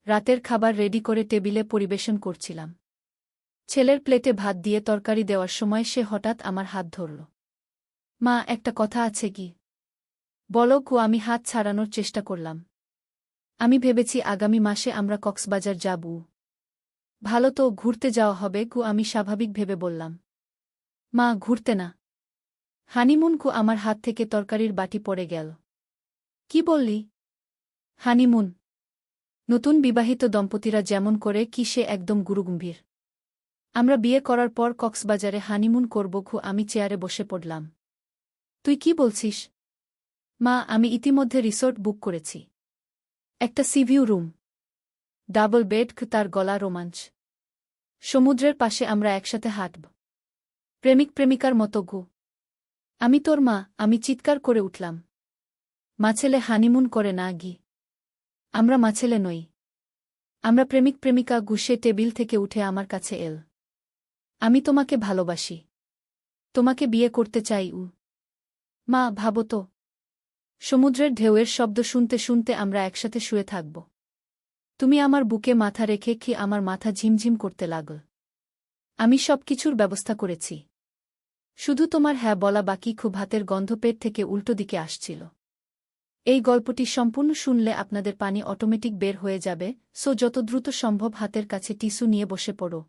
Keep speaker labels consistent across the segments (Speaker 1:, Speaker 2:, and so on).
Speaker 1: রাতের খাবার রেডি করে টেবিলে পরিবেশন করছিলাম। ছেলের প্লেটে ভাত দিয়ে তরকারি দেওয়ার সময় সে হঠাৎ আমার হাত ধরল। মা, একটা কথা আছে কি? বলো কু। আমি হাত ছাড়ানোর চেষ্টা করলাম। আমি ভেবেছি আগামী মাসে আমরা কক্সবাজার যাব। ভালো তো, ঘুরতে যাওয়া হবে কু। আমি স্বাভাবিক ভেবে বললাম। মা, ঘুরতে না, হানিমুন কু। আমার হাত থেকে তরকারির বাটি পড়ে গেল। কি বললি? হানিমুন? নতুন বিবাহিত দম্পতিরা যেমন করে কি সে একদম গুরুগম্ভীর। আমরা বিয়ে করার পর কক্সবাজারে হানিমুন করব কু। আমি চেয়ারে বসে পড়লাম। তুই কি বলছিস? মা, আমি ইতিমধ্যে রিসোর্ট বুক করেছি। একটা সিভিউ রুম, ডাবল বেড। তার গলা রোমাঞ্চ। সমুদ্রের পাশে আমরা একসাথে হাঁটব, প্রেমিক প্রেমিকার মতো গু। আমি তোর মা। আমি চিৎকার করে উঠলাম। মাছেলে হানিমুন করে না গি। আমরা মাছেলে নই, আমরা প্রেমিক প্রেমিকা। গুসে টেবিল থেকে উঠে আমার কাছে এল। আমি তোমাকে ভালোবাসি, তোমাকে বিয়ে করতে চাই। মা, ভাবো তো, সমুদ্রের ঢেউয়ের শব্দ শুনতে শুনতে আমরা একসাথে শুয়ে থাকব। তুমি আমার বুকে মাথা রেখে কি আমার মাথা ঝিমঝিম করতে লাগল। আমি সব কিছুর ব্যবস্থা করেছি, শুধু তোমার হ্যাঁ বলা বাকি। খুব হাতের গন্ধ পেট থেকে উল্টো দিকে আসছিল। এই গল্পটি সম্পূর্ণ শুনলে আপনাদের পানি অটোমেটিক বের হয়ে যাবে, সো যত দ্রুত সম্ভব হাতের কাছে টিস্যু নিয়ে বসে পড়ো।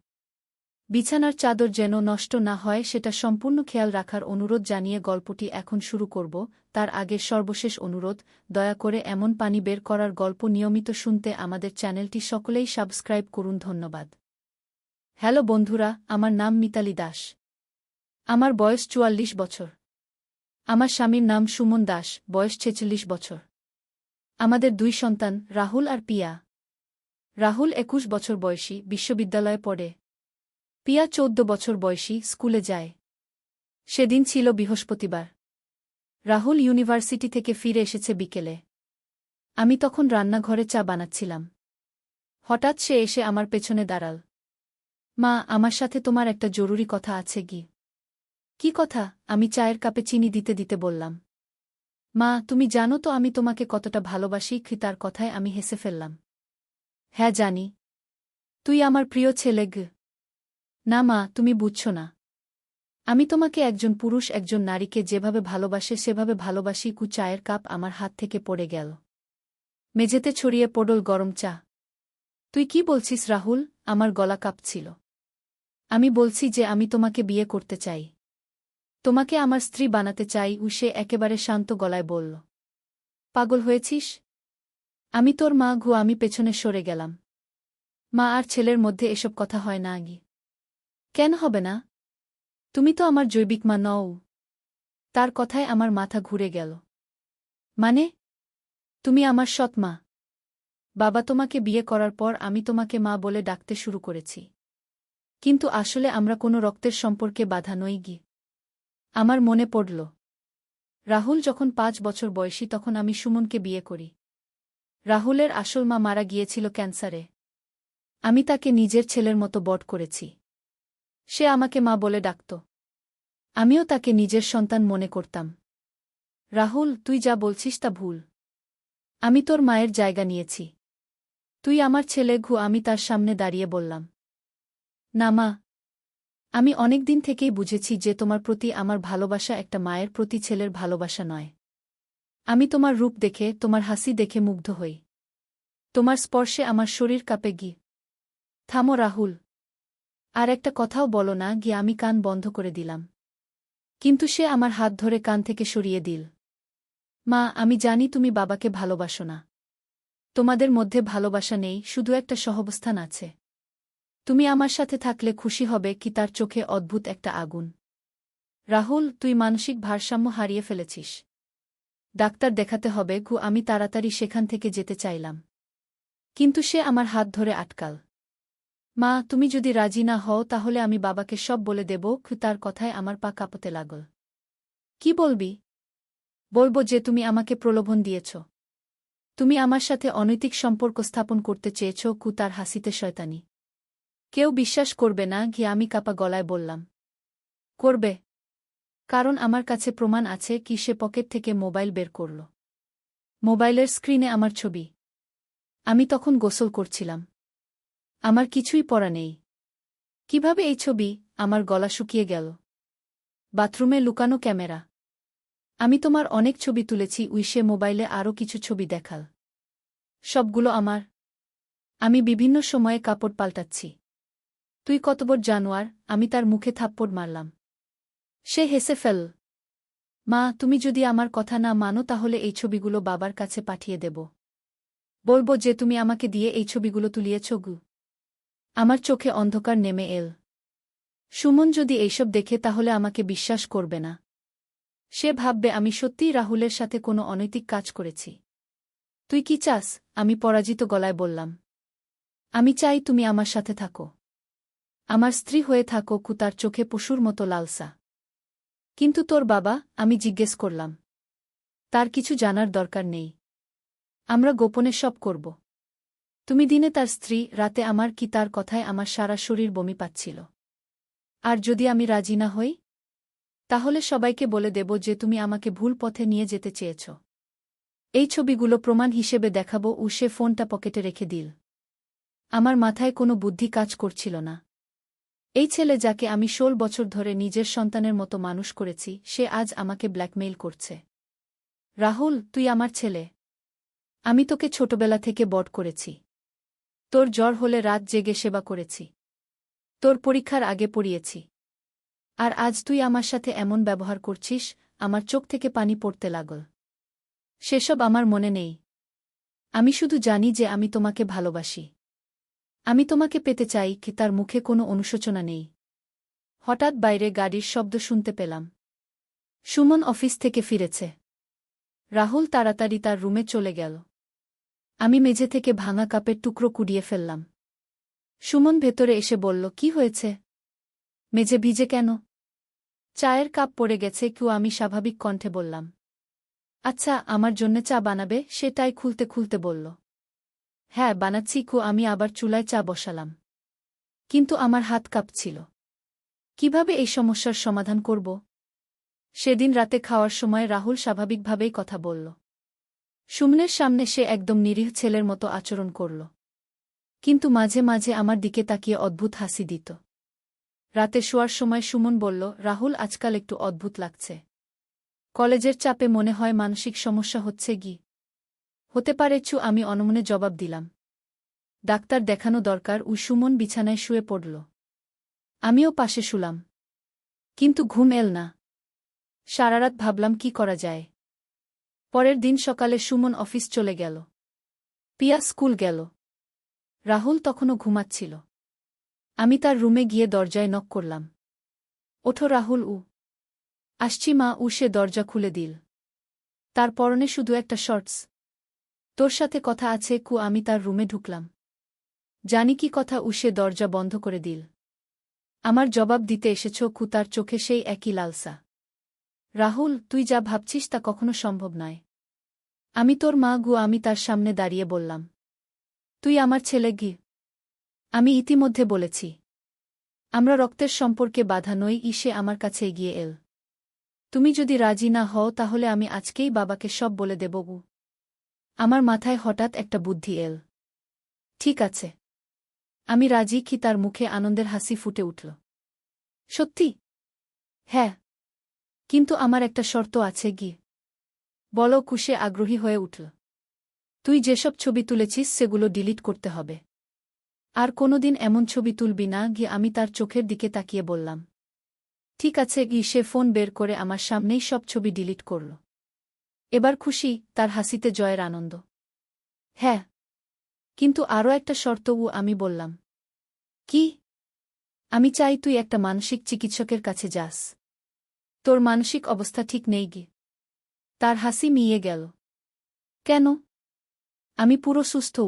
Speaker 1: বিছানার চাদর যেন নষ্ট না হয় সেটা সম্পূর্ণ খেয়াল রাখার অনুরোধ জানিয়ে গল্পটি এখন শুরু করব। তার আগে সর্বশেষ অনুরোধ, দয়া করে এমন পানি বের করার গল্প নিয়মিত শুনতে আমাদের চ্যানেলটি সকলেই সাবস্ক্রাইব করুন। ধন্যবাদ। হ্যালো বন্ধুরা, আমার নাম মিতালি দাস। আমার বয়স ৪৪ বছর। আমার স্বামীর নাম সুমন দাস, বয়স ৪৬ বছর। আমাদের ২ সন্তান, রাহুল আর পিয়া। রাহুল ২১ বছর বয়সী, বিশ্ববিদ্যালয়ে পড়ে। পিয়া ১৪ বছর বয়সী, স্কুলে যায়। সেদিন ছিল বৃহস্পতিবার। রাহুল ইউনিভার্সিটি থেকে ফিরে এসেছে বিকেলে। আমি তখন রান্নাঘরে চা বানাচ্ছিলাম। হঠাৎ সে এসে আমার পেছনে দাঁড়াল। মা, আমার সাথে তোমার একটা জরুরি কথা আছে গি। কি কথা? আমি চায়ের কাপে চিনি দিতে দিতে বললাম। মা, তুমি জানো তো আমি তোমাকে কতটা ভালোবাসি। তার কথায় আমি হেসে ফেললাম। হ্যাঁ জানি, তুই আমার প্রিয় ছেলে গ। না মা, তুমি বুঝছো না। আমি তোমাকে একজন পুরুষ একজন নারীকে যেভাবে ভালোবাসে সেভাবে ভালোবাসি। চায়ের কাপ আমার হাত থেকে পড়ে গেল। মেঝেতে ছড়িয়ে পড়ল গরম চা। তুই কি বলছিস রাহুল? আমার গলা কাঁপছিল। আমি বলছি যে আমি তোমাকে বিয়ে করতে চাই, তোমাকে আমার স্ত্রী বানাতে চাই। সে একেবারে শান্ত গলায় বলল। পাগল হয়েছিস? আমি তোর মা গু। আমি পেছনে সরে গেলাম। মা আর ছেলের মধ্যে এসব কথা হয় না গি। কেন হবে না? তুমি তো আমার জৈবিক মা নও। তার কথায় আমার মাথা ঘুরে গেল। মানে? তুমি আমার সৎ মা। বাবা তোমাকে বিয়ে করার পর আমি তোমাকে মা বলে ডাকতে শুরু করেছি, কিন্তু আসলে আমরা কোনো রক্তের সম্পর্কে বাধা নই গি। আমার মনে পড়ল, রাহুল যখন ৫ বছর বয়সী তখন আমি সুমনকে বিয়ে করি। রাহুলের আসল মা মারা গিয়েছিল ক্যান্সারে। আমি তাকে নিজের ছেলের মতো বড় করেছি। সে আমাকে মা বলে ডাকত। আমিও তাকে নিজের সন্তান মনে করতাম। রাহুল, তুই যা বলছিস তা ভুল। আমি তোর মায়ের জায়গা নিয়েছি। তুই আমার ছেলে ঘু। আমি তার সামনে দাঁড়িয়ে বললাম। না মা, আমি অনেক দিন থেকেই বুঝেছি যে তোমার প্রতি আমার ভালোবাসা একটা মায়ের প্রতি ছেলের ভালোবাসা নয়। আমি তোমার রূপ দেখে, তোমার হাসি দেখে মুগ্ধ হই। তোমার স্পর্শে আমার শরীর কাঁপে গি। থামো রাহুল, আর একটা কথাও বলো না গি। আমি কান বন্ধ করে দিলাম, কিন্তু সে আমার হাত ধরে কান থেকে সরিয়ে দিল। মা, আমি জানি তুমি বাবাকে ভালোবাসো না। তোমাদের মধ্যে ভালোবাসা নেই, শুধু একটা সহাবস্থান আছে। তুমি আমার সাথে থাকলে খুশি হবে কি। তার চোখে অদ্ভুত একটা আগুন। রাহুল, তুই মানসিক ভারসাম্য হারিয়ে ফেলেছিস। ডাক্তার দেখাতে হবে গু। আমি তাড়াতাড়ি সেখান থেকে যেতে চাইলাম, কিন্তু সে আমার হাত ধরে আটকাল। মা, তুমি যদি রাজি না হও তাহলে আমি বাবাকে সব বলে দেব। তার কথায় আমার পা কাঁপতে লাগল। কি বলবি? বলবো যে তুমি আমাকে প্রলোভন দিয়েছ, তুমি আমার সাথে অনৈতিক সম্পর্ক স্থাপন করতে চেয়েছ। তার হাসিতে শয়তানি। কেউ বিশ্বাস করবে না গি। আমি কাপা গলায় বললাম। করবে, কারণ আমার কাছে প্রমাণ আছে। কি সে পকেট থেকে মোবাইল বের করল। মোবাইলের স্ক্রিনে আমার ছবি। আমি তখন গোসল করছিলাম। আমার কিছুই পরা নেই। কিভাবে এই ছবি? আমার গলা শুকিয়ে গেল। বাথরুমে লুকানো ক্যামেরা। আমি তোমার অনেক ছবি তুলেছি। উইশে মোবাইলে আরও কিছু ছবি দেখাল। সবগুলো আমার। আমি বিভিন্ন সময়ে কাপড় পাল্টাচ্ছি। তুই কত বড় জানোয়ার! আমি তার মুখে থাপ্পড় মারলাম। সে হেসে ফেল। মা, তুমি যদি আমার কথা না মানো তাহলে এই ছবিগুলো বাবার কাছে পাঠিয়ে দেব। বলব যে তুমি আমাকে দিয়ে এই ছবিগুলো তুলিয়েছ গু। আমার চোখে অন্ধকার নেমে এল। সুমন যদি এইসব দেখে তাহলে আমাকে বিশ্বাস করবে না। সে ভাববে আমি সত্যিই রাহুলের সাথে কোনো অনৈতিক কাজ করেছি। তুই কি চাস? আমি পরাজিত গলায় বললাম। আমি চাই তুমি আমার সাথে থাকো। আমার স্ত্রী হয়ে থাকো। তার চোখে পশুর মতো লালসা। কিন্তু তোর বাবা? আমি জিজ্ঞেস করলাম। তার কিছু জানার দরকার নেই। আমরা গোপনে সব করব। তুমি দিনে তার স্ত্রী, রাতে আমার। কি তার কথায় আমার সারা শরীর বমি পাচ্ছিল। আর যদি আমি রাজি না হই? তাহলে সবাইকে বলে দেব যে তুমি আমাকে ভুল পথে নিয়ে যেতে চেয়েছ। এই ছবিগুলো প্রমাণ হিসেবে দেখাবো। সে ফোনটা পকেটে রেখে দিল। আমার মাথায় কোনো বুদ্ধি কাজ করছিল না। এই ছেলে যাকে আমি 16 বছর ধরে নিজের সন্তানের মতো মানুষ করেছি, সে আজ আমাকে ব্ল্যাকমেইল করছে। রাহুল, তুই আমার ছেলে। আমি তোকে ছোটবেলা থেকে বড় করেছি। তোর জ্বর হলে রাত জেগে সেবা করেছি। তোর পরীক্ষার আগে পড়িয়েছি। আর আজ তুই আমার সাথে এমন ব্যবহার করছিস? আমার চোখ থেকে পানি পড়তে লাগল। সেসব আমার মনে নেই। আমি শুধু জানি যে আমি তোমাকে ভালোবাসি। আমি তোমাকে পেতে চাই। কি তার মুখে কোনো অনুশোচনা নেই। হঠাৎ বাইরে গাড়ির শব্দ শুনতে পেলাম। সুমন অফিস থেকে ফিরেছে। রাহুল তাড়াতাড়ি তার রুমে চলে গেল। আমি মেঝে থেকে ভাঙা কাপের টুকরো কুড়িয়ে ফেললাম। সুমন ভেতরে এসে বলল, কি হয়েছে? মেঝে ভিজে কেন? চায়ের কাপ পড়ে গেছে। আমি স্বাভাবিক কণ্ঠে বললাম। আচ্ছা, আমার জন্যে চা বানাবে? সেটাই খুলতে খুলতে বলল। হ্যাঁ, বানাচ্ছি। আমি আবার চুলায় চা বসালাম। কিন্তু আমার হাত কাঁপছিল। কিভাবে এই সমস্যার সমাধান করব? সেদিন রাতে খাওয়ার সময় রাহুল স্বাভাবিকভাবেই কথা বলল। সুমনের সামনে সে একদম নিরীহ ছেলের মতো আচরণ করল। কিন্তু মাঝে মাঝে আমার দিকে তাকিয়ে অদ্ভুত হাসি দিত। রাতে শোয়ার সময় সুমন বলল, রাহুল আজকাল একটু অদ্ভুত লাগছে। কলেজের চাপে মনে হয় মানসিক সমস্যা হচ্ছে কি? হতে পারে। আমি অনমনে জবাব দিলাম। ডাক্তার দেখানো দরকার। সুমন বিছানায় শুয়ে পড়ল। আমিও পাশে শুলাম। কিন্তু ঘুম এল না। সারারাত ভাবলাম কি করা যায়। পরের দিন সকালে সুমন অফিস চলে গেল। পিয়া স্কুল গেল। রাহুল তখনও ঘুমাচ্ছিল। আমি তার রুমে গিয়ে দরজায় নক করলাম। ওঠো রাহুল। আসছি মা। সে দরজা খুলে দিল। তার পরনে শুধু একটা শর্টস। তোর সাথে কথা আছে? আমি তার রুমে ঢুকলাম। জানি কি কথা? সে দরজা বন্ধ করে দিল। আমার জবাব দিতে এসেছ? তার চোখে সেই একই লালসা। রাহুল, তুই যা ভাবছিস তা কখনো সম্ভব নয়। আমি তোর মা। আমি তার সামনে দাঁড়িয়ে বললাম। তুই আমার ছেলে। আমি ইতিমধ্যে বলেছি। আমরা রক্তের সম্পর্কে বাধা নই। সে আমার কাছে এগিয়ে এল। তুমি যদি রাজি না হও তাহলে আমি আজকেই বাবাকে সব বলে দেব। আমার মাথায় হঠাৎ একটা বুদ্ধি এল। ঠিক আছে, আমি রাজি। তার মুখে আনন্দের হাসি ফুটে উঠল। সত্যি? হ্যাঁ। কিন্তু আমার একটা শর্ত আছে। বলো। সে আগ্রহী হয়ে উঠল। তুই যেসব ছবি তুলেছিস সেগুলো ডিলিট করতে হবে। আর কোনোদিন এমন ছবি তুলবি না। আমি তার চোখের দিকে তাকিয়ে বললাম। ঠিক আছে। সে ফোন বের করে আমার সামনেই সব ছবি ডিলিট করল। এবার খুশি? তার হাসিতে জয়ের আনন্দ। হ্যাঁ। কিন্তু আরও একটা শর্ত। আমি বললাম। কি? আমি চাই তুই একটা মানসিক চিকিৎসকের কাছে যাস। তোর মানসিক অবস্থা ঠিক নেই। তার হাসি মিইয়ে গেল। কেন? আমি পুরো সুস্থ।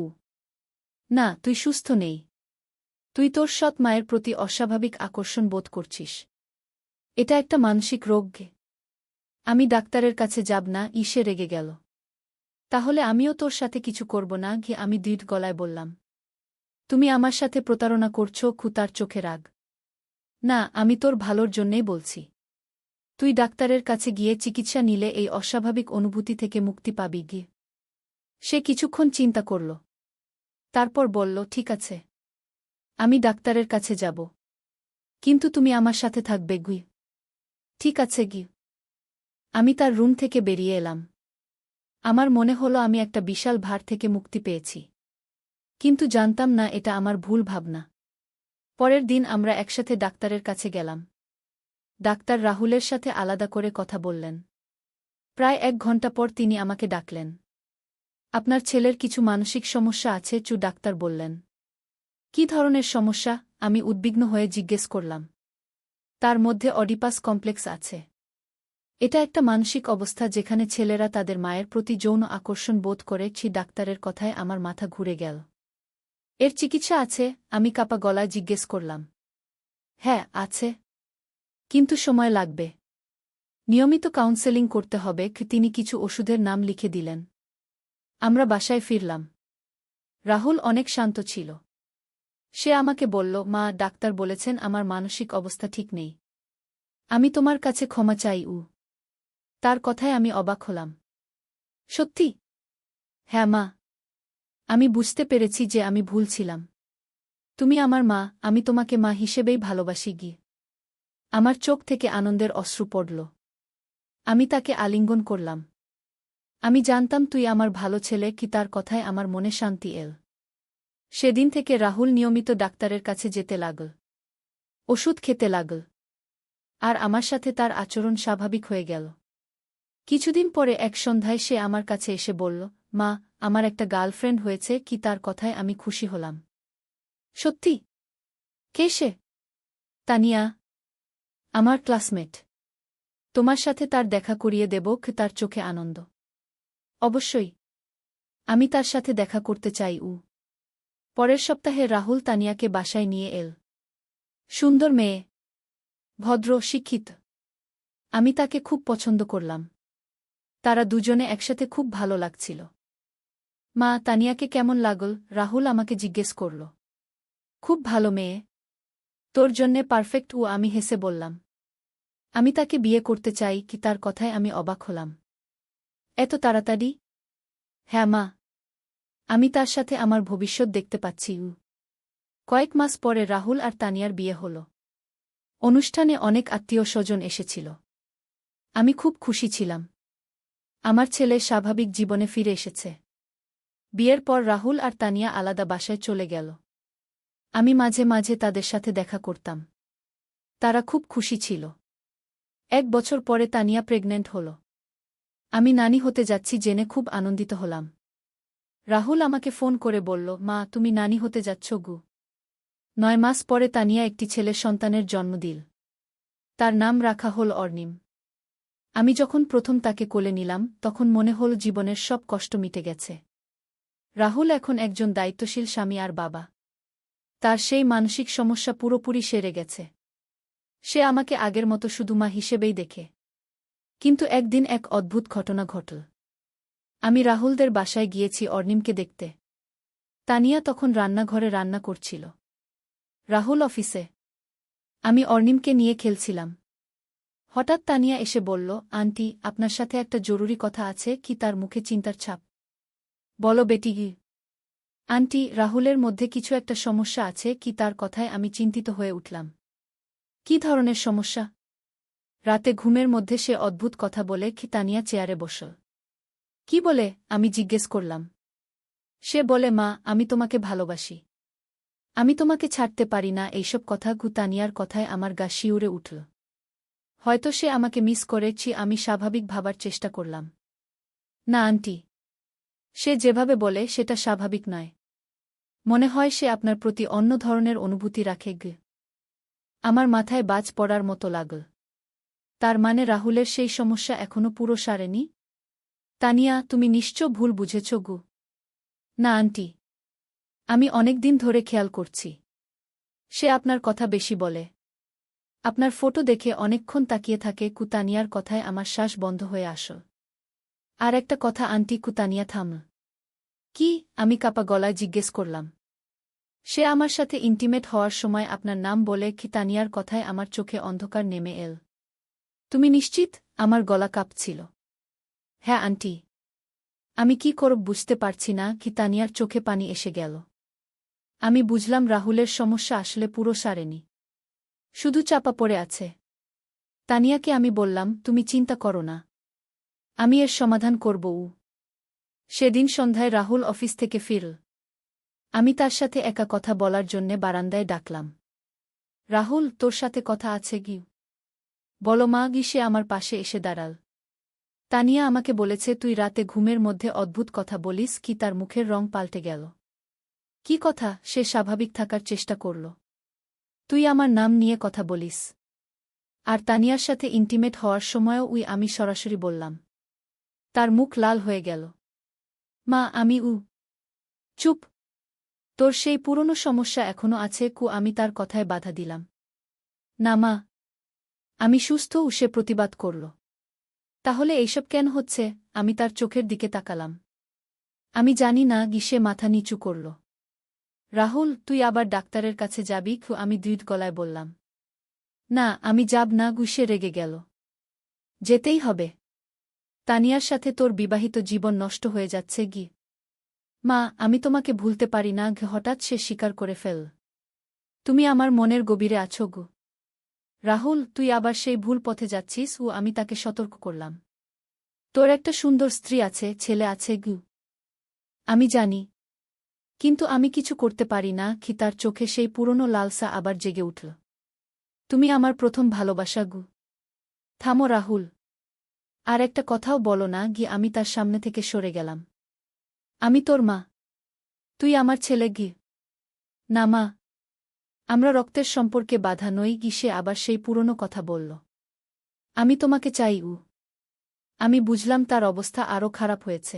Speaker 1: না, তুই সুস্থ নেই। তুই তোর সৎ মায়ের প্রতি অস্বাভাবিক আকর্ষণ বোধ করছিস। এটা একটা মানসিক রোগ। আমি ডাক্তারের কাছে যাব না। সে রেগে গেল। তাহলে আমিও তোর সাথে কিছু করব না। আমি দৃঢ় গলায় বললাম। তুমি আমার সাথে প্রতারণা করছ। তার চোখে রাগ। না, আমি তোর ভালোর জন্যেই বলছি। তুই ডাক্তারের কাছে গিয়ে চিকিৎসা নিলে এই অস্বাভাবিক অনুভূতি থেকে মুক্তি পাবি। সে কিছুক্ষণ চিন্তা করল। তারপর বলল, ঠিক আছে, আমি ডাক্তারের কাছে যাব। কিন্তু তুমি আমার সাথে থাকবে গুই। ঠিক আছে গি। আমি তার রুম থেকে বেরিয়ে এলাম। আমার মনে হলো আমি একটা বিশাল ভার থেকে মুক্তি পেয়েছি। কিন্তু জানতাম না এটা আমার ভুল ভাবনা। পরের দিন আমরা একসাথে ডাক্তারের কাছে গেলাম। ডাক্তার রাহুলের সাথে আলাদা করে কথা বললেন। প্রায় 1 ঘণ্টা পর তিনি আমাকে ডাকলেন। আপনার ছেলের কিছু মানসিক সমস্যা আছে, ডাক্তার বললেন। কী ধরনের সমস্যা? আমি উদ্বিগ্ন হয়ে জিজ্ঞেস করলাম। তার মধ্যে অডিপাস কমপ্লেক্স আছে। এটা একটা মানসিক অবস্থা যেখানে ছেলেরা তাদের মায়ের প্রতি যৌন আকর্ষণ বোধ করে। ডাক্তারের কথায় আমার মাথা ঘুরে গেল। এর চিকিৎসা আছে? আমি কাঁপা গলায় জিজ্ঞেস করলাম। হ্যাঁ, আছে। কিন্তু সময় লাগবে। নিয়মিত কাউন্সেলিং করতে হবে। তিনি কিছু ওষুধের নাম লিখে দিলেন। আমরা বাসায় ফিরলাম। রাহুল অনেক শান্ত ছিল। সে আমাকে বলল, মা, ডাক্তার বলেছেন আমার মানসিক অবস্থা ঠিক নেই। আমি তোমার কাছে ক্ষমা চাই। তার কথায় আমি অবাক হলাম। সত্যি? হ্যাঁ মা। আমি বুঝতে পেরেছি যে আমি ভুল ছিলাম। তুমি আমার মা, আমি তোমাকে মা হিসেবেই ভালোবাসি গি। আমার চোখ থেকে আনন্দের অশ্রু পড়ল। আমি তাকে আলিঙ্গন করলাম। আমি জানতাম তুই আমার ভালো ছেলে। তার কথায় আমার মনে শান্তি এল। সেদিন থেকে রাহুল নিয়মিত ডাক্তারের কাছে যেতে লাগল। ওষুধ খেতে লাগল। আর আমার সাথে তার আচরণ স্বাভাবিক হয়ে গেল। কিছুদিন পরে এক সন্ধ্যায় সে আমার কাছে এসে বলল, মা, আমার একটা গার্লফ্রেন্ড হয়েছে। তার কথায় আমি খুশি হলাম। সত্যি? কে সে? তানিয়া। আমার ক্লাসমেট। তোমার সাথে তার দেখা করিয়ে দেব। তার চোখে আনন্দ। অবশ্যই। আমি তার সাথে দেখা করতে চাই। পরের সপ্তাহে রাহুল তানিয়াকে বাসায় নিয়ে এল। সুন্দর মেয়ে। ভদ্র, শিক্ষিত। আমি তাকে খুব পছন্দ করলাম। তারা দুজনে একসাথে খুব ভালো লাগছিল। মা, তানিয়াকে কেমন লাগল? রাহুল আমাকে জিজ্ঞেস করল। খুব ভালো মেয়ে। তোর জন্যে পারফেক্ট। আমি হেসে বললাম। আমি তাকে বিয়ে করতে চাই। তার কথায় আমি অবাক হলাম। এত তাড়াতাড়ি? হ্যাঁ মা। আমি তার সাথে আমার ভবিষ্যৎ দেখতে পাচ্ছি। কয়েক মাস পরে রাহুল আর তানিয়ার বিয়ে হল। অনুষ্ঠানে অনেক আত্মীয়-স্বজন এসেছিল। আমি খুব খুশি ছিলাম। আমার ছেলে স্বাভাবিক জীবনে ফিরে এসেছে। বিয়ের পর রাহুল আর তানিয়া আলাদা বাসায় চলে গেল। আমি মাঝে মাঝে তাদের সাথে দেখা করতাম। তারা খুব খুশি ছিল। 1 বছর পরে তানিয়া প্রেগন্যান্ট হল। আমি নানি হতে যাচ্ছি জেনে খুব আনন্দিত হলাম। রাহুল আমাকে ফোন করে বলল, মা, তুমি নানি হতে যাচ্ছ গু। 9 মাস পরে তানিয়া একটি ছেলে সন্তানের জন্ম দিল। তার নাম রাখা হল অর্নিম। আমি যখন প্রথম তাকে কোলে নিলাম তখন মনে হল জীবনের সব কষ্ট মিটে গেছে। রাহুল এখন একজন দায়িত্বশীল স্বামী আর বাবা। তার সেই মানসিক সমস্যা পুরোপুরি সেরে গেছে। সে আমাকে আগের মতো শুধু মা হিসেবেই দেখে। কিন্তু একদিন এক অদ্ভুত ঘটনা ঘটল। আমি রাহুলদের বাসায় গিয়েছি অর্নিমকে দেখতে। তানিয়া তখন রান্নাঘরে রান্না করছিল। রাহুল অফিসে। আমি অর্নিমকে নিয়ে খেলছিলাম। হঠাৎ তানিয়া এসে বলল, আন্টি, আপনার সাথে একটা জরুরি কথা আছে। তার মুখে চিন্তার ছাপ। বলো বেটি। আন্টি, রাহুলের মধ্যে কিছু একটা সমস্যা আছে। তার কথায় আমি চিন্তিত হয়ে উঠলাম। কি ধরনের সমস্যা? রাতে ঘুমের মধ্যে সে অদ্ভুত কথা বলে। তানিয়া চেয়ারে বসল। কি বলে? আমি জিজ্ঞেস করলাম। সে বলে, মা, আমি তোমাকে ভালোবাসি। আমি তোমাকে ছাড়তে পারি না। এইসব কথা। তানিয়ার কথায় আমার গা শিউরে উঠল। হয়তো সে আমাকে মিস করেছি। আমি স্বাভাবিক ভাবার চেষ্টা করলাম। না আন্টি। সে যেভাবে বলে সেটা স্বাভাবিক নয়। মনে হয় সে আপনার প্রতি অন্য ধরনের অনুভূতি রাখে। আমার মাথায় বাজ পড়ার মতো লাগল। তার মানে রাহুলের সেই সমস্যা এখনো পুরো সারেনি? তানিয়া, তুমি নিশ্চয় ভুল বুঝেছ গু। না আন্টি। আমি অনেকদিন ধরে খেয়াল করছি। সে আপনার কথা বেশি বলে। আপনার ফটো দেখে অনেকক্ষণ তাকিয়ে থাকে। তানিয়ার কথায় আমার শ্বাস বন্ধ হয়ে আসল। আর একটা কথা আন্টি। তানিয়া থামল। কি? আমি কাঁপা গলায় জিজ্ঞেস করলাম। সে আমার সাথে ইন্টিমেট হওয়ার সময় আপনার নাম বলে। তানিয়ার কথায় আমার চোখে অন্ধকার নেমে এল। তুমি নিশ্চিত? আমার গলা কাঁপছিল। হ্যাঁ আন্টি। আমি কি করব বুঝতে পারছি না। তানিয়ার চোখে পানি এসে গেল। আমি বুঝলাম রাহুলের সমস্যা আসলে পুরো সারেনি, শুধু চাপা পড়ে আছে। তানিয়াকে আমি বললাম, তুমি চিন্তা করো না, আমি এর সমাধান করব। সেদিন সন্ধ্যায় রাহুল অফিস থেকে ফিরল। আমি তার সাথে একা কথা বলার জন্যে বারান্দায় ডাকলাম। রাহুল, তোর সাথে কথা আছে কি? বলো মা। সে আমার পাশে এসে দাঁড়াল। তানিয়া আমাকে বলেছে তুই রাতে ঘুমের মধ্যে অদ্ভুত কথা বলিস। কি তার মুখের রং পাল্টে গেল। কি কথা? সে স্বাভাবিক থাকার চেষ্টা করল। তুই আমার নাম নিয়ে কথা বলিস। আর তানিয়ার সাথে ইন্টিমেট হওয়ার সময়ও আমি সরাসরি বললাম। তার মুখ লাল হয়ে গেল। মা, আমি চুপ। তোর সেই পুরনো সমস্যা এখনো আছে। আমি তার কথায় বাধা দিলাম। না মা, আমি সুস্থ। সে প্রতিবাদ করল। তাহলে এইসব কেন হচ্ছে? আমি তার চোখের দিকে তাকালাম। আমি জানি না। সে মাথা নিচু করল। রাহুল, তুই আবার ডাক্তারের কাছে যাবি? আমি দৃঢ় গলায় বললাম। না, আমি যাব না। সে রেগে গেল। যেতেই হবে। তানিয়ার সাথে তোর বিবাহিত জীবন নষ্ট হয়ে যাচ্ছে। মা, আমি তোমাকে ভুলতে পারি না। হঠাৎ সে স্বীকার করে ফেল। তুমি আমার মনের গভীরে আছো। রাহুল, তুই আবার সেই ভুল পথে যাচ্ছিস। আমি তাকে সতর্ক করলাম। তোর একটা সুন্দর স্ত্রী আছে, ছেলে আছে। আমি জানি, কিন্তু আমি কিছু করতে পারি না। তার চোখে সেই পুরনো লালসা আবার জেগে উঠল। তুমি আমার প্রথম ভালোবাসা। থামো রাহুল, আর একটা কথাও বলো না। আমি তার সামনে থেকে সরে গেলাম। আমি তোর মা, তুই আমার ছেলে। না মা, আমরা রক্তের সম্পর্কে বাধা নই। সে আবার সেই পুরনো কথা বলল। আমি তোমাকে চাই। আমি বুঝলাম তার অবস্থা আরও খারাপ হয়েছে।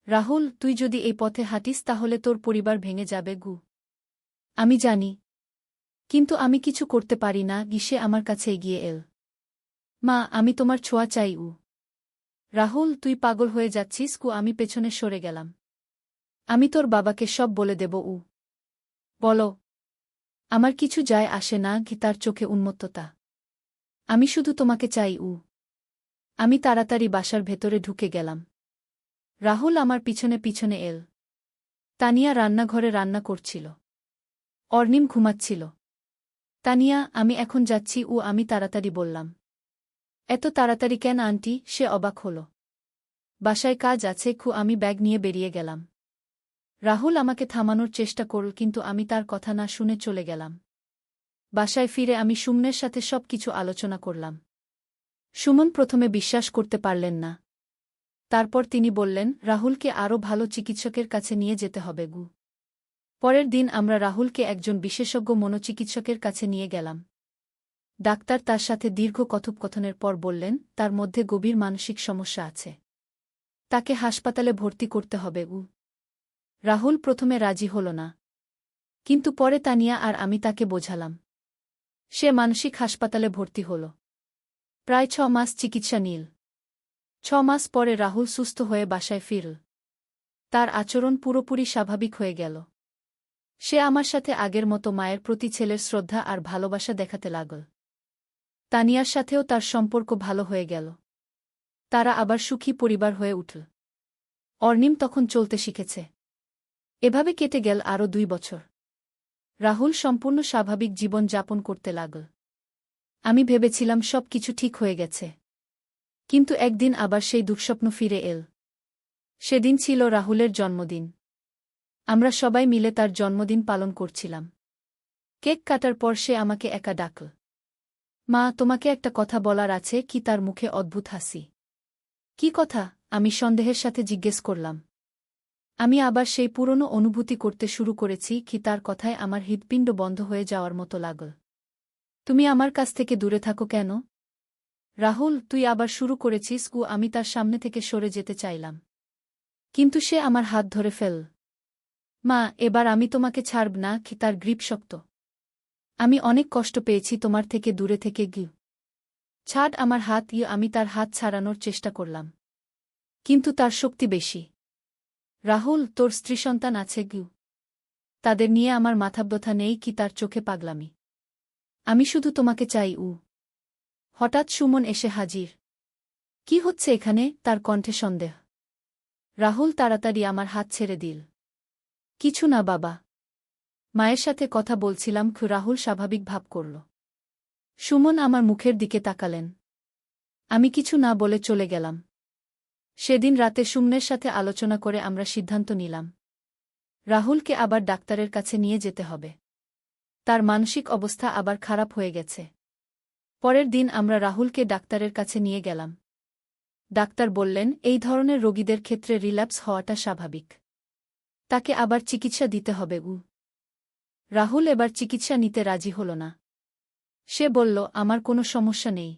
Speaker 1: রাহুল, তুই যদি এই পথে হাঁটিস তাহলে তোর পরিবার ভেঙে যাবে। আমি জানি, কিন্তু আমি কিছু করতে পারি না। সে আমার কাছে এগিয়ে এল। মা, আমি তোমার ছোঁয়া চাই। রাহুল, তুই পাগল হয়ে যাচ্ছিস। আমি পেছনে সরে গেলাম। আমি তোর বাবাকে সব বলে দেব। বলো। আমার কিছু যায় আসে না। তার চোখে উন্মত্ততা। আমি শুধু তোমাকে চাই। আমি তাড়াতাড়ি বাসার ভেতরে ঢুকে গেলাম। রাহুল আমার পিছনে পিছনে এল। তানিয়া রান্নাঘরে রান্না করছিল। অর্নিম ঘুমাচ্ছিল। তানিয়া, আমি এখন যাচ্ছি। আমি তাড়াতাড়ি বললাম। এত তাড়াতাড়ি কেন আন্টি? সে অবাক হল। বাসায় কাজ আছে। আমি ব্যাগ নিয়ে বেরিয়ে গেলাম। রাহুল আমাকে থামানোর চেষ্টা করল, কিন্তু আমি তার কথা না শুনে চলে গেলাম। বাসায় ফিরে আমি সুমনের সাথে সব কিছু আলোচনা করলাম। সুমন প্রথমে বিশ্বাস করতে পারলেন না। তারপর তিনি বললেন, রাহুলকে আরও ভালো চিকিৎসকের কাছে নিয়ে যেতে হবে। পরের দিন আমরা রাহুলকে একজন বিশেষজ্ঞ মনোচিকিৎসকের কাছে নিয়ে গেলাম। ডাক্তার তার সাথে দীর্ঘ কথোপকথনের পর বললেন, তার মধ্যে গভীর মানসিক সমস্যা আছে। তাকে হাসপাতালে ভর্তি করতে হবে। রাহুল প্রথমে রাজি হল না, কিন্তু পরে তানিয়া আর আমি তাকে বোঝালাম। সে মানসিক হাসপাতালে ভর্তি হল। প্রায় 6 মাস চিকিৎসা নিল। 6 মাস পরে রাহুল সুস্থ হয়ে বাসায় ফিরল। তার আচরণ পুরোপুরি স্বাভাবিক হয়ে গেল। সে আমার সাথে আগের মতো মায়ের প্রতি ছেলের শ্রদ্ধা আর ভালোবাসা দেখাতে লাগল। তানিয়ার সাথেও তার সম্পর্ক ভালো হয়ে গেল। তারা আবার সুখী পরিবার হয়ে উঠল। অর্নিম তখন চলতে শিখেছে। এভাবে কেটে গেল আরও 2 বছর। রাহুল সম্পূর্ণ স্বাভাবিক জীবন যাপন করতে লাগল। আমি ভেবেছিলাম সব কিছু ঠিক হয়ে গেছে। কিন্তু একদিন আবার সেই দুঃস্বপ্ন ফিরে এল। সেদিন ছিল রাহুলের জন্মদিন। আমরা সবাই মিলে তার জন্মদিন পালন করছিলাম। কেক কাটার পর সে আমাকে একা ডাকল। মা, তোমাকে একটা কথা বলার আছে। তার মুখে অদ্ভুত হাসি। কি কথা? আমি সন্দেহের সাথে জিজ্ঞেস করলাম। আমি আবার সেই পুরনো অনুভূতি করতে শুরু করেছি। তার কথায় আমার হৃৎপিণ্ড বন্ধ হয়ে যাওয়ার মতো লাগল। তুমি আমার কাছ থেকে দূরে থাকো কেন? রাহুল, তুই আবার শুরু করেছিস। আমি তার সামনে থেকে সরে যেতে চাইলাম, কিন্তু সে আমার হাত ধরে ফেল। মা, এবার আমি তোমাকে ছাড়ব না। তার গ্রিপ শক্ত। আমি অনেক কষ্ট পেয়েছি তোমার থেকে দূরে থেকে। ছাড় আমার হাত। আমি তার হাত ছাড়ানোর চেষ্টা করলাম, কিন্তু তার শক্তি বেশি। রাহুল, তোর স্ত্রী সন্তান আছে। তাদের নিয়ে আমার মাথাব্যথা নেই। তার চোখে পাগলামি। আমি শুধু তোমাকে চাই। হঠাৎ সুমন এসে হাজির। কি হচ্ছে এখানে? তার কণ্ঠে সন্দেহ। রাহুল তাড়াতাড়ি আমার হাত ছেড়ে দিল। কিছু না বাবা। মায়ের সাথে কথা বলছিলাম, রাহুল স্বাভাবিক ভাব করল। সুমন আমার মুখের দিকে তাকালেন। আমি কিছু না বলে চলে গেলাম। সেদিন রাতে সুমনের সাথে আলোচনা করে আমরা সিদ্ধান্ত নিলাম, রাহুলকে আবার ডাক্তারের কাছে নিয়ে যেতে হবে। তার মানসিক অবস্থা আবার খারাপ হয়ে গেছে। পরের দিন আমরা রাহুলকে ডাক্তারের কাছে নিয়ে গেলাম। ডাক্তার বললেন, এই ধরনের রোগীদের ক্ষেত্রে রিল্যাপস হওয়াটা স্বাভাবিক। তাকে আবার চিকিৎসা দিতে হবে। রাহুল এবার চিকিৎসা নিতে রাজি হল না। সে বলল, আমার কোনো সমস্যা নেই,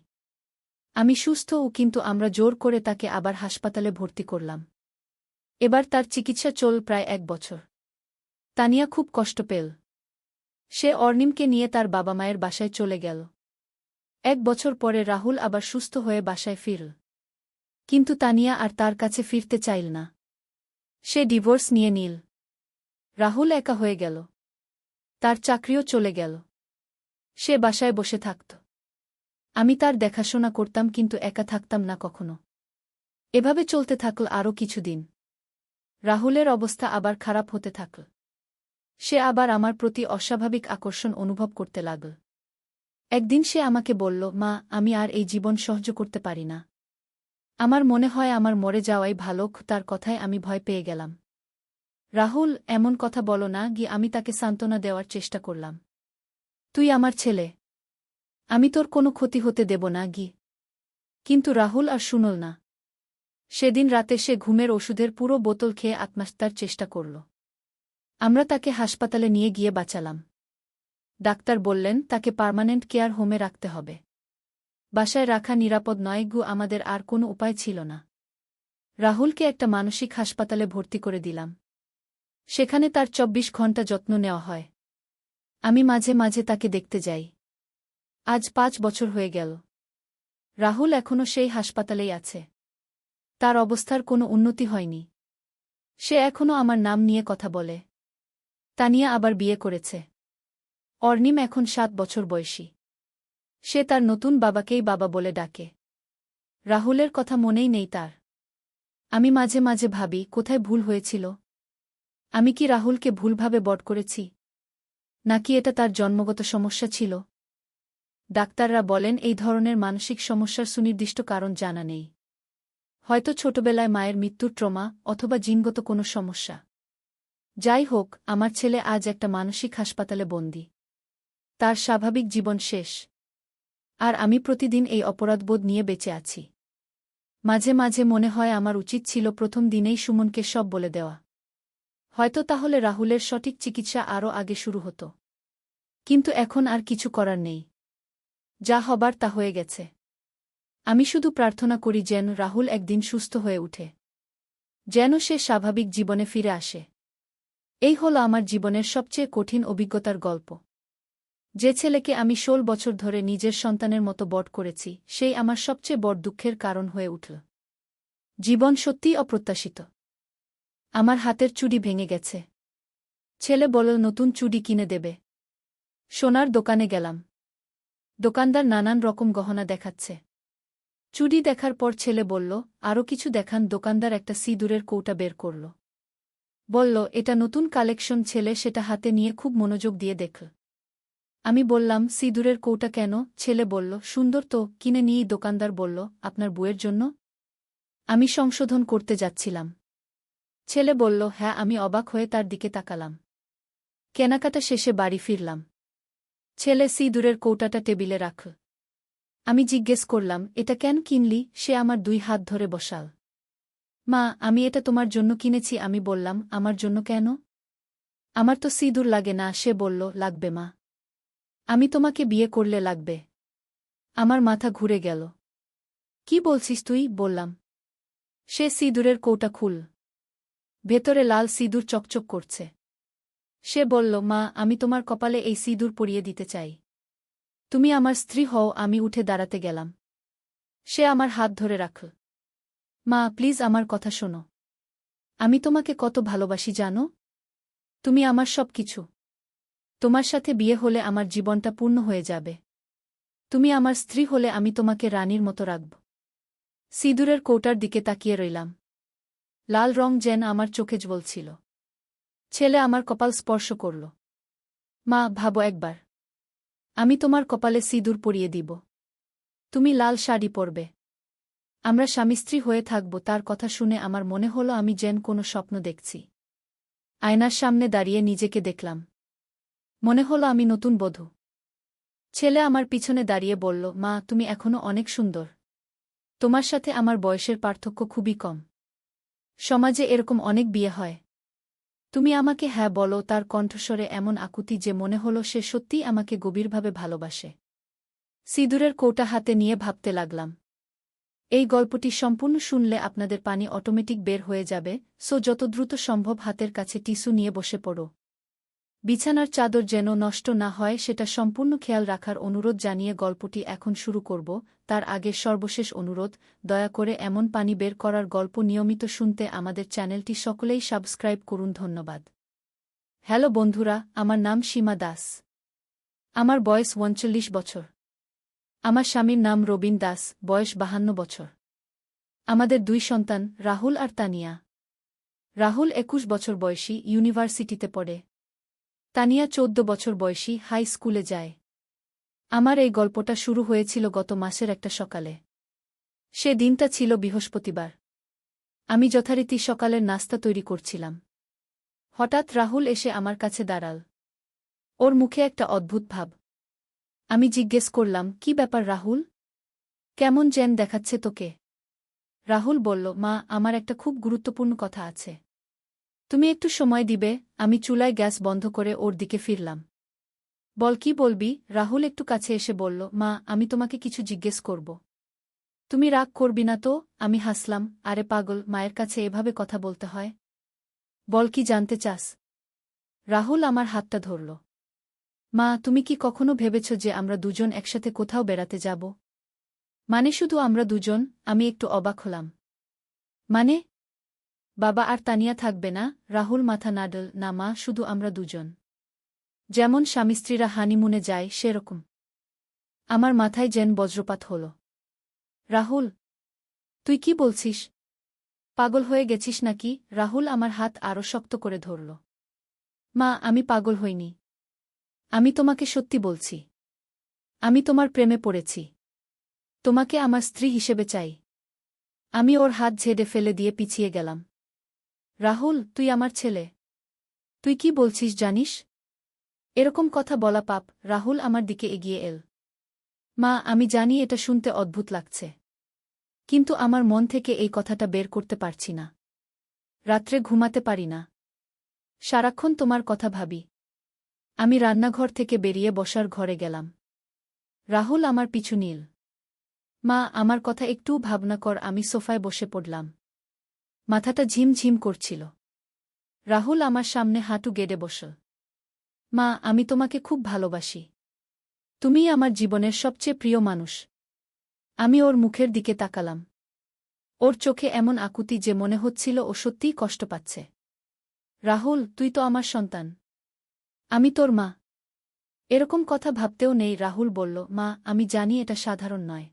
Speaker 1: আমি সুস্থ। কিন্তু আমরা জোর করে তাকে আবার হাসপাতালে ভর্তি করলাম। এবার তার চিকিৎসা চল প্রায় 1 বছর। তানিয়া খুব কষ্ট পেল। সে অর্নিমকে নিয়ে তার বাবা মায়ের বাসায় চলে গেল। 1 বছর পরে রাহুল আবার সুস্থ হয়ে বাসায় ফিরল। কিন্তু তানিয়া আর তার কাছে ফিরতে চাইল না। সে ডিভোর্স নিয়ে নিল। রাহুল একা হয়ে গেল। তার চাকরিও চলে গেল। সে বাসায় বসে থাকত। আমি তার দেখাশোনা করতাম, কিন্তু একা থাকতাম না কখনো। এভাবে চলতে থাকল আরও কিছুদিন। রাহুলের অবস্থা আবার খারাপ হতে থাকল। সে আবার আমার প্রতি অস্বাভাবিক আকর্ষণ অনুভব করতে লাগল। একদিন সে আমাকে বলল, মা, আমি আর এই জীবন সহ্য করতে পারি না। আমার মনে হয় আমার মরে যাওয়াই ভালো। তার কথায় আমি ভয় পেয়ে গেলাম। রাহুল, এমন কথা বলো না। আমি তাকে সান্ত্বনা দেওয়ার চেষ্টা করলাম। তুই আমার ছেলে, আমি তোর কোনো ক্ষতি হতে দেব না। কিন্তু রাহুল আর শুনল না। সেদিন রাতে সে ঘুমের ওষুধের পুরো বোতল খেয়ে আত্মহত্যার চেষ্টা করল। আমরা তাকে হাসপাতালে নিয়ে গিয়ে বাঁচালাম। ডাক্তার বললেন, তাকে পার্মানেন্ট কেয়ার হোমে রাখতে হবে। বাসায় রাখা নিরাপদ নয়। আমাদের আর কোনো উপায় ছিল না। রাহুলকে একটা মানসিক হাসপাতালে ভর্তি করে দিলাম। সেখানে তার 24 ঘণ্টা যত্ন নেওয়া হয়। আমি মাঝে মাঝে তাকে দেখতে যাই। আজ 5 বছর হয়ে গেল। রাহুল এখনও সেই হাসপাতালেই আছে। তার অবস্থার কোনো উন্নতি হয়নি। সে এখনও আমার নাম নিয়ে কথা বলে। তানিয়া আবার বিয়ে করেছে। অর্নিম এখন 7 বছর বয়সী। সে তার নতুন বাবাকেই বাবা বলে ডাকে। রাহুলের কথা মনেই নেই তার। আমি মাঝে মাঝে ভাবি, কোথায় ভুল হয়েছিল? আমি কি রাহুলকে ভুলভাবে বড় করেছি? নাকি এটা তার জন্মগত সমস্যা ছিল? ডাক্তাররা বলেন, এই ধরনের মানসিক সমস্যার সুনির্দিষ্ট কারণ জানা নেই। হয়তো ছোটবেলায় মায়ের মৃত্যুর ট্রমা, অথবা জিনগত কোনো সমস্যা। যাই হোক, আমার ছেলে আজ একটা মানসিক হাসপাতালে বন্দী। তার স্বাভাবিক জীবন শেষ। আর আমি প্রতিদিন এই অপরাধবোধ নিয়ে বেঁচে আছি। মাঝে মাঝে মনে হয় আমার উচিত ছিল প্রথম দিনেই সুমনকে সব বলে দেওয়া। হয়তো তাহলে রাহুলের সঠিক চিকিৎসা আরও আগে শুরু হতো। কিন্তু এখন আর কিছু করার নেই। যা হবার তা হয়ে গেছে। আমি শুধু প্রার্থনা করি যেন রাহুল একদিন সুস্থ হয়ে উঠে, যেন সে স্বাভাবিক জীবনে ফিরে আসে। এই হল আমার জীবনের সবচেয়ে কঠিন অভিজ্ঞতার গল্প। যে ছেলেকে আমি 16 বছর ধরে নিজের সন্তানের মতো বড় করেছি, সেই আমার সবচেয়ে বড় দুঃখের কারণ হয়ে উঠল। জীবন সত্যিই অপ্রত্যাশিত। আমার হাতের চুড়ি ভেঙে গেছে। ছেলে বলল নতুন চুড়ি কিনে দেবে। সোনার দোকানে গেলাম। দোকানদার নানান রকম গহনা দেখাচ্ছে। চুড়ি দেখার পর ছেলে বলল, আরও কিছু দেখান। দোকানদার একটা সিঁদুরের কৌটা বের করল। বলল, এটা নতুন কালেকশন। ছেলে সেটা হাতে নিয়ে খুব মনোযোগ দিয়ে দেখল। আমি বললাম, সিঁদুরের কৌটা কেন? ছেলে বলল, সুন্দর তো, কিনে নিই। দোকানদার বলল, আপনার বউয়ের জন্য? আমি সংশোধন করতে যাচ্ছিলাম। ছেলে বলল, হ্যাঁ। আমি অবাক হয়ে তার দিকে তাকালাম। কেনাকাটা শেষে বাড়ি ফিরলাম। ছেলে সিঁদুরের কৌটাটা টেবিলে রাখল। আমি জিজ্ঞেস করলাম, এটা কেন কিনলি? সে আমার 2 হাত ধরে বসাল। মা, আমি এটা তোমার জন্য কিনেছি। আমি বললাম, আমার জন্য কেন? আমার তো সিঁদুর লাগে না। সে বলল, লাগবে মা। আমি তোমাকে বিয়ে করলে লাগবে। আমার মাথা ঘুরে গেল। কি বলছিস তুই? বললাম। সে সিঁদুরের কৌটা খুল। ভেতরে লাল সিঁদুর চকচক করছে। সে বলল, মা, আমি তোমার কপালে এই সিঁদুর পরিয়ে দিতে চাই। তুমি আমার স্ত্রী হও। আমি উঠে দাঁড়াতে গেলাম। সে আমার হাত ধরে রাখল। মা, প্লিজ আমার কথা শোনো। আমি তোমাকে কত ভালোবাসি জানো? তুমি আমার সব কিছু। তোমার সাথে বিয়ে হলে আমার জীবনটা পূর্ণ হয়ে যাবে। তুমি আমার স্ত্রী হলে আমি তোমাকে রানীর মতো রাখব। সিঁদুরের কৌটার দিকে তাকিয়ে রইলাম। লাল রং যেন আমার চোখে জ্বলছিল। ছেলে আমার কপাল স্পর্শ করল। মা, ভাবো একবার। আমি তোমার কপালে সিঁদুর পরিয়ে দিব। তুমি লাল শাড়ি পরবে। আমরা স্বামী-স্ত্রী হয়ে থাকব। তার কথা শুনে আমার মনে হলো আমি যেন কোনো স্বপ্ন দেখছি। আয়নার সামনে দাঁড়িয়ে নিজেকে দেখলাম। মনে হলো আমি নতুন বধূ। ছেলে আমার পিছনে দাঁড়িয়ে বলল, মা, তুমি এখনো অনেক সুন্দর। তোমার সাথে আমার বয়সের পার্থক্য খুবই কম। সমাজে এরকম অনেক বিয়ে হয়। তুমি আমাকে হ্যাঁ বলো। তার কণ্ঠস্বরে এমন আকুতি যে মনে হলো সে সত্যিই আমাকে গভীরভাবে ভালোবাসে। সিঁদুরের কৌটা হাতে নিয়ে ভাবতে লাগলাম। এই গল্পটি সম্পূর্ণ শুনলে আপনাদের পানি অটোমেটিক বের হয়ে যাবে, সো যত দ্রুত সম্ভব হাতের কাছে টিস্যু নিয়ে বসে পড়ো। বিছানার চাদর যেন নষ্ট না হয় সেটা সম্পূর্ণ খেয়াল রাখার অনুরোধ জানিয়ে গল্পটি এখন শুরু করব। তার আগে সর্বশেষ অনুরোধ, দয়া করে এমন পানি বের করার গল্প নিয়মিত শুনতে আমাদের চ্যানেলটি সকলেই সাবস্ক্রাইব করুন। ধন্যবাদ। হ্যালো বন্ধুরা, আমার নাম সীমা দাস। আমার বয়স ৩৯ বছর। আমার স্বামীর নাম রবিন দাস, বয়স ৫২ বছর। আমাদের ২ সন্তান, রাহুল আর তানিয়া। রাহুল ২১ বছর বয়সী, ইউনিভার্সিটিতে পড়ে। তানিয়া ১৪ বছর বয়সী, হাই স্কুলে যায়। আমার এই গল্পটা শুরু হয়েছিল গত মাসের একটা সকালে। সে দিনটা ছিল বৃহস্পতিবার। আমি যথারীতি সকালের নাস্তা তৈরি করছিলাম। হঠাৎ রাহুল এসে আমার কাছে দাঁড়াল। ওর মুখে একটা অদ্ভুত ভাব। আমি জিজ্ঞেস করলাম, কি ব্যাপার রাহুল? কেমন যেন দেখাচ্ছে তোকে? রাহুল বলল, মা, আমার একটা খুব গুরুত্বপূর্ণ কথা আছে। তুমি একটু সময় দিবে? আমি চুলায় গ্যাস বন্ধ করে ওর দিকে ফিরলাম। বল, কি বলবি? রাহুল একটু কাছে এসে বলল, মা, আমি তোমাকে কিছু জিজ্ঞেস করব। তুমি রাগ করবি না তো? আমি হাসলাম, আরে পাগল, মায়ের কাছে এভাবে কথা বলতে হয়? বল, কি জানতে চাস? রাহুল আমার হাতটা ধরল। মা, তুমি কি কখনো ভেবেছ যে আমরা দুজন একসাথে কোথাও বেড়াতে যাব? মানে শুধু আমরা দুজন? আমি একটু অবাক হলাম। মানে? বাবা আর তানিয়া থাকবে না? রাহুল মাথা নাড়ল। না মা, শুধু আমরা দুজন। যেমন স্বামী-স্ত্রীরা হানিমুনে যায় সেরকম। আমার মাথায় যেন বজ্রপাত হল। রাহুল, তুই কি বলছিস? পাগল হয়ে গেছিস নাকি? রাহুল আমার হাত আরও শক্ত করে ধরল। মা, আমি পাগল হইনি। আমি তোমাকে সত্যি বলছি। আমি তোমার প্রেমে পড়েছি। তোমাকে আমার স্ত্রী হিসেবে চাই। আমি ওর হাত ঝেড়ে ফেলে দিয়ে পিছিয়ে গেলাম। রাহুল, তুই আমার ছেলে। তুই কি বলছিস জানিস? এরকম কথা বলা পাপ। রাহুল আমার দিকে এগিয়ে এল। মা, আমি জানি এটা শুনতে অদ্ভুত লাগছে। কিন্তু আমার মন থেকে এই কথাটা বের করতে পারছি না। রাত্রে ঘুমাতে পারি না। সারাক্ষণ তোমার কথা ভাবি। আমি রান্নাঘর থেকে বেরিয়ে বসার ঘরে গেলাম। রাহুল আমার পিছু নিল। মা, আমার কথা একটুও ভাবনা কর। আমি সোফায় বসে পড়লাম। মাথাটা ঝিমঝিম করছিল। রাহুল আমার সামনে হাঁটু গেড়ে বসল। মা, আমি তোমাকে খুব ভালোবাসি। তুমিই আমার জীবনের সবচেয়ে প্রিয় মানুষ। আমি ওর মুখের দিকে তাকালাম। ওর চোখে এমন আকুতি যে মনে হচ্ছিল ও সত্যিই কষ্ট পাচ্ছে। রাহুল, তুই তো আমার সন্তান। আমি তোর মা। এরকম কথা ভাবতেও নেই। রাহুল বলল, মা, আমি জানি এটা সাধারণ নয়।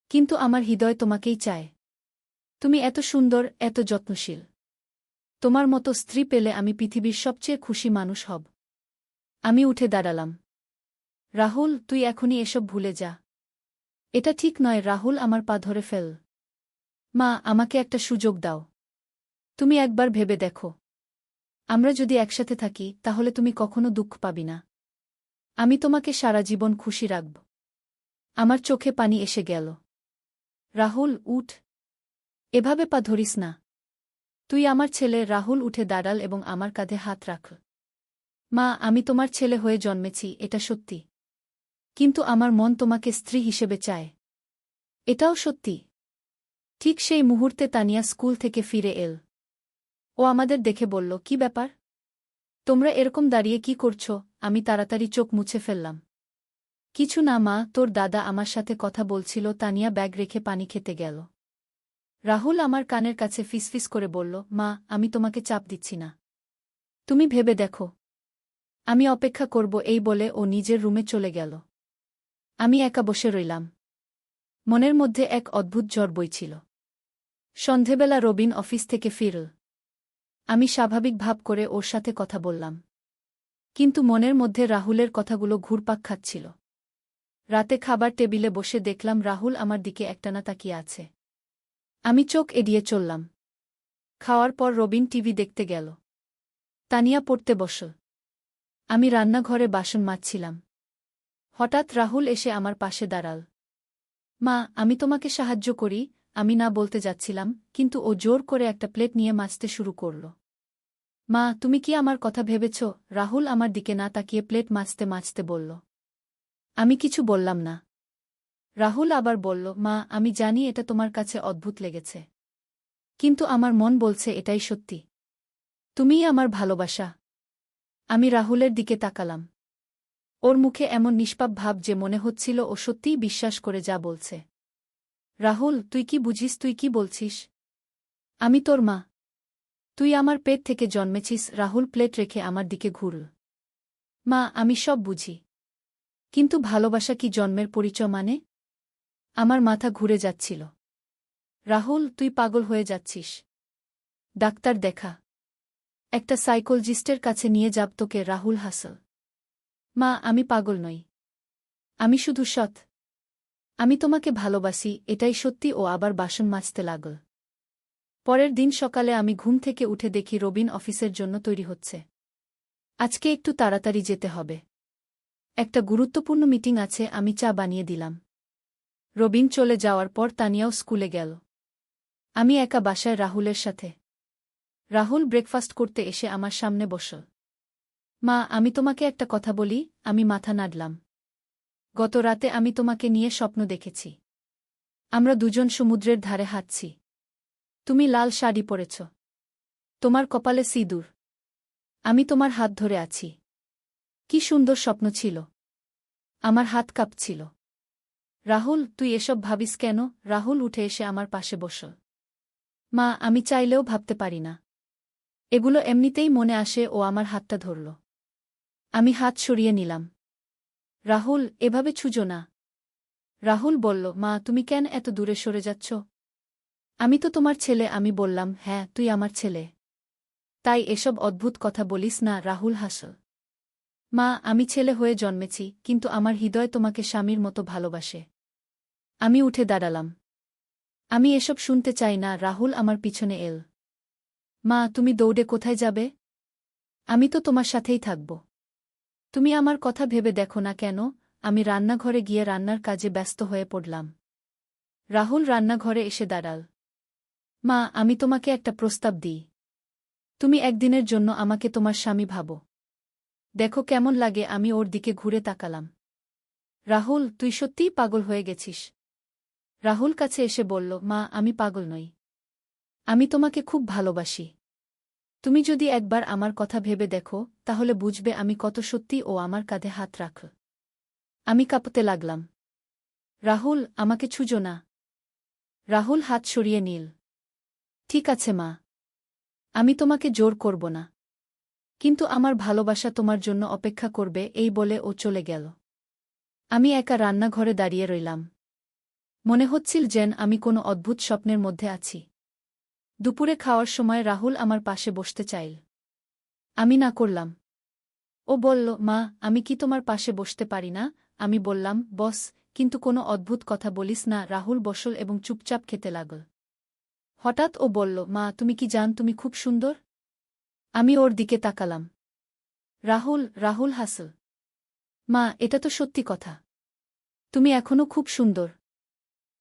Speaker 1: কিন্তু আমার হৃদয় তোমাকেই চায়। তুমি এত সুন্দর, এত যত্নশীল। তোমার মতো স্ত্রী পেলে আমি পৃথিবীর সবচেয়ে খুশি মানুষ হব। আমি উঠে দাঁড়ালাম। রাহুল, তুই এখনই এসব ভুলে যা। এটা ঠিক নয়। রাহুল আমার পা ধরে ফেল। মা, আমাকে একটা সুযোগ দাও। তুমি একবার ভেবে দেখো। আমরা যদি একসাথে থাকি তাহলে তুমি কখনো দুঃখ পাবি না। আমি তোমাকে সারা জীবন খুশি রাখব। আমার চোখে পানি এসে গেল। রাহুল, উঠ। এভাবে পা ধরিস না। তুই আমার ছেলে। রাহুল উঠে দাঁড়াল এবং আমার কাঁধে হাত রাখল। মা, আমি তোমার ছেলে হয়ে জন্মেছি, এটা সত্যি। কিন্তু আমার মন তোমাকে স্ত্রী হিসেবে চায়। এটাও সত্যি। ঠিক সেই মুহূর্তে তানিয়া স্কুল থেকে ফিরে এল। ও আমাদের দেখে বলল, কি ব্যাপার? তোমরা এরকম দাঁড়িয়ে কি করছ? আমি তাড়াতাড়ি চোখ মুছে ফেললাম। কিছু না মা, তোর দাদা আমার সাথে কথা বলছিল। তানিয়া ব্যাগ রেখে পানি খেতে গেল। রাহুল আমার কানের কাছে ফিসফিস করে বলল, মা, আমি তোমাকে চাপ দিচ্ছি না। তুমি ভেবে দেখো। আমি অপেক্ষা করব। এই বলে ও নিজের রুমে চলে গেল। আমি একা বসে রইলাম। মনের মধ্যে এক অদ্ভুত ঝড় বইছিল। সন্ধেবেলা রবিন অফিস থেকে ফিরল। আমি স্বাভাবিক ভাব করে ওর সাথে কথা বললাম। কিন্তু মনের মধ্যে রাহুলের কথাগুলো ঘুরপাক খাচ্ছিল। রাতে খাবার টেবিলে বসে দেখলাম রাহুল আমার দিকে একটানা তাকিয়ে আছে। আমি চোখ এড়িয়ে চললাম। খাওয়ার পর রবিন টিভি দেখতে গেল। তানিয়া পড়তে বসল। আমি রান্নাঘরে বাসন মাজছিলাম। হঠাৎ রাহুল এসে আমার পাশে দাঁড়াল। মা, আমি তোমাকে সাহায্য করি, আমি না বলতে যাচ্ছিলাম, কিন্তু ও জোর করে একটা প্লেট নিয়ে মাজতে শুরু করল। মা, তুমি কি আমার কথা ভেবেছ? রাহুল আমার দিকে না তাকিয়ে প্লেট মাজতে মাজতে বলল। আমি কিছু বললাম না। রাহুল আবার বলল, মা, আমি জানি এটা তোমার কাছে অদ্ভুত লেগেছে। কিন্তু আমার মন বলছে এটাই সত্যি। তুমিই আমার ভালোবাসা। আমি রাহুলের দিকে তাকালাম। ওর মুখে এমন নিষ্পাপ ভাব যে মনে হচ্ছিল ও সত্যিই বিশ্বাস করে যা বলছে। রাহুল, তুই কি বুঝিস? তুই কি বলছিস? আমি তোর মা। তুই আমার পেট থেকে জন্মেছিস। রাহুল প্লেট রেখে আমার দিকে ঘুরল। মা, আমি সব বুঝি। কিন্তু ভালোবাসা কি জন্মের পরিচয় মানে? আমার মাথা ঘুরে যাচ্ছিল। রাহুল, তুই পাগল হয়ে যাচ্ছিস। ডাক্তার দেখা। একটা সাইকোলজিস্টের কাছে নিয়ে যাব তোকে। রাহুল হাসল। মা, আমি পাগল নই। আমি শুধু সৎ। আমি তোমাকে ভালোবাসি, এটাই সত্যি। ও আবার বাসন মাজতে লাগল। পরের দিন সকালে আমি ঘুম থেকে উঠে দেখি রবিন অফিসের জন্য তৈরি হচ্ছে। আজকে একটু তাড়াতাড়ি যেতে হবে। একটা গুরুত্বপূর্ণ মিটিং আছে। আমি চা বানিয়ে দিলাম। রবিন চলে যাওয়ার পর তানিয়াও স্কুলে গেল। আমি একা বাসায় রাহুলের সাথে। রাহুল ব্রেকফাস্ট করতে এসে আমার সামনে বসল। মা, আমি তোমাকে একটা কথা বলি। আমি মাথা নাড়লাম। গত রাতে আমি তোমাকে নিয়ে স্বপ্ন দেখেছি। আমরা দুজন সমুদ্রের ধারে হাঁটছি। তুমি লাল শাড়ি পরেছ। তোমার কপালে সিঁদুর। আমি তোমার হাত ধরে আছি। কি সুন্দর স্বপ্ন ছিল। আমার হাত কাঁপছিল। রাহুল, তুই এসব ভাবিস কেন? রাহুল উঠে এসে আমার পাশে বসল। মা, আমি চাইলেও ভাবতে পারি না। এগুলো এমনিতেই মনে আসে। ও আমার হাতটা ধরল। আমি হাত সরিয়ে নিলাম। রাহুল, এভাবে ছুঁজো না। রাহুল বলল, মা, তুমি কেন এত দূরে সরে যাচ্ছ? আমি তো তোমার ছেলে। আমি বললাম, হ্যাঁ, তুই আমার ছেলে। তাই এসব অদ্ভুত কথা বলিস না। রাহুল হাসল। মা, আমি ছেলে হয়ে জন্মেছি, কিন্তু আমার হৃদয় তোমাকে স্বামীর মতো ভালোবাসে। আমি উঠে দাঁড়ালাম। আমি এসব শুনতে চাই না। রাহুল আমার পিছনে এল। মা, তুমি দৌড়ে কোথায় যাবে? আমি তো তোমার সাথেই থাকব। তুমি আমার কথা ভেবে দেখো না কেন? আমি রান্নাঘরে গিয়ে রান্নার কাজে ব্যস্ত হয়ে পড়লাম। রাহুল রান্নাঘরে এসে দাঁড়াল। মা, আমি তোমাকে একটা প্রস্তাব দিই। তুমি একদিনের জন্য আমাকে তোমার স্বামী ভাবো। দেখো কেমন লাগে। আমি ওর দিকে ঘুরে তাকালাম। রাহুল, তুই সত্যিই পাগল হয়ে গেছিস। রাহুল কাছে এসে বলল, মা, আমি পাগল নই। আমি তোমাকে খুব ভালোবাসি। তুমি যদি একবার আমার কথা ভেবে দেখো, তাহলে বুঝবে আমি কত সত্যি। ও আমার কাঁধে হাত রাখল। আমি কাঁপতে লাগলাম। রাহুল, আমাকে ছুঁজো না। রাহুল হাত সরিয়ে নিল। ঠিক আছে মা। আমি তোমাকে জোর করব না। কিন্তু আমার ভালোবাসা তোমার জন্য অপেক্ষা করবে। এই বলে ও চলে গেল। আমি একা রান্নাঘরে দাঁড়িয়ে রইলাম। মনে হচ্ছিল যেন আমি কোনো অদ্ভুত স্বপ্নের মধ্যে আছি। দুপুরে খাওয়ার সময় রাহুল আমার পাশে বসতে চাইল। আমি না করলাম। ও বলল, মা, আমি কি তোমার পাশে বসতে পারি না? আমি বললাম, বস, কিন্তু কোনো অদ্ভুত কথা বলিস না। রাহুল বসল এবং চুপচাপ খেতে লাগল। হঠাৎ ও বলল, মা, তুমি কি জান তুমি খুব সুন্দর? আমি ওর দিকে তাকালাম। রাহুল হাসল। মা, এটা তো সত্যি কথা। তুমি এখনও খুব সুন্দর।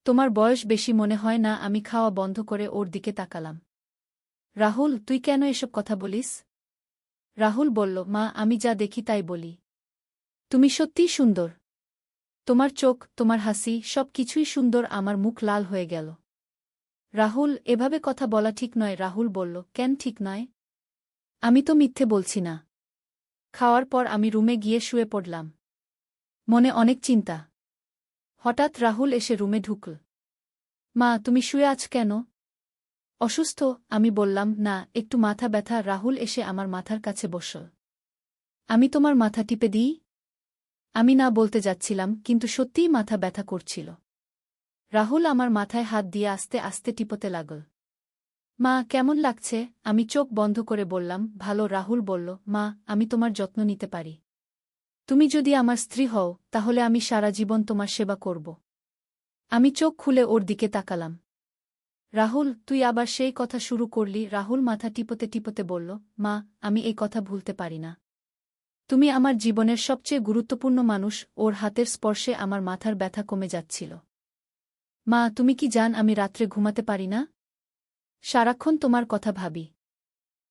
Speaker 1: তোমার বয়স বেশি মনে হয় না। আমি খাওয়া বন্ধ করে ওর দিকে তাকালাম। রাহুল, তুই কেন এসব কথা বলিস? রাহুল বলল, মা, আমি যা দেখি তাই বলি। তুমি সত্যিই সুন্দর। তোমার চোখ, তোমার হাসি, সব কিছুই সুন্দর। আমার মুখ লাল হয়ে গেল। রাহুল, এভাবে কথা বলা ঠিক নয়। রাহুল বলল, কেন ঠিক নয়? আমি তো মিথ্যে বলছি না। খাওয়ার পর আমি রুমে গিয়ে শুয়ে পড়লাম। মনে অনেক চিন্তা। হঠাৎ রাহুল এসে রুমে ঢুকল। মা, তুমি শুয়ে আছ কেন? অসুস্থ? আমি বললাম, না, একটু মাথা ব্যথা। রাহুল এসে আমার মাথার কাছে বসল। আমি তোমার মাথা টিপে দিই? আমি না বলতে যাচ্ছিলাম, কিন্তু সত্যিই মাথা ব্যথা করছিল। রাহুল আমার মাথায় হাত দিয়ে আস্তে আস্তে টিপতে লাগল। মা কেমন লাগছে? আমি চোখ বন্ধ করে বললাম, ভালো। রাহুল বলল, মা আমি তোমার যত্ন নিতে পারি। তুমি যদি আমার স্ত্রী হও তাহলে আমি সারা জীবন তোমার সেবা করব। আমি চোখ খুলে ওর দিকে তাকালাম। রাহুল, তুই আবার সেই কথা শুরু করলি? রাহুল মাথা টিপতে টিপতে বলল, মা আমি এই কথা ভুলতে পারি না। তুমি আমার জীবনের সবচেয়ে গুরুত্বপূর্ণ মানুষ। ওর হাতের স্পর্শে আমার মাথার ব্যথা কমে যাচ্ছিল। মা তুমি কি জান আমি রাত্রে ঘুমাতে পারি না? সারাক্ষণ তোমার কথা ভাবি।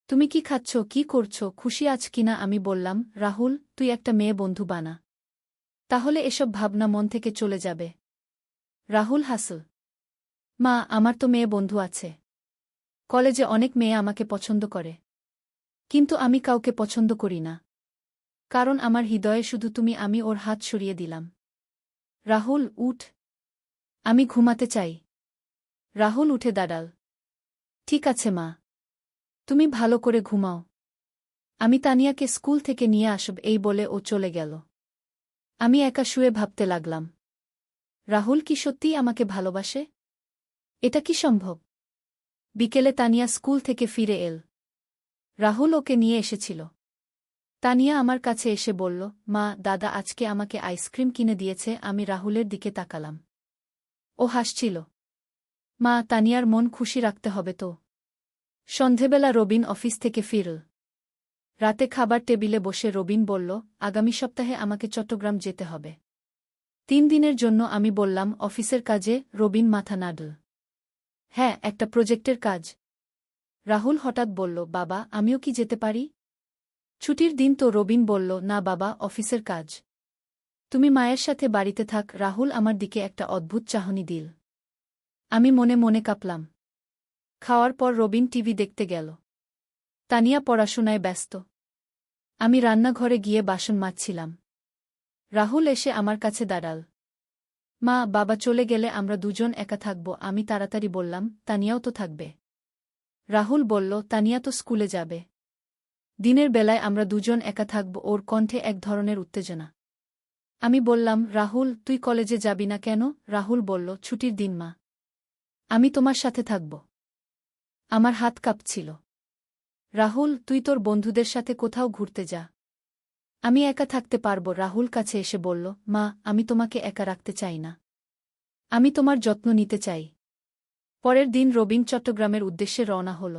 Speaker 1: তুমি কি খাচ্ছ, কি করছো, খুশি আছ কিনা? আমি বললাম, রাহুল তুই একটা মেয়ে বন্ধু বানা, তাহলে এসব ভাবনা মন থেকে চলে যাবে। রাহুল হাসল। মা আমার তো মেয়ে বন্ধু আছে। কলেজে অনেক মেয়ে আমাকে পছন্দ করে। কিন্তু আমি কাউকে পছন্দ করি না। কারণ আমার হৃদয়ে শুধু তুমি। আমি ওর হাত সরিয়ে দিলাম। রাহুল উঠ, আমি ঘুমাতে চাই। রাহুল উঠে দাঁড়াল। ঠিক আছে মা, তুমি ভালো করে ঘুমাও। আমি তানিয়াকে স্কুল থেকে নিয়ে আসব। এই বলে ও চলে গেল। আমি একা শুয়ে ভাবতে লাগলাম, রাহুল কি সত্যিই আমাকে ভালোবাসে? এটা কি সম্ভব? বিকেলে তানিয়া স্কুল থেকে ফিরে এল। রাহুল ওকে নিয়ে এসেছিল। তানিয়া আমার কাছে এসে বলল, মা দাদা আজকে আমাকে আইসক্রিম কিনে দিয়েছে। আমি রাহুলের দিকে তাকালাম। ও হাসছিল। মা তানিয়ার মন খুশি রাখতে হবে তো। সন্ধেবেলা রবিন অফিস থেকে ফিরল। রাতে খাবার টেবিলে বসে রবিন বলল, আগামী সপ্তাহে আমাকে চট্টগ্রাম যেতে হবে 3 দিনের জন্য। আমি বললাম, অফিসের কাজে? রবিন মাথা নাড়ল। হ্যাঁ, একটা প্রজেক্টের কাজ। রাহুল হঠাৎ বলল, বাবা আমিও কি যেতে পারি? ছুটির দিন তো। রবিন বলল, না বাবা, অফিসের কাজ। তুমি মায়ের সাথে বাড়িতে থাক। রাহুল আমার দিকে একটা অদ্ভুত চাহনি দিল। আমি মনে মনে কাঁপলাম। খাওয়ার পর রবিন টিভি দেখতে গেল। তানিয়া পড়াশোনায় ব্যস্ত। আমি রান্নাঘরে গিয়ে বাসন মাজছিলাম। রাহুল এসে আমার কাছে দাঁড়াল। মা বাবা চলে গেলে আমরা দুজন একা থাকব। আমি তাড়াতাড়ি বললাম, তানিয়াও তো থাকবে। রাহুল বলল, তানিয়া তো স্কুলে যাবে। দিনের বেলায় আমরা দুজন একা থাকব। ওর কণ্ঠে এক ধরনের উত্তেজনা। আমি বললাম, রাহুল তুই কলেজে যাবি না কেন? রাহুল বলল, ছুটির দিন মা, আমি তোমার সাথে থাকব। আমার হাত কাঁপছিল। রাহুল তুই তোর বন্ধুদের সাথে কোথাও ঘুরতে যা, আমি একা থাকতে পারব। রাহুল কাছে এসে বলল, মা আমি তোমাকে একা রাখতে চাই না। আমি তোমার যত্ন নিতে চাই। পরের দিন রবিন চট্টগ্রামের উদ্দেশ্যে রওনা হল।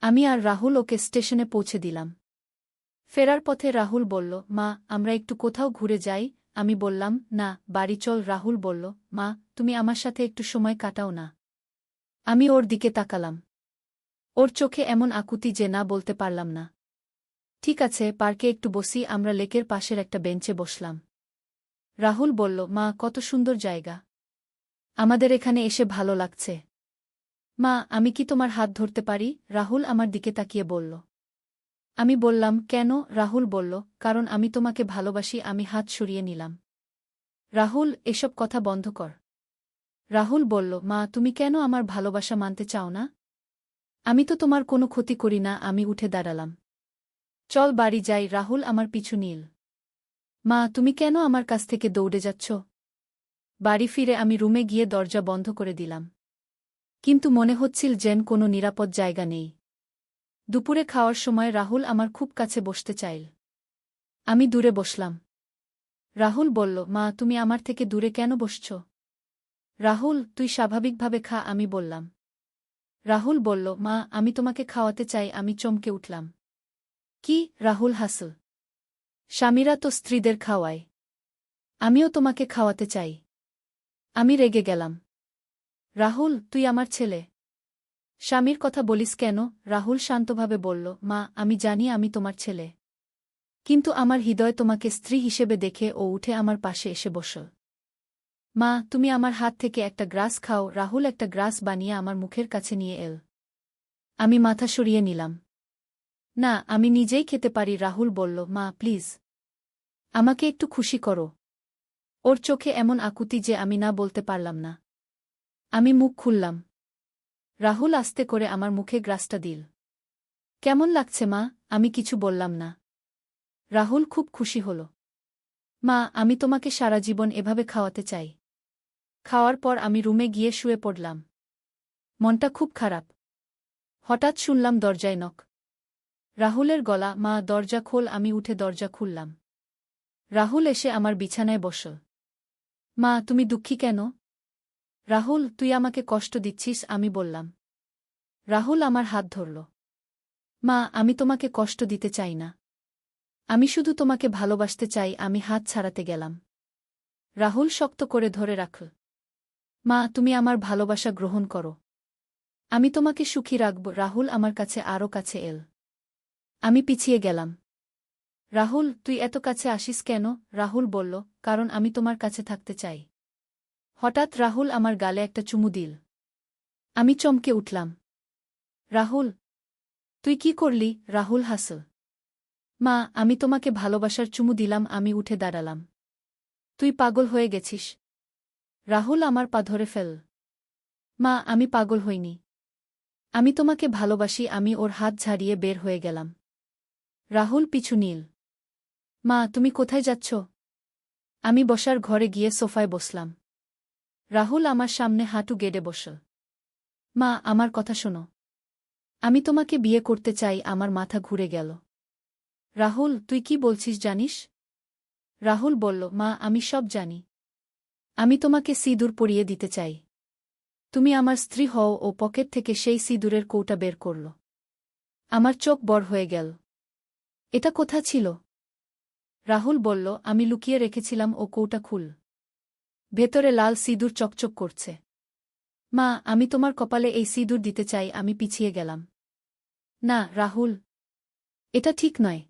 Speaker 1: আমি আর রাহুল ওকে স্টেশনে পৌঁছে দিলাম। ফেরার পথে রাহুল বলল, মা আমরা একটু কোথাও ঘুরে যাই? আমি বললাম, না বাড়ি চল। রাহুল বলল, মা তুমি আমার সাথে একটু সময় কাটাও না। আমি ওর দিকে তাকালাম। ওর চোখে এমন আকুতি যে না বলতে পারলাম না। ঠিক আছে পার্কে একটু বসি। আমরা লেকের পাশের একটা বেঞ্চে বসলাম। রাহুল বলল, মা কত সুন্দর জায়গা, আমাদের এখানে এসে ভালো লাগছে। মা আমি কি তোমার হাত ধরতে পারি? রাহুল আমার দিকে তাকিয়ে বলল। আমি বললাম, কেন? রাহুল বলল, কারণ আমি তোমাকে ভালোবাসি। আমি হাত সরিয়ে নিলাম। রাহুল এসব কথা বন্ধ কর। রাহুল বলল, মা তুমি কেন আমার ভালোবাসা মানতে চাও না? আমি তো তোমার কোনো ক্ষতি করি না। আমি উঠে দাঁড়ালাম। চল বাড়ি যাই। রাহুল আমার পিছু নিল। মা তুমি কেন আমার কাছ থেকে দৌড়ে যাচ্ছ? বাড়ি ফিরে আমি রুমে গিয়ে দরজা বন্ধ করে দিলাম। কিন্তু মনে হচ্ছিল যেন কোনো নিরাপদ জায়গা নেই। দুপুরে খাওয়ার সময় রাহুল আমার খুব কাছে বসতে চাইল। আমি দূরে বসলাম। রাহুল বলল, মা তুমি আমার থেকে দূরে কেন বসছ? রাহুল তুই স্বাভাবিকভাবে খা। আমি বললাম। রাহুল বলল, মা আমি তোমাকে খাওয়াতে চাই। আমি চমকে উঠলাম। কি? রাহুল হাসল। স্বামীরা তো স্ত্রীদের খাওয়ায়, আমিও তোমাকে খাওয়াতে চাই। আমি রেগে গেলাম। রাহুল তুই আমার ছেলে, স্বামীর কথা বলিস কেন? রাহুল শান্তভাবে বলল, মা আমি জানি আমি তোমার ছেলে, কিন্তু আমার হৃদয় তোমাকে স্ত্রী হিসেবে দেখে। ও উঠে আমার পাশে এসে বসল। মা তুমি আমার হাত থেকে একটা গ্রাস খাও। রাহুল একটা গ্রাস বানিয়ে আমার মুখের কাছে নিয়ে এল। আমি মাথা সরিয়ে নিলাম। না আমি নিজেই খেতে পারি। রাহুল বলল, মা প্লিজ আমাকে একটু খুশি করো। ওর চোখে এমন আকুতি যে আমি না বলতে পারলাম না। আমি মুখ খুললাম। রাহুল আস্তে করে আমার মুখে গ্রাসটা দিল। কেমন লাগছে মা? আমি কিছু বললাম না। রাহুল খুব খুশি হল। মা আমি তোমাকে সারা জীবন এভাবে খাওয়াতে চাই। খাওয়ার পর আমি রুমে গিয়ে শুয়ে পড়লাম। মনটা খুব খারাপ। হঠাৎ শুনলাম দরজায় নক। রাহুলের গলা, মা দরজা খোল। আমি উঠে দরজা খুললাম। রাহুল এসে আমার বিছানায় বসল। মা, তুমি দুঃখী কেন? রাহুল, তুই আমাকে কষ্ট দিচ্ছিস, আমি বললাম। রাহুল আমার হাত ধরল। মা, আমি তোমাকে কষ্ট দিতে চাই না। আমি শুধু তোমাকে ভালোবাসতে চাই। আমি হাত ছাড়াতে গেলাম। রাহুল শক্ত করে ধরে রাখল। মা, তুমি আমার ভালোবাসা গ্রহণ করো। আমি তোমাকে সুখী রাখব। রাহুল আমার কাছে আরও কাছে এল। আমি পিছিয়ে গেলাম। রাহুল, তুই এত কাছে আসিস কেন? রাহুল বলল, কারণ আমি তোমার কাছে থাকতে চাই। হঠাৎ রাহুল আমার গালে একটা চুমু দিল। আমি চমকে উঠলাম। রাহুল, তুই কি করলি? রাহুল হাসল। মা, আমি তোমাকে ভালোবাসার চুমু দিলাম। আমি উঠে দাঁড়ালাম। তুই পাগল হয়ে গেছিস। রাহুল আমার পা ধরে ফেল। মা, আমি পাগল হইনি। আমি তোমাকে ভালোবাসি। আমি ওর হাত ঝাড়িয়ে বের হয়ে গেলাম। রাহুল পিছু নীল। মা, তুমি কোথায় যাচ্ছ? আমি বসার ঘরে গিয়ে সোফায় বসলাম। রাহুল আমার সামনে হাঁটু গেড়ে বসল। মা, আমার কথা শোনো। আমি তোমাকে বিয়ে করতে চাই। আমার মাথা ঘুরে গেল। রাহুল, তুই কি বলছিস জানিস? রাহুল বলল, মা, আমি সব জানি। আমি তোমাকে সিঁদুর পরিয়ে দিতে চাই। তুমি আমার স্ত্রী হও। ও পকেট থেকে সেই সিঁদুরের কৌটা বের করল। আমার চোখ বড় হয়ে গেল। এটা কোথা ছিল? রাহুল বলল, আমি লুকিয়ে রেখেছিলাম। ও কৌটা খুল। ভেতরে লাল সিঁদুর চকচক করছে। মা, আমি তোমার কপালে এই সিঁদুর দিতে চাই। আমি পিছিয়ে গেলাম। না, রাহুল, এটা ঠিক নয়।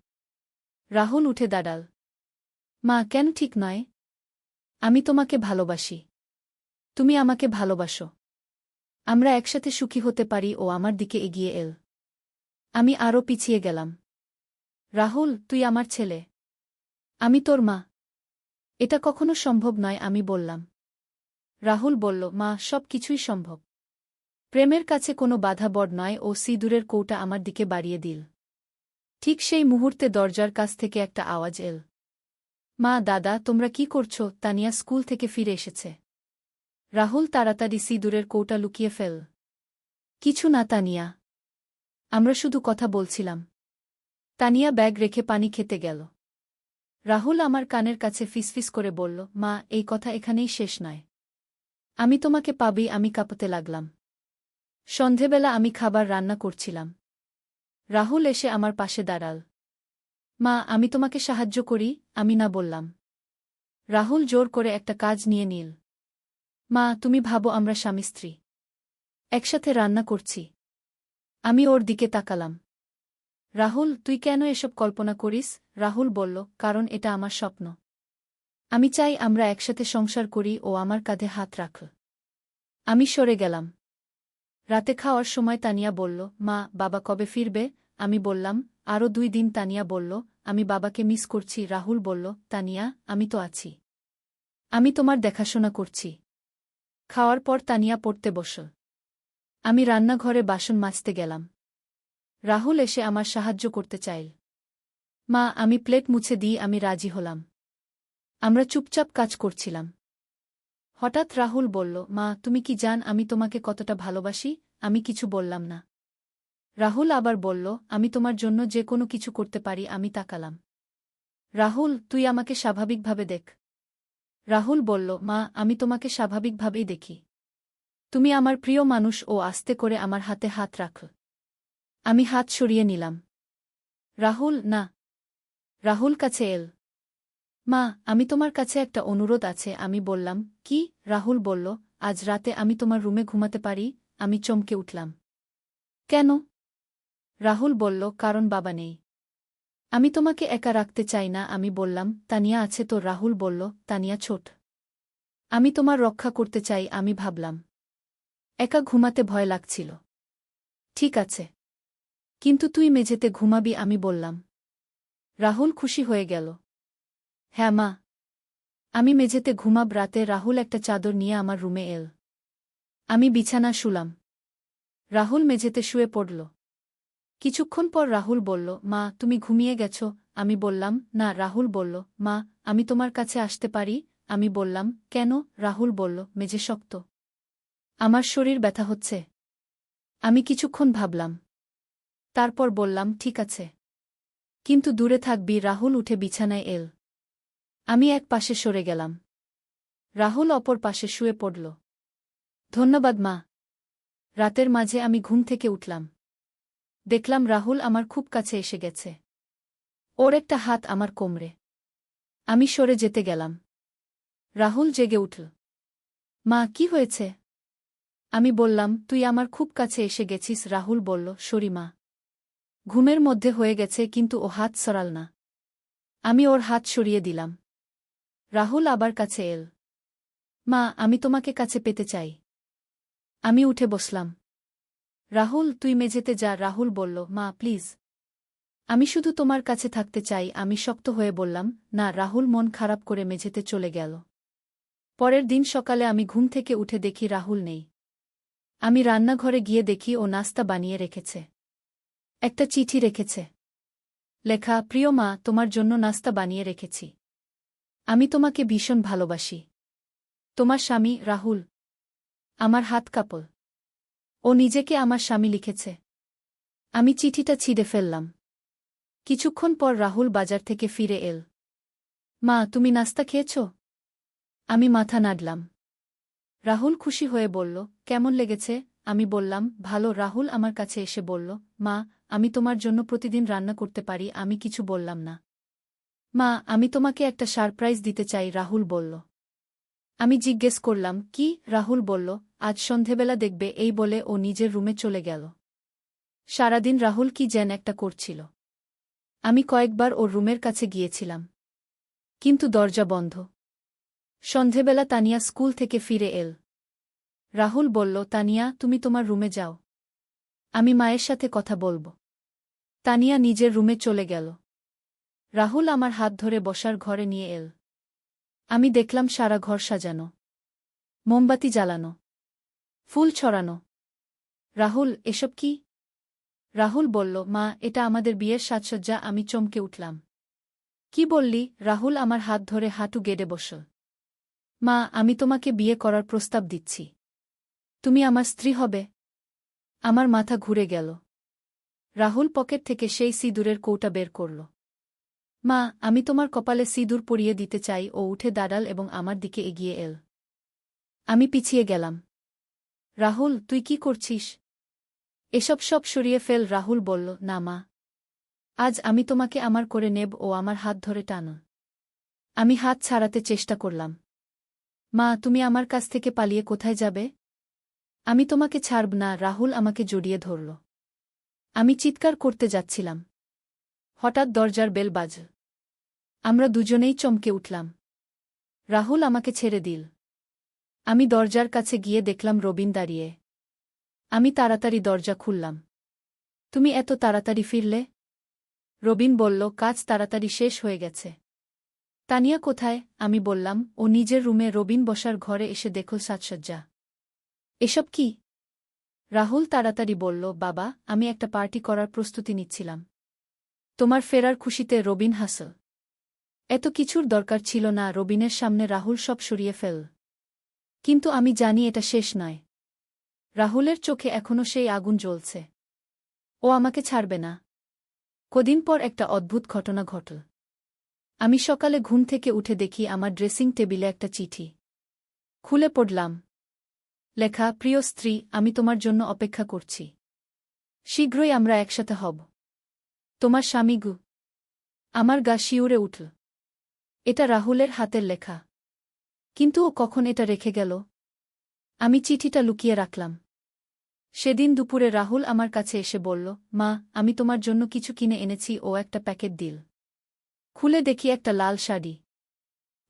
Speaker 1: রাহুল উঠে দাঁড়াল। মা, কেন ঠিক নয়? আমি তোমাকে ভালোবাসি। তুমি আমাকে ভালোবাসো। আমরা একসাথে সুখী হতে পারি। ও আমার দিকে এগিয়ে এল। আমি আরও পিছিয়ে গেলাম। রাহুল, তুই আমার ছেলে। আমি তোর মা। এটা কখনো সম্ভব নয়, আমি বললাম। রাহুল বলল, মা, সব কিছুই সম্ভব। প্রেমের কাছে কোনো বাধা বড় নয়। ও সিঁদুরের কৌটা আমার দিকে বাড়িয়ে দিল। ঠিক সেই মুহূর্তে দরজার কাছ থেকে একটা আওয়াজ এল। মা, দাদা, তোমরা কি করছো? তানিয়া স্কুল থেকে ফিরে এসেছে। রাহুল তাড়াতাড়ি সিঁদুরের কৌটা লুকিয়ে ফেল। কিছু না তানিয়া, আমরা শুধু কথা বলছিলাম। তানিয়া ব্যাগ রেখে পানি খেতে গেল। রাহুল আমার কানের কাছে ফিসফিস করে বলল, মা, এই কথা এখানেই শেষ নয়। আমি তোমাকে পাবি। আমি কাঁপতে লাগলাম। সন্ধেবেলা আমি খাবার রান্না করছিলাম। রাহুল এসে আমার পাশে দাঁড়াল। মা, আমি তোমাকে সাহায্য করি। আমি না বললাম। রাহুল জোর করে একটা কাজ নিয়ে নিল। মা, তুমি ভাবো আমরা স্বামী স্ত্রী একসাথে রান্না করছি। আমি ওর দিকে তাকালাম। রাহুল, তুই কেন এসব কল্পনা করিস? রাহুল বলল, কারণ এটা আমার স্বপ্ন। আমি চাই আমরা একসাথে সংসার করি। ও আমার কাঁধে হাত রাখল। আমি সরে গেলাম। রাতে খাওয়ার সময় তানিয়া বলল, মা, বাবা কবে ফিরবে? আমি বললাম, আরও 2 দিন। তানিয়া বলল, আমি বাবাকে মিস করছি। রাহুল বলল, তানিয়া, আমি তো আছি। আমি তোমার দেখাশোনা করছি। খাওয়ার পর তানিয়া পড়তে বসল। আমি রান্নাঘরে বাসন মাজতে গেলাম। রাহুল এসে আমার সাহায্য করতে চাইল। মা, আমি প্লেট মুছে দিই। আমি রাজি হলাম। আমরা চুপচাপ কাজ করছিলাম। হঠাৎ রাহুল বলল, মা, তুমি কি জান আমি তোমাকে কতটা ভালোবাসি? আমি কিছু বললাম না। রাহুল আবার বলল, আমি তোমার জন্য যে কোনো কিছু করতে পারি। আমি তাকালাম। রাহুল, তুই আমাকে স্বাভাবিকভাবে দেখ। রাহুল বলল, মা, আমি তোমাকে স্বাভাবিকভাবেই দেখি। তুমি আমার প্রিয় মানুষ। ও আস্তে করে আমার হাতে হাত রাখল। আমি হাত সরিয়ে নিলাম। রাহুল, না। রাহুল কাছে এল। মা, আমি তোমার কাছে একটা অনুরোধ আছে। আমি বললাম, কি? রাহুল বলল, আজ রাতে আমি তোমার রুমে ঘুমাতে পারি? আমি চমকে উঠলাম। কেন? রাহুল বলল, কারণ বাবা নেই। আমি তোমাকে একা রাখতে চাই না। আমি বললাম, তানিয়া আছে তো? রাহুল বলল, তানিয়া ছোট। আমি তোমার রক্ষা করতে চাই। আমি ভাবলাম। একা ঘুমাতে ভয় লাগছিল। ঠিক আছে, কিন্তু তুই মেঝেতে ঘুমাবি। আমি বললাম। রাহুল খুশি হয়ে গেল। হ্যাঁ মা, আমি মেঝেতে ঘুমাব। রাতে রাহুল একটা চাদর নিয়ে আমার রুমে এল। আমি বিছানা শুলাম। রাহুল মেঝেতে শুয়ে পড়ল। কিছুক্ষণ পর রাহুল বলল, মা, তুমি ঘুমিয়ে গেছ? আমি বললাম, না। রাহুল বলল, মা, আমি তোমার কাছে আসতে পারি? আমি বললাম, কেন? রাহুল বলল, মেঝে শক্ত। আমার শরীর ব্যথা হচ্ছে। আমি কিছুক্ষণ ভাবলাম। তারপর বললাম, ঠিক আছে। কিন্তু দূরে থাকবি। রাহুল উঠে বিছানায় এল। আমি এক পাশে সরে গেলাম। রাহুল অপর পাশে শুয়ে পড়ল। ধন্যবাদ মা। রাতের মাঝে আমি ঘুম থেকে উঠলাম। দেখলাম রাহুল আমার খুব কাছে এসে গেছে। ওর একটা হাত আমার কোমরে। আমি সরে যেতে গেলাম। রাহুল জেগে উঠল। মা, কি হয়েছে? আমি বললাম, তুই আমার খুব কাছে এসে গেছিস। রাহুল বলল, সরি মা। ঘুমের মধ্যে হয়ে গেছে। কিন্তু ও হাত সরাল না। আমি ওর হাত সরিয়ে দিলাম। রাহুল আবার কাছে এল। মা, আমি তোমাকে কাছে পেতে চাই। আমি উঠে বসলাম। রাহুল, তুই মেঝেতে যা। রাহুল বলল, মা প্লিজ। আমি শুধু তোমার কাছে থাকতে চাই। আমি শক্ত হয়ে বললাম, না। রাহুল মন খারাপ করে মেঝেতে চলে গেল। পরের দিন সকালে আমি ঘুম থেকে উঠে দেখি রাহুল নেই। আমি রান্নাঘরে গিয়ে দেখি ও নাস্তা বানিয়ে রেখেছে। একটা চিঠি রেখেছে। লেখা, প্রিয় মা, তোমার জন্য নাস্তা বানিয়ে রেখেছি। আমি তোমাকে ভীষণ ভালোবাসি। তোমার স্বামী রাহুল। আমার হাত কাঁপল। ও নিজেকে আমার স্বামী লিখেছে। আমি চিঠিটা ছিঁড়ে ফেললাম। কিছুক্ষণ পর রাহুল বাজার থেকে ফিরে এল। মা, তুমি নাস্তা খেয়েছ? আমি মাথা নাড়লাম। রাহুল খুশি হয়ে বলল, কেমন লেগেছে? আমি বললাম, ভালো। রাহুল আমার কাছে এসে বলল, মা, আমি তোমার জন্য প্রতিদিন রান্না করতে পারি। আমি কিছু বললাম না। মা, আমি তোমাকে একটা সারপ্রাইজ দিতে চাই। রাহুল বলল। আমি জিজ্ঞেস করলাম, কি? রাহুল বলল, আজ সন্ধেবেলা দেখবে। এই বলে ও নিজের রুমে চলে গেল। সারাদিন রাহুল কি যেন একটা করছিল। আমি কয়েকবার ওর রুমের কাছে গিয়েছিলাম। কিন্তু দরজা বন্ধ। সন্ধেবেলা তানিয়া স্কুল থেকে ফিরে এল। রাহুল বলল, তানিয়া, তুমি তোমার রুমে যাও। আমি মায়ের সাথে কথা বলবো। তানিয়া নিজের রুমে চলে গেল। রাহুল আমার হাত ধরে বসার ঘরে নিয়ে এল। আমি দেখলাম সারা ঘর সাজানো। মোমবাতি জ্বালানো। ফুল ছড়ানো। রাহুল, এসব কি? রাহুল বলল, মা, এটা আমাদের বিয়ের সাজসজ্জা। আমি চমকে উঠলাম। কি বললি? রাহুল আমার হাত ধরে হাঁটু গেড়ে বসল। মা, আমি তোমাকে বিয়ে করার প্রস্তাব দিচ্ছি। তুমি আমার স্ত্রী হবে। আমার মাথা ঘুরে গেল। রাহুল পকেট থেকে সেই সিঁদুরের কৌটা বের করল। মা, আমি তোমার কপালে সিঁদুর পরিয়ে দিতে চাই। ও উঠে দাঁড়াল এবং আমার দিকে এগিয়ে এল। আমি পিছিয়ে গেলাম। রাহুল, তুই কি করছিস? এসব সব সরিয়ে ফেল। রাহুল বলল, না মা। আজ আমি তোমাকে আমার করে নেব। ও আমার হাত ধরে টান। আমি হাত ছাড়াতে চেষ্টা করলাম। মা, তুমি আমার কাছ থেকে পালিয়ে কোথায় যাবে? আমি তোমাকে ছাড়ব না। রাহুল আমাকে জড়িয়ে ধরল। আমি চিৎকার করতে যাচ্ছিলাম। হঠাৎ দরজার বেল বাজল। আমরা দুজনেই চমকে উঠলাম। রাহুল আমাকে ছেড়ে দিল। আমি দরজার কাছে গিয়ে দেখলাম রবিন দাঁড়িয়ে। আমি তাড়াতাড়ি দরজা খুললাম। তুমি এত তাড়াতাড়ি ফিরলে? রবিন বলল, কাজ তাড়াতাড়ি শেষ হয়ে গেছে। তানিয়া কোথায়? আমি বললাম, ও নিজের রুমে। রবিন বসার ঘরে এসে দেখল সাজসজ্জা। এসব কি? রাহুল তাড়াতাড়ি বলল, বাবা, আমি একটা পার্টি করার প্রস্তুতি নিচ্ছিলাম। তোমার ফেরার খুশিতে। রবিন হাসল। এত কিছুর দরকার ছিল না। রবিনের সামনে রাহুল সব সরিয়ে ফেল। কিন্তু আমি জানি এটা শেষ নয়। রাহুলের চোখে এখনও সেই আগুন জ্বলছে। ও আমাকে ছাড়বে না। কদিন পর একটা অদ্ভুত ঘটনা ঘটল। আমি সকালে ঘুম থেকে উঠে দেখি আমার ড্রেসিং টেবিলে একটা চিঠি। খুলে পড়লাম। লেখা, প্রিয় স্ত্রী, আমি তোমার জন্য অপেক্ষা করছি। শীঘ্রই আমরা একসাথে হব। তোমার স্বামী গু। আমার গা শিউরে উঠল। এটা রাহুলের হাতের লেখা। কিন্তু ও কখন এটা রেখে গেল? আমি চিঠিটা লুকিয়ে রাখলাম। সেদিন দুপুরে রাহুল আমার কাছে এসে বলল, মা, আমি তোমার জন্য কিছু কিনে এনেছি। ও একটা প্যাকেট দিল। খুলে দেখি একটা লাল শাড়ি।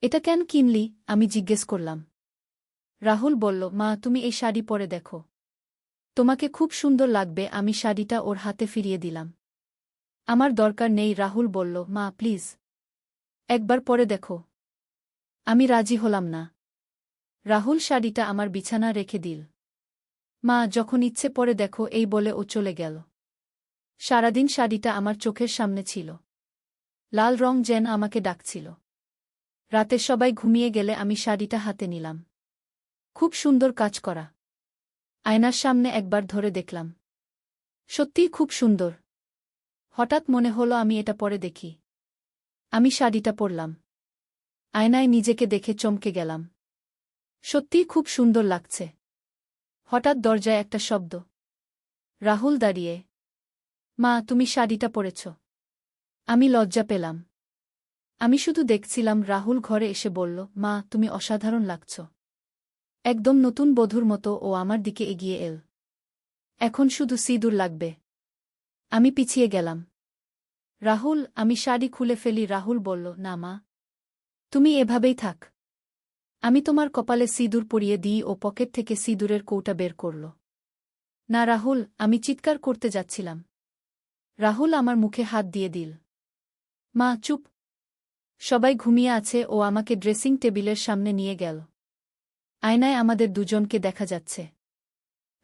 Speaker 1: এটা কেন কিনলি? আমি জিজ্ঞেস করলাম। রাহুল বলল, মা, তুমি এই শাড়ি পরে দেখো। তোমাকে খুব সুন্দর লাগবে। আমি শাড়িটা ওর হাতে ফিরিয়ে দিলাম। আমার দরকার নেই। রাহুল বলল, মা প্লিজ, একবার পরে দেখো। আমি রাজি হলাম না। রাহুল শাড়িটা আমার বিছানা রেখে দিল। মা, যখন ইচ্ছে পরে দেখো, এই বলে ও চলে গেল। সারাদিন শাড়িটা আমার চোখের সামনে ছিল। লাল রং যেন আমাকে ডাকছিল। রাতে সবাই ঘুমিয়ে গেলে আমি শাড়িটা হাতে নিলাম। খুব সুন্দর কাজ করা। আয়নার সামনে একবার ধরে দেখলাম। সত্যিই খুব সুন্দর। হঠাৎ মনে হলো আমি এটা পরে দেখি। আমি শাড়িটা পরলাম। আয়নায় নিজেকে দেখে চমকে গেলাম। সত্যিই খুব সুন্দর লাগছে। হঠাৎ দরজায় একটা শব্দ। রাহুল দাঁড়িয়ে। মা, তুমি শাড়িটা পরেছ। আমি লজ্জা পেলাম। আমি শুধু দেখছিলাম। রাহুল ঘরে এসে বলল, মা, তুমি অসাধারণ লাগছ। একদম নতুন বধূর মতো ও আমার দিকে এগিয়ে এল। এখন শুধু সিঁদুর লাগবে। আমি পিছিয়ে গেলাম। রাহুল, আমি শাড়ি খুলে ফেলি। রাহুল বলল, না মা, তুমি এভাবেই থাক। আমি তোমার কপালে সিঁদুর পরিয়ে দিই। ও পকেট থেকে সিঁদুরের কৌটা বের করল। না রাহুল, আমি চিৎকার করতে যাচ্ছিলাম। রাহুল আমার মুখে হাত দিয়ে দিল। মা, চুপ। সবাই ঘুমিয়ে আছে। ও আমাকে ড্রেসিং টেবিলের সামনে নিয়ে গেল। আয়নায় আমাদের দুজনকে দেখা যাচ্ছে।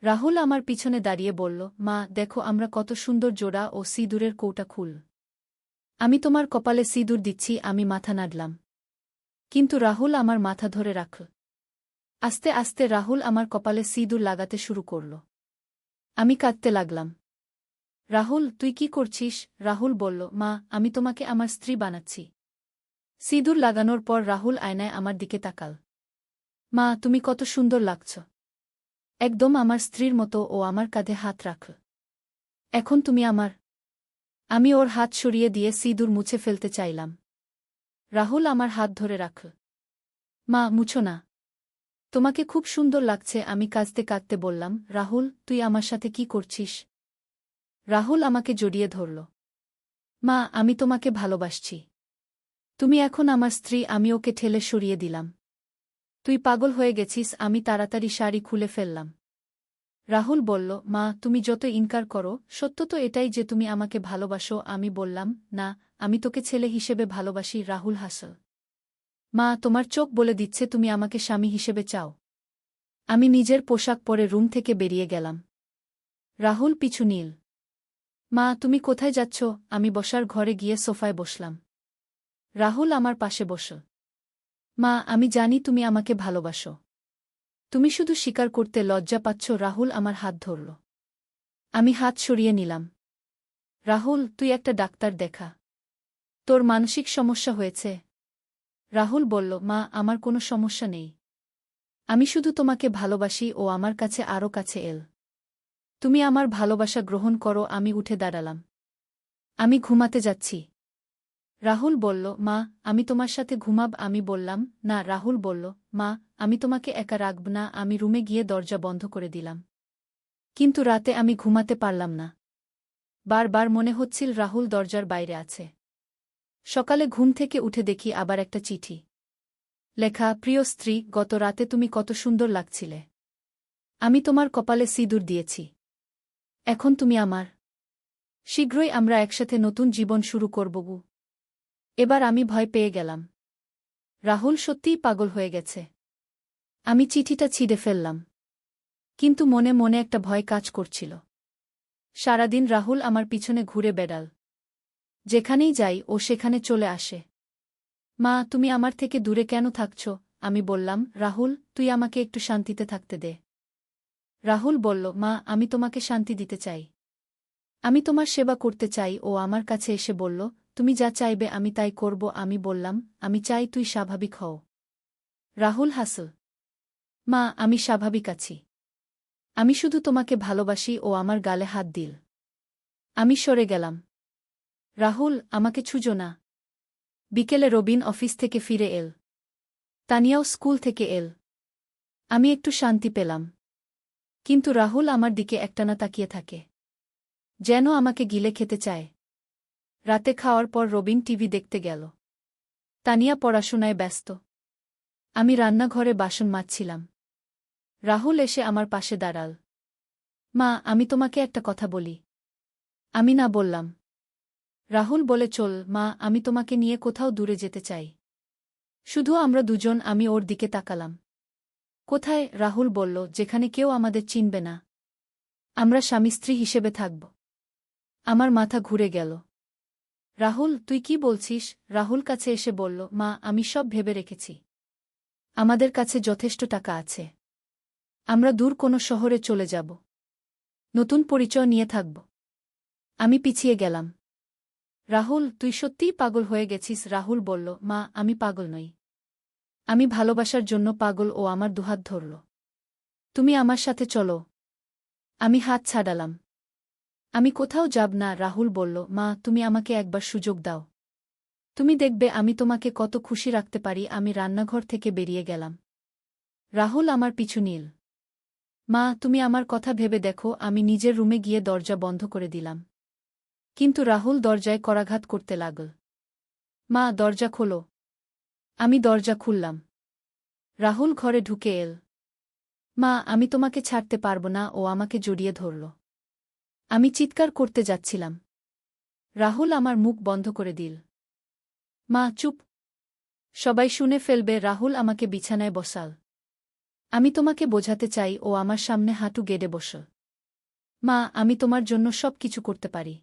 Speaker 1: রাহুল আমার পিছনে দাঁড়িয়ে বলল, মা, দেখো আমরা কত সুন্দর জোড়া। ও সিঁদুরের কৌটা খুল। আমি তোমার কপালে সিঁদুর দিচ্ছি। আমি মাথা নাড়লাম। কিন্তু রাহুল আমার মাথা ধরে রাখল। আস্তে আস্তে রাহুল আমার কপালে সিঁদুর লাগাতে শুরু করল। আমি কাঁদতে লাগলাম। রাহুল, তুই কি করছিস? রাহুল বলল, মা, আমি তোমাকে আমার স্ত্রী বানাচ্ছি। সিঁদুর লাগানোর পর রাহুল আয়নায় আমার দিকে তাকাল। মা, তুমি কত সুন্দর লাগছ। একদম আমার স্ত্রীর মতো। ও আমার কাঁধে হাত রাখল। এখন তুমি আমার। আমি ওর হাত সরিয়ে দিয়ে সিঁদুর মুছে ফেলতে চাইলাম। রাহুল আমার হাত ধরে রাখল। মা, মুছো না। তোমাকে খুব সুন্দর লাগছে। আমি কাঁদতে কাঁদতে বললাম, রাহুল, তুই আমার সাথে কি করছিস? রাহুল আমাকে জড়িয়ে ধরল। মা, আমি তোমাকে ভালোবাসছি। তুমি এখন আমার স্ত্রী। আমি ওকে ঠেলে সরিয়ে দিলাম। তুই পাগল হয়ে গেছিস। আমি তাড়াতাড়ি শাড়ি খুলে ফেললাম। রাহুল বলল, মা, তুমি যত ইনকার করো, সত্য তো এটাই যে তুমি আমাকে ভালোবাসো। আমি বললাম, না, আমি তোকে ছেলে হিসেবে ভালোবাসি। রাহুল হাসল। মা, তোমার চোখ বলে দিচ্ছে তুমি আমাকে স্বামী হিসেবে চাও। আমি নিজের পোশাক পরে রুম থেকে বেরিয়ে গেলাম। রাহুল পিছু নিল। মা, তুমি কোথায় যাচ্ছ? আমি বসার ঘরে গিয়ে সোফায় বসলাম। রাহুল আমার পাশে বসল। মা, আমি জানি তুমি আমাকে ভালোবাসো। তুমি শুধু স্বীকার করতে লজ্জা পাচ্ছ। রাহুল আমার হাত ধরল। আমি হাত সরিয়ে নিলাম। রাহুল, তুই একটা ডাক্তার দেখা। তোর মানসিক সমস্যা হয়েছে। রাহুল বলল, মা, আমার কোনো সমস্যা নেই। আমি শুধু তোমাকে ভালোবাসি। ও আমার কাছে আরও কাছে এল। তুমি আমার ভালোবাসা গ্রহণ করো। আমি উঠে দাঁড়ালাম। আমি ঘুমাতে যাচ্ছি। রাহুল বলল, মা, আমি তোমার সাথে ঘুমাব। আমি বললাম, না। রাহুল বলল, মা, আমি তোমাকে একা রাখব না। আমি রুমে গিয়ে দরজা বন্ধ করে দিলাম। কিন্তু রাতে আমি ঘুমাতে পারলাম না। বারবার মনে হচ্ছিল রাহুল দরজার বাইরে আছে। সকালে ঘুম থেকে উঠে দেখি আবার একটা চিঠি লেখা, প্রিয় স্ত্রী, গত রাতে তুমি কত সুন্দর লাগছিলে। আমি তোমার কপালে সিঁদুর দিয়েছি। এখন তুমি আমার। শীঘ্রই আমরা একসাথে নতুন জীবন শুরু করব। এবার আমি ভয় পেয়ে গেলাম। রাহুল সত্যিই পাগল হয়ে গেছে। আমি চিঠিটা ছিঁড়ে ফেললাম। কিন্তু মনে মনে একটা ভয় কাজ করছিল। সারাদিন রাহুল আমার পিছনে ঘুরে বেড়াল। যেখানেই যাই ও সেখানে চলে আসে। মা, তুমি আমার থেকে দূরে কেন থাকছ? আমি বললাম, রাহুল, তুই আমাকে একটু শান্তিতে থাকতে দে। রাহুল বলল, মা, আমি তোমাকে শান্তি দিতে চাই। আমি তোমার সেবা করতে চাই। ও আমার কাছে এসে বলল, তুমি যা চাইবে আমি তাই করব। আমি বললাম, আমি চাই তুই স্বাভাবিক হও। রাহুল হাসল। মা, আমি স্বাভাবিক আছি। আমি শুধু তোমাকে ভালোবাসি। ও আমার গালে হাত দিল। আমি সরে গেলাম। রাহুল, আমাকে ছুঁজো না। বিকেলে রবিন অফিস থেকে ফিরে এল। তানিয়াও স্কুল থেকে এল। আমি একটু শান্তি পেলাম। কিন্তু রাহুল আমার দিকে একটানা তাকিয়ে থাকে, যেন আমাকে গিলে খেতে চায়। রাতে খাওয়ার পর রবিন টিভি দেখতে গেল। তানিয়া পড়াশোনায় ব্যস্ত। আমি রান্নাঘরে বাসন মাজছিলাম। রাহুল এসে আমার পাশে দাঁড়াল। মা, আমি তোমাকে একটা কথা বলি। আমি না বললাম। রাহুল বলে, চল মা, আমি তোমাকে নিয়ে কোথাও দূরে যেতে চাই। শুধু আমরা দুজন। আমি ওর দিকে তাকালাম। কোথায়? রাহুল বলল, যেখানে কেউ আমাদের চিনবে না। আমরা স্বামী স্ত্রী হিসেবে থাকব। আমার মাথা ঘুরে গেল। রাহুল, তুই কি বলছিস? রাহুল কাছে এসে বলল, মা, আমি সব ভেবে রেখেছি। আমাদের কাছে যথেষ্ট টাকা আছে। আমরা দূর কোনো শহরে চলে যাব। নতুন পরিচয় নিয়ে থাকব। আমি পিছিয়ে গেলাম। রাহুল, তুই সত্যিই পাগল হয়ে গেছিস। রাহুল বলল, মা, আমি পাগল নই। আমি ভালোবাসার জন্য পাগল। ও আমার দুহাত ধরল। তুমি আমার সাথে চলো। আমি হাত ছাড়ালাম। আমি কোথাও যাব না। রাহুল বলল, মা, তুমি আমাকে একবার সুযোগ দাও। তুমি দেখবে আমি তোমাকে কত খুশি রাখতে পারি। আমি রান্নাঘর থেকে বেরিয়ে গেলাম। রাহুল আমার পিছু নিল। মা, তুমি আমার কথা ভেবে দেখো। আমি নিজের রুমে গিয়ে দরজা বন্ধ করে দিলাম। কিন্তু রাহুল দরজায় করাঘাত করতে লাগল। মা, দরজা খোলো। আমি দরজা খুললাম। রাহুল ঘরে ঢুকে এল। মা, আমি তোমাকে ছাড়তে পারব না। ও আমাকে জড়িয়ে ধরল। আমি চিৎকার করতে যাচ্ছিলাম। রাহুল আমার মুখ বন্ধ করে দিল। মা, চুপ। সবাই শুনে ফেলবে। রাহুল আমাকে বিছানায় বসাল। আমি তোমাকে বোঝাতে চাই। ও আমার সামনে হাঁটু গেড়ে বসল। মা, আমি তোমার জন্য সব কিছু করতে পারি।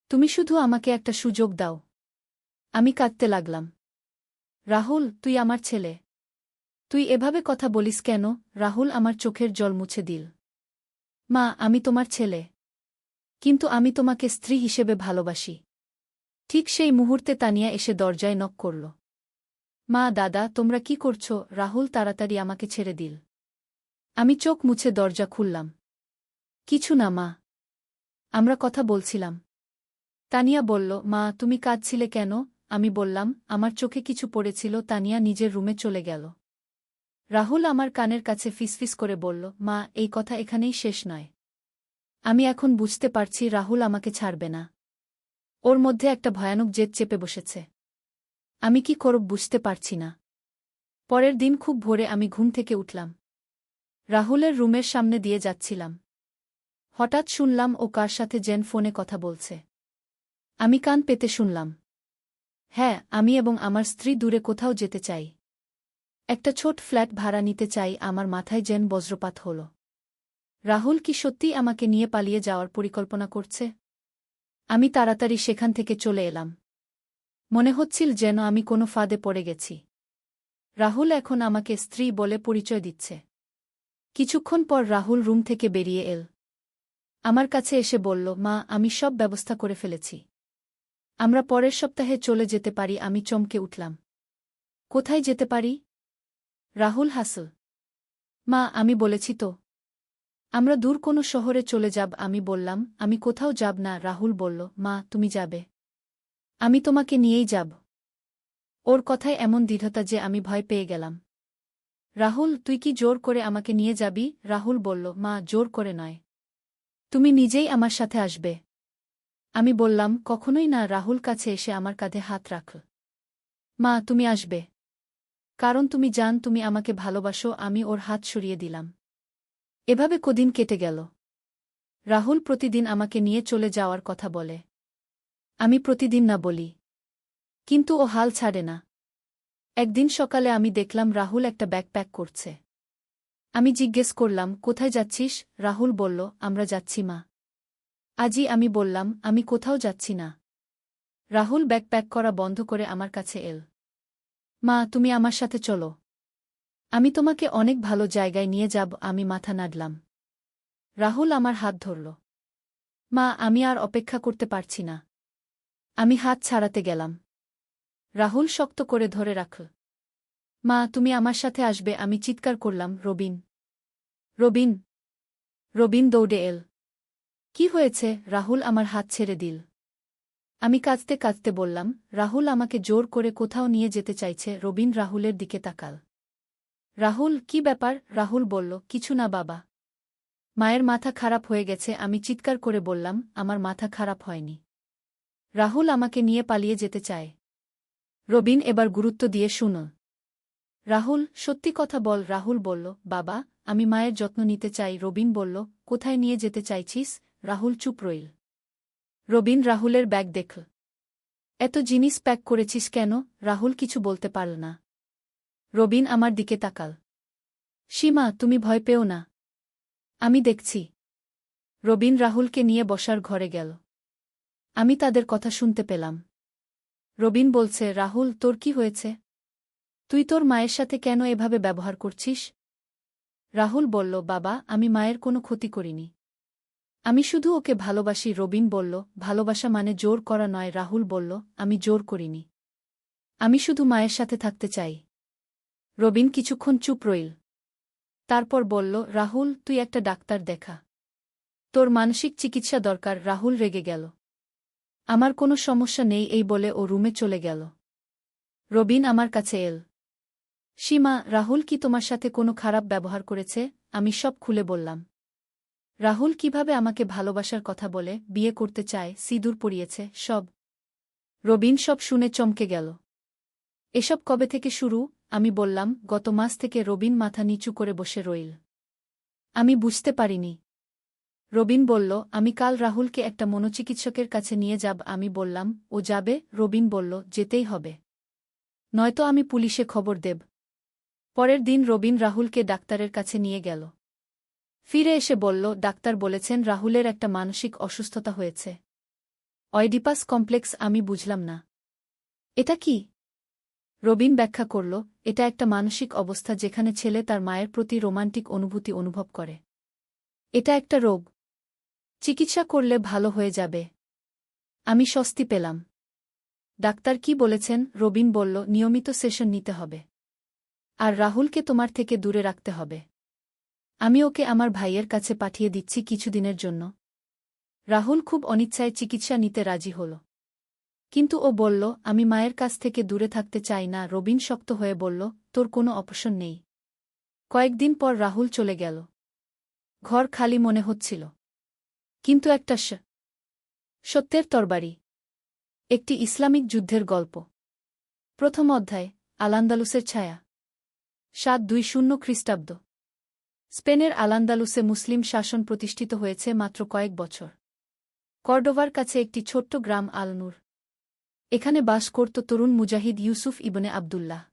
Speaker 1: তুমি শুধু আমাকে একটা সুযোগ দাও। আমি কাঁদতে লাগলাম। রাহুল, তুই আমার ছেলে। তুই এভাবে কথা বলিস কেন? রাহুল আমার চোখের জল মুছে দিল। মা, আমি তোমার ছেলে। কিন্তু আমি তোমাকে স্ত্রী হিসেবে ভালোবাসি। ঠিক সেই মুহূর্তে তানিয়া এসে দরজায় নক করল। মা, দাদা, তোমরা কি করছ? রাহুল তাড়াতাড়ি আমাকে ছেড়ে দিল। আমি চোখ মুছে দরজা খুললাম। কিছু না, মা। আমরা কথা বলছিলাম। তানিয়া বলল, মা, তুমি কাঁদছিলে কেন? আমি বললাম, আমার চোখে কিছু পড়েছিল। তানিয়া নিজের রুমে চলে গেল। রাহুল আমার কানের কাছে ফিসফিস করে বলল, মা, এই কথা এখানেই শেষ নয়। আমি এখন বুঝতে পারছি রাহুল আমাকে ছাড়বে না। ওর মধ্যে একটা ভয়ানক জেদ চেপে বসেছে। আমি কি করব বুঝতে পারছি না। পরের দিন খুব ভোরে আমি ঘুম থেকে উঠলাম। রাহুলের রুমের সামনে দিয়ে যাচ্ছিলাম। হঠাৎ শুনলাম ও কার সাথে যেন ফোনে কথা বলছে। আমি কান পেতে শুনলাম। হ্যাঁ, আমি এবং আমার স্ত্রী দূরে কোথাও যেতে চাই। একটা ছোট ফ্ল্যাট ভাড়া নিতে চাই। আমার মাথায় যেন বজ্রপাত হল। রাহুল কি সত্যিই আমাকে নিয়ে পালিয়ে যাওয়ার পরিকল্পনা করছে? আমি তাড়াতাড়ি সেখান থেকে চলে এলাম। মনে হচ্ছিল যেন আমি কোনো ফাঁদে পড়ে গেছি। রাহুল এখন আমাকে স্ত্রী বলে পরিচয় দিচ্ছে। কিছুক্ষণ পর রাহুল রুম থেকে বেরিয়ে এল। আমার কাছে এসে বলল, মা, আমি সব ব্যবস্থা করে ফেলেছি। আমরা পরের সপ্তাহে চলে যেতে পারি। আমি চমকে উঠলাম। কোথায় যেতে পারি? রাহুল হাসল। মা, আমি বলেছি তো। আমরা দূর কোনো শহরে চলে যাব। আমি বললাম, আমি কোথাও যাব না। রাহুল বলল, মা, তুমি যাবে। আমি তোমাকে নিয়েই যাব। ওর কথায় এমন দৃঢ়তা যে আমি ভয় পেয়ে গেলাম। রাহুল, তুই কি জোর করে আমাকে নিয়ে যাবি? রাহুল বলল, মা, জোর করে নয়। তুমি নিজেই আমার সাথে আসবে। আমি বললাম, কখনোই না। রাহুল কাছে এসে আমার কাঁধে হাত রাখল। মা, তুমি আসবে। কারণ তুমি জান তুমি আমাকে ভালোবাসো। আমি ওর হাত সরিয়ে দিলাম। এভাবে কদিন কেটে গেল। রাহুল প্রতিদিন আমাকে নিয়ে চলে যাওয়ার কথা বলে। আমি প্রতিদিন না বলি। কিন্তু ও হাল ছাড়ে না। একদিন সকালে আমি দেখলাম রাহুল একটা ব্যাগ প্যাক করছে। আমি জিজ্ঞেস করলাম, কোথায় যাচ্ছিস? রাহুল বলল, আমরা যাচ্ছি মা। আজই। আমি বললাম, আমি কোথাও যাচ্ছি না। রাহুল ব্যাগ প্যাক করা বন্ধ করে আমার কাছে এল। মা, তুমি আমার সাথে চলো। আমি তোমাকে অনেক ভালো জায়গায় নিয়ে যাব। আমি মাথা নাড়লাম। রাহুল আমার হাত ধরল। মা, আমি আর অপেক্ষা করতে পারছি না। আমি হাত ছাড়াতে গেলাম। রাহুল শক্ত করে ধরে রাখল। মা, তুমি আমার সাথে আসবে। আমি চিৎকার করলাম, রবিন, রবিন। রবিন দৌড়ে এল। কি হয়েছে? রাহুল আমার হাত ছেড়ে দিল। আমি কাঁদতে কাঁদতে বললাম, রাহুল আমাকে জোর করে কোথাও নিয়ে যেতে চাইছে। রবিন রাহুলের দিকে তাকাল। রাহুল, কি ব্যাপার? রাহুল বলল, কিছু না বাবা। মায়ের মাথা খারাপ হয়ে গেছে। আমি চিৎকার করে বললাম, আমার মাথা খারাপ হয়নি। রাহুল আমাকে নিয়ে পালিয়ে যেতে চায়। রবিন এবার গুরুত্ব দিয়ে শুনল। রাহুল, সত্যি কথা বল। রাহুল বলল, বাবা, আমি মায়ের যত্ন নিতে চাই। রবিন বলল, কোথায় নিয়ে যেতে চাইছিস? রাহুল চুপ রইল। রবিন রাহুলের ব্যাগ দেখল। এত জিনিস প্যাক করেছিস কেন? রাহুল কিছু বলতে পারল না। রবিন আমার দিকে তাকাল। সীমা, তুমি ভয় পেও না। আমি দেখছি। রবিন রাহুলকে নিয়ে বসার ঘরে গেল। আমি তাদের কথা শুনতে পেলাম। রবিন বলছে, রাহুল, তোর কি হয়েছে? তুই তোর মায়ের সাথে কেন এভাবে ব্যবহার করছিস? রাহুল বলল, বাবা, আমি মায়ের কোনো ক্ষতি করিনি। আমি শুধু ওকে ভালোবাসি। রবিন বলল, ভালোবাসা মানে জোর করা নয়। রাহুল বলল, আমি জোর করিনি। আমি শুধু মায়ের সাথে থাকতে চাই। রবিন কিছুক্ষণ চুপ রইল। তারপর বলল, রাহুল, তুই একটা ডাক্তার দেখা। তোর মানসিক চিকিৎসা দরকার। রাহুল রেগে গেল। আমার কোনো সমস্যা নেই এই বলে ও রুমে চলে গেল। রবিন আমার কাছে এল। সীমা, রাহুল কি তোমার সাথে কোনো খারাপ ব্যবহার করেছে? আমি সব খুলে বললাম। রাহুল কিভাবে আমাকে ভালোবাসার কথা বলে, বিয়ে করতে চায়, সিঁদুর পরিয়েছে, সব। রবিন সব শুনে চমকে গেল। এসব কবে থেকে শুরু? আমি বললাম, গত মাস থেকে। রবিন মাথা নিচু করে বসে রইল। আমি বুঝতে পারিনি। রবিন বলল, আমি কাল রাহুলকে একটা মনোচিকিৎসকের কাছে নিয়ে যাব। আমি বললাম, ও যাবে? রবিন বলল, যেতেই হবে। নয়তো আমি পুলিশে খবর দেব। পরের দিন রবিন রাহুলকে ডাক্তারের কাছে নিয়ে গেল। ফিরে এসে বলল, ডাক্তার বলেছেন রাহুলের একটা মানসিক অসুস্থতা হয়েছে। অয়ডিপাস কমপ্লেক্স। আমি বুঝলাম না। এটা কি? রবিন ব্যাখ্যা করল, এটা একটা মানসিক অবস্থা যেখানে ছেলে তার মায়ের প্রতি রোমান্টিক অনুভূতি অনুভব করে। এটা একটা রোগ। চিকিৎসা করলে ভালো হয়ে যাবে। আমি স্বস্তি পেলাম। ডাক্তার কি বলেছেন? রবিন বলল, নিয়মিত সেশন নিতে হবে। আর রাহুলকে তোমার থেকে দূরে রাখতে হবে। আমি ওকে আমার ভাইয়ের কাছে পাঠিয়ে দিচ্ছি কিছুদিনের জন্য। রাহুল খুব অনিচ্ছায় চিকিৎসা নিতে রাজি হল। কিন্তু ও বলল, আমি মায়ের কাছ থেকে দূরে থাকতে চাই না। রবিন শক্ত হয়ে বলল, তোর কোনো অপশন নেই। কয়েকদিন পর রাহুল চলে গেল। ঘর খালি মনে হচ্ছিল। কিন্তু একটা সত্যের তরবারি। একটি ইসলামিক যুদ্ধের গল্প। প্রথম অধ্যায়, আল-আন্দালুসের ছায়া। 720 খ্রিস্টাব্দ। স্পেনের আল-আন্দালুসে মুসলিম শাসন প্রতিষ্ঠিত হয়েছে মাত্র কয়েক বছর। কর্ডোভার কাছে একটি ছোট্ট গ্রাম আল-নূর। এখানে বাস করত তরুণ মুজাহিদ ইউসুফ ইবনে আবদুল্লাহ।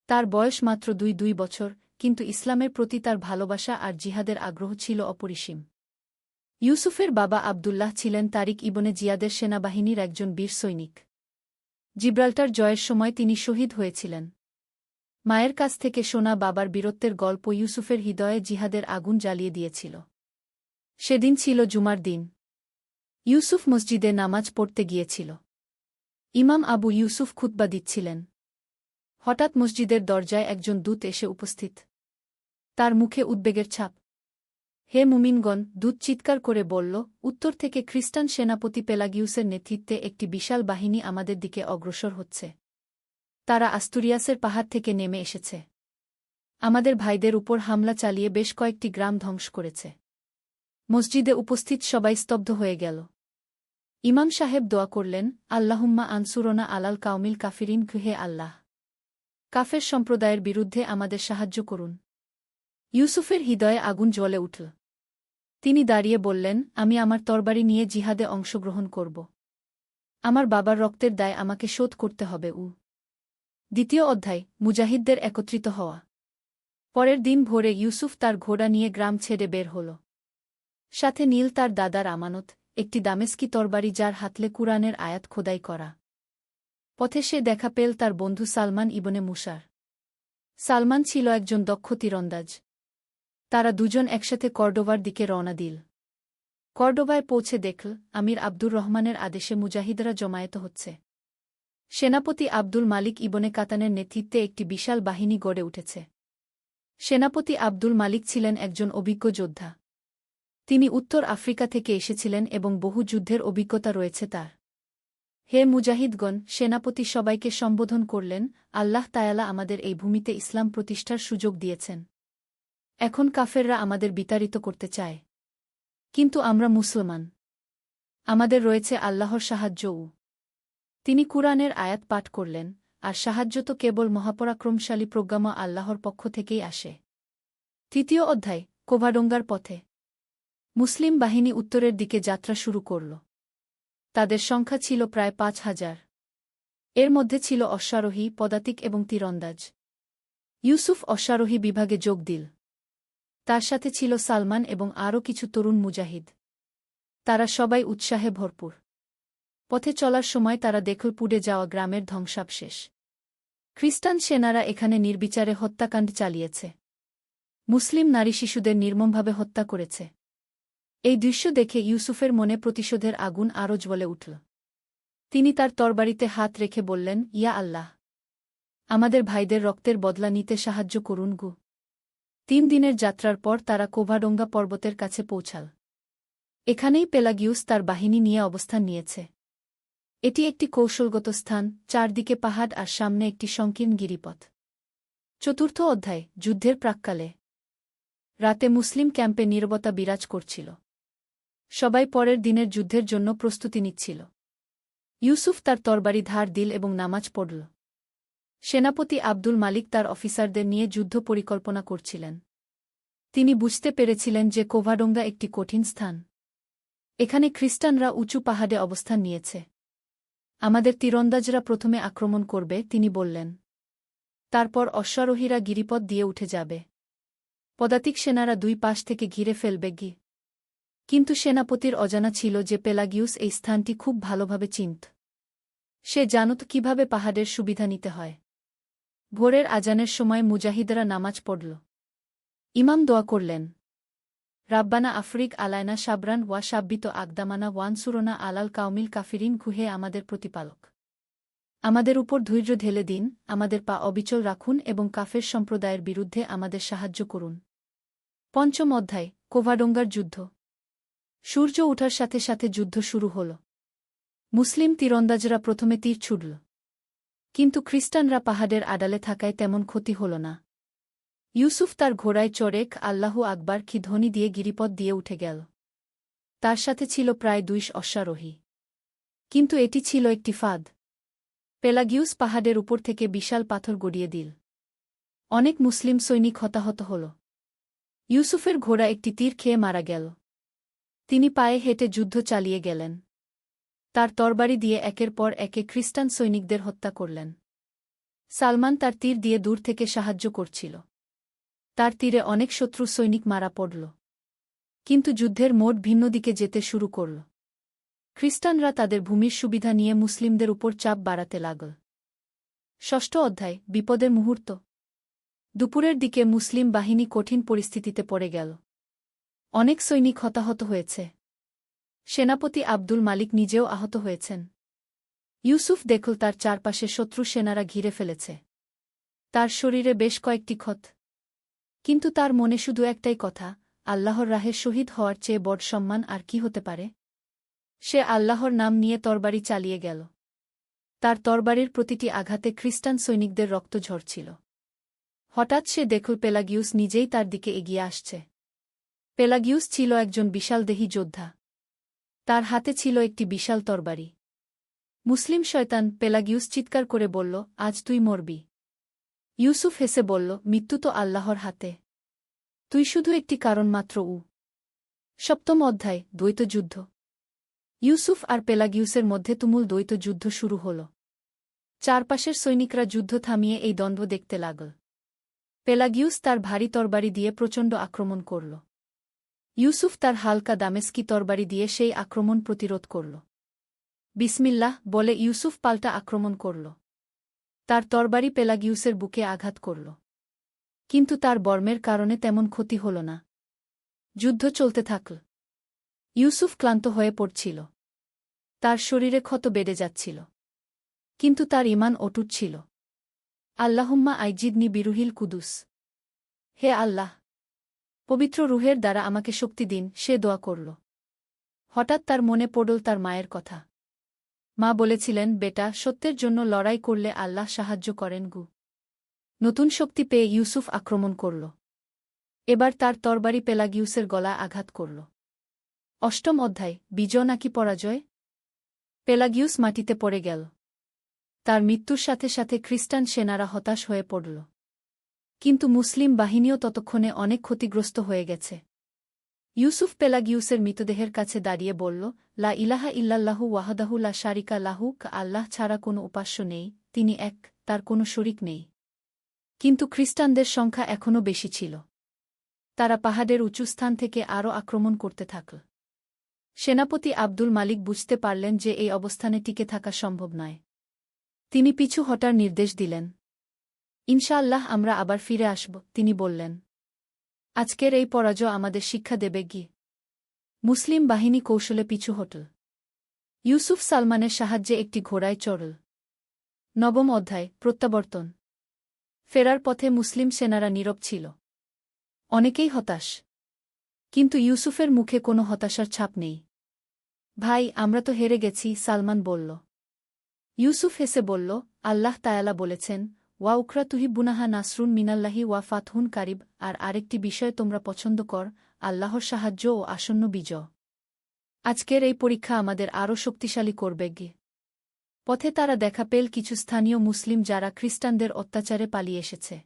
Speaker 1: তার বয়স মাত্র 2 বছর, কিন্তু ইসলামের প্রতি তার ভালোবাসা আর জিহাদের আগ্রহ ছিল অপরিসীম। ইউসুফের বাবা আবদুল্লাহ ছিলেন তারিক ইবনে জিয়াদের সেনাবাহিনীর একজন বীর সৈনিক। জিব্রাল্টার জয়ের সময় তিনি শহীদ হয়েছিলেন। মায়ের কাছ থেকে শোনা বাবার বীরত্বের গল্প ইউসুফের হৃদয়ে জিহাদের আগুন জ্বালিয়ে দিয়েছিল। সেদিন ছিল জুমার দিন। ইউসুফ মসজিদে নামাজ পড়তে গিয়েছিল। ইমাম আবু ইউসুফ খুতবা দিচ্ছিলেন। হঠাৎ মসজিদের দরজায় একজন দূত এসে উপস্থিত। তার মুখে উদ্বেগের ছাপ। হে মুমিনগণ, দূত চিৎকার করে বলল, উত্তর থেকে খ্রিস্টান সেনাপতি পেলাগিউসের নেতৃত্বে একটি বিশাল বাহিনী আমাদের দিকে অগ্রসর হচ্ছে। তারা আস্তুরিয়াসের পাহাড় থেকে নেমে এসেছে। আমাদের ভাইদের উপর হামলা চালিয়ে বেশ কয়েকটি গ্রাম ধ্বংস করেছে। মসজিদে উপস্থিত সবাই স্তব্ধ হয়ে গেল। ইমাম সাহেব দোয়া করলেন, আল্লাহুম্মা আনসুরনা আলাল কাউমিল কাফিরিন। হে আল্লাহ, কাফের সম্প্রদায়ের বিরুদ্ধে আমাদের সাহায্য করুন। ইউসুফের হৃদয়ে আগুন জ্বলে উঠল। তিনি দাঁড়িয়ে বললেন, আমি আমার তরবারি নিয়ে জিহাদে অংশগ্রহণ করব। আমার বাবার রক্তের দায় আমাকে শোধ করতে হবে। দ্বিতীয় অধ্যায়, মুজাহিদদের একত্রিত হওয়া। পরের দিন ভোরে ইউসুফ তার ঘোড়া নিয়ে গ্রাম ছেড়ে বের হল। সাথে নীল তার দাদার আমানত, একটি দামেস্কি তরবারি যার হাতলে কুরআনের আয়াত খোদাই করা। পথে সে দেখা পেল তার বন্ধু সালমান ইবনে মুসার। সালমান ছিল একজন দক্ষ তীরন্দাজ। তারা দুজন একসাথে কর্ডোভার দিকে রওনা দিল। কর্ডোভায় পৌঁছে দেখল, আমির আব্দুর রহমানের আদেশে মুজাহিদরা জমায়েত হচ্ছে। সেনাপতি আব্দুল মালিক ইবনে কাতানের নেতৃত্বে একটি বিশাল বাহিনী গড়ে উঠেছে। সেনাপতি আব্দুল মালিক ছিলেন একজন অভিজ্ঞ যোদ্ধা। তিনি উত্তর আফ্রিকা থেকে এসেছিলেন এবং বহু যুদ্ধের অভিজ্ঞতা রয়েছে তার। হে মুজাহিদগণ, সেনাপতি সবাইকে সম্বোধন করলেন, আল্লাহ তায়ালা আমাদের এই ভূমিতে ইসলাম প্রতিষ্ঠার সুযোগ দিয়েছেন। এখন কাফেররা আমাদের বিতাড়িত করতে চায়। কিন্তু আমরা মুসলমান। আমাদের রয়েছে আল্লাহর সাহায্যও। তিনি কুরআনের আয়াত পাঠ করলেন, আর সাহায্য তো কেবল মহাপরাক্রমশালী প্রজ্ঞাময় আল্লাহর পক্ষ থেকেই আসে। তৃতীয় অধ্যায়, কোভাডোঙ্গার পথে। মুসলিম বাহিনী উত্তরের দিকে যাত্রা শুরু করল। তাদের সংখ্যা ছিল প্রায় ৫,০০০। এর মধ্যে ছিল অশ্বারোহী, পদাতিক এবং তীরন্দাজ। ইউসুফ অশ্বারোহী বিভাগে যোগ দিল। তার সাথে ছিল সালমান এবং আরও কিছু তরুণ মুজাহিদ। তারা সবাই উৎসাহে ভরপুর। পথে চলার সময় তারা দেখল পুড়ে যাওয়া গ্রামের ধ্বংসাবশেষ। খ্রিস্টান সেনারা এখানে নির্বিচারে হত্যাকাণ্ড চালিয়েছে। মুসলিম নারী শিশুদের নির্মমভাবে হত্যা করেছে। এই দৃশ্য দেখে ইউসুফের মনে প্রতিশোধের আগুন আরও জ্বলে উঠল। তিনি তার তরবারিতে হাত রেখে বললেন, ইয়া আল্লাহ! আমাদের ভাইদের রক্তের বদলা নিতে সাহায্য করুন গু। 3 দিনের যাত্রার পর তারা কোভাডোঙ্গা পর্বতের কাছে পৌঁছাল। এখানেই পেলাগিউস তার বাহিনী নিয়ে অবস্থান নিয়েছে। এটি একটি কৌশলগত স্থান, চারদিকে পাহাড় আর সামনে একটি সংকীর্ণ গিরিপথ। 4র্থ অধ্যায়, যুদ্ধের প্রাক্কালে। রাতে মুসলিম ক্যাম্পে নীরবতা বিরাজ করছিল। সবাই পরের দিনের যুদ্ধের জন্য প্রস্তুতি নিচ্ছিল। ইউসুফ তার তরবারি ধার দিল এবং নামাজ পড়ল। সেনাপতি আব্দুল মালিক তার অফিসারদের নিয়ে যুদ্ধ পরিকল্পনা করছিলেন। তিনি বুঝতে পেরেছিলেন যে কোভাডোঙ্গা একটি কঠিন স্থান। এখানে খ্রিস্টানরা উঁচু পাহাড়ে অবস্থান নিয়েছে। আমাদের তীরন্দাজরা প্রথমে আক্রমণ করবে, তিনি বললেন। তারপর অশ্বারোহীরা গিরিপথ দিয়ে উঠে যাবে। পদাতিক সেনারা 2 পাশ থেকে ঘিরে ফেলবে গি। কিন্তু সেনাপতির অজানা ছিল যে পেলাগিউস এই স্থানটি খুব ভালোভাবে চিনত। সে জানত কিভাবে পাহাড়ের সুবিধা নিতে হয়। ভোরের আজানের সময় মুজাহিদরা নামাজ পড়ল। ইমাম দোয়া করলেন, রাব্বানা আফরিক আলায়না সাবরান ওয়া সাব্বিত আকদামানা ওয়ানসুরোনা আলাল কাউমিল কাফিরিন, হে আমাদের প্রতিপালক! আমাদের উপর ধৈর্য ঢেলে দিন, আমাদের পা অবিচল রাখুন এবং কাফের সম্প্রদায়ের বিরুদ্ধে আমাদের সাহায্য করুন। 5ম অধ্যায়, কোভাডোঙ্গার যুদ্ধ। সূর্য ওঠার সাথে সাথে যুদ্ধ শুরু হল। মুসলিম তীরন্দাজরা প্রথমে তীর ছুড়ল। কিন্তু খ্রিস্টানরা পাহাড়ের আড়ালে থাকায় তেমন ক্ষতি হল না। ইউসুফ তার ঘোড়ায় চড়েক আল্লাহু আকবার কি ধ্বনি দিয়ে গিরিপথ দিয়ে উঠে গেল। তার সাথে ছিল প্রায় 200 অশ্বারোহী। কিন্তু এটি ছিল একটি ফাঁদ। পেলাগিউস পাহাড়ের উপর থেকে বিশাল পাথর গড়িয়ে দিল। অনেক মুসলিম সৈনিক হতাহত হল। ইউসুফের ঘোড়া একটি তীর খেয়ে মারা গেল। তিনি পায়ে হেঁটে যুদ্ধ চালিয়ে গেলেন। তার তরবারি দিয়ে একের পর একে খ্রিস্টান সৈনিকদের হত্যা করলেন। সালমান তার তীর দিয়ে দূর থেকে সাহায্য করছিল। তার তীরে অনেক শত্রু সৈনিক মারা পড়ল। কিন্তু যুদ্ধের মোড় ভিন্ন দিকে যেতে শুরু করল। খ্রিস্টানরা তাদের ভূমির সুবিধা নিয়ে মুসলিমদের উপর চাপ বাড়াতে লাগল। 6ষ্ঠ অধ্যায়, বিপদের মুহূর্ত। দুপুরের দিকে মুসলিম বাহিনী কঠিন পরিস্থিতিতে পড়ে গেল। অনেক সৈনিক হতাহত হয়েছে। সেনাপতি আব্দুল মালিক নিজেও আহত হয়েছেন। ইউসুফ দেখল তার চারপাশে শত্রু সেনারা ঘিরে ফেলেছে। তার শরীরে বেশ কয়েকটি ক্ষত। কিন্তু তার মনে শুধু একটাই কথা, আল্লাহর রাহে শহীদ হওয়ার চেয়ে বড় সম্মান আর কি হতে পারে। সে আল্লাহর নাম নিয়ে তরবারি চালিয়ে গেল। তার তরবারির প্রতিটি আঘাতে খ্রিস্টান সৈনিকদের রক্ত ঝরছিল। হঠাৎ সে দেখল পেলাগিউস নিজেই তার দিকে এগিয়ে আসছে। পেলাগিউস ছিল একজন বিশালদেহী যোদ্ধা। তার হাতে ছিল একটি বিশাল তরবারি। মুসলিম শয়তান, পেলাগিউস চিৎকার করে বলল, আজ তুই মরবি। ইউসুফ হেসে বলল, মৃত্যু তো আল্লাহর হাতে। তুই শুধু একটি কারণ মাত্র। 7ম অধ্যায়, দ্বৈত যুদ্ধ। ইউসুফ আর পেলাগিউসের মধ্যে তুমুল দ্বৈত যুদ্ধ শুরু হল। চারপাশের সৈনিকরা যুদ্ধ থামিয়ে এই দ্বন্দ্ব দেখতে লাগল। পেলাগিউস তার ভারী তরবারি দিয়ে প্রচণ্ড আক্রমণ করল। ইউসুফ তার হালকা দামেস্কি তরবারি দিয়ে সেই আক্রমণ প্রতিরোধ করল। বিসমিল্লাহ বলে ইউসুফ পাল্টা আক্রমণ করল। তার তরবারি পেলাগিউসের বুকে আঘাত করল। কিন্তু তার বর্মের কারণে তেমন ক্ষতি হল না। যুদ্ধ চলতে থাকল। ইউসুফ ক্লান্ত হয়ে পড়ছিল। তার শরীরে ক্ষত বেড়ে যাচ্ছিল। কিন্তু তার ঈমান অটুট ছিল। আল্লাহুম্মা আইজিদনি বিরুহিল কুদুস। হে আল্লাহ! পবিত্র রুহের দ্বারা আমাকে শক্তি দিন, সে দোয়া করল। হঠাৎ তার মনে পড়ল তার মায়ের কথা। মা বলেছিলেন, বেটা, সত্যের জন্য লড়াই করলে আল্লাহ সাহায্য করেন গু। নতুন শক্তি পেয়ে ইউসুফ আক্রমণ করল। এবার তার তরবারি পেলাগিউসের গলা আঘাত করল। 8ম অধ্যায়, বিজয় নাকি পরাজয়। পেলাগিউস মাটিতে পড়ে গেল। তার মৃত্যুর সাথে সাথে খ্রিস্টান সেনারা হতাশ হয়ে পড়ল। কিন্তু মুসলিম বাহিনীও ততক্ষণে অনেক ক্ষতিগ্রস্ত হয়ে গেছে। ইউসুফ পেলাগিউসের মৃতদেহের কাছে দাঁড়িয়ে বলল, লা ইলাহা ইল্লাল্লাহু ওয়াহদাহু লা শারিকা লাহু, আল্লাহ ছাড়া কোনো উপাস্য নেই, তিনি এক, তার কোনো শরিক নেই। কিন্তু খ্রিস্টানদের সংখ্যা এখনও বেশি ছিল। তারা পাহাড়ের উঁচু স্থান থেকে আরও আক্রমণ করতে থাকল। সেনাপতি আব্দুল মালিক বুঝতে পারলেন যে এই অবস্থানে টিকে থাকা সম্ভব নয়। তিনি পিছু হটার নির্দেশ দিলেন। ইনশাআল্লাহ আমরা আবার ফিরে আসব, তিনি বললেন। আজকের এই পরাজয় আমাদের শিক্ষা দেবে কি? মুসলিম বাহিনী কৌশলে পিছু হটল। ইউসুফ সালমানের সাহায্যে একটি ঘোড়ায় চড়ল। নবম অধ্যায় প্রত্যাবর্তন। ফেরার পথে মুসলিম সেনারা নীরব ছিল। অনেকেই হতাশ। কিন্তু ইউসুফের মুখে কোনো হতাশার ছাপ নেই। ভাই, আমরা তো হেরে গেছি, সালমান বলল। ইউসুফ হেসে বলল, আল্লাহ তায়ালা বলেছেন, ওয়া উখরা তুহিব্বুনাহা নাসরুন মিনাল্লাহি ওয়া ফাতহুন কারিব, আর আরেকটি বিষয় তোমরা পছন্দ কর, আল্লাহর সাহায্য ও আসন্ন বিজয়। আজকের এই পরীক্ষা আমাদের আরও শক্তিশালী করবে গে। পথে তারা দেখা পেল কিছু স্থানীয় মুসলিম যারা খ্রিস্টানদের অত্যাচারে পালিয়ে এসেছে।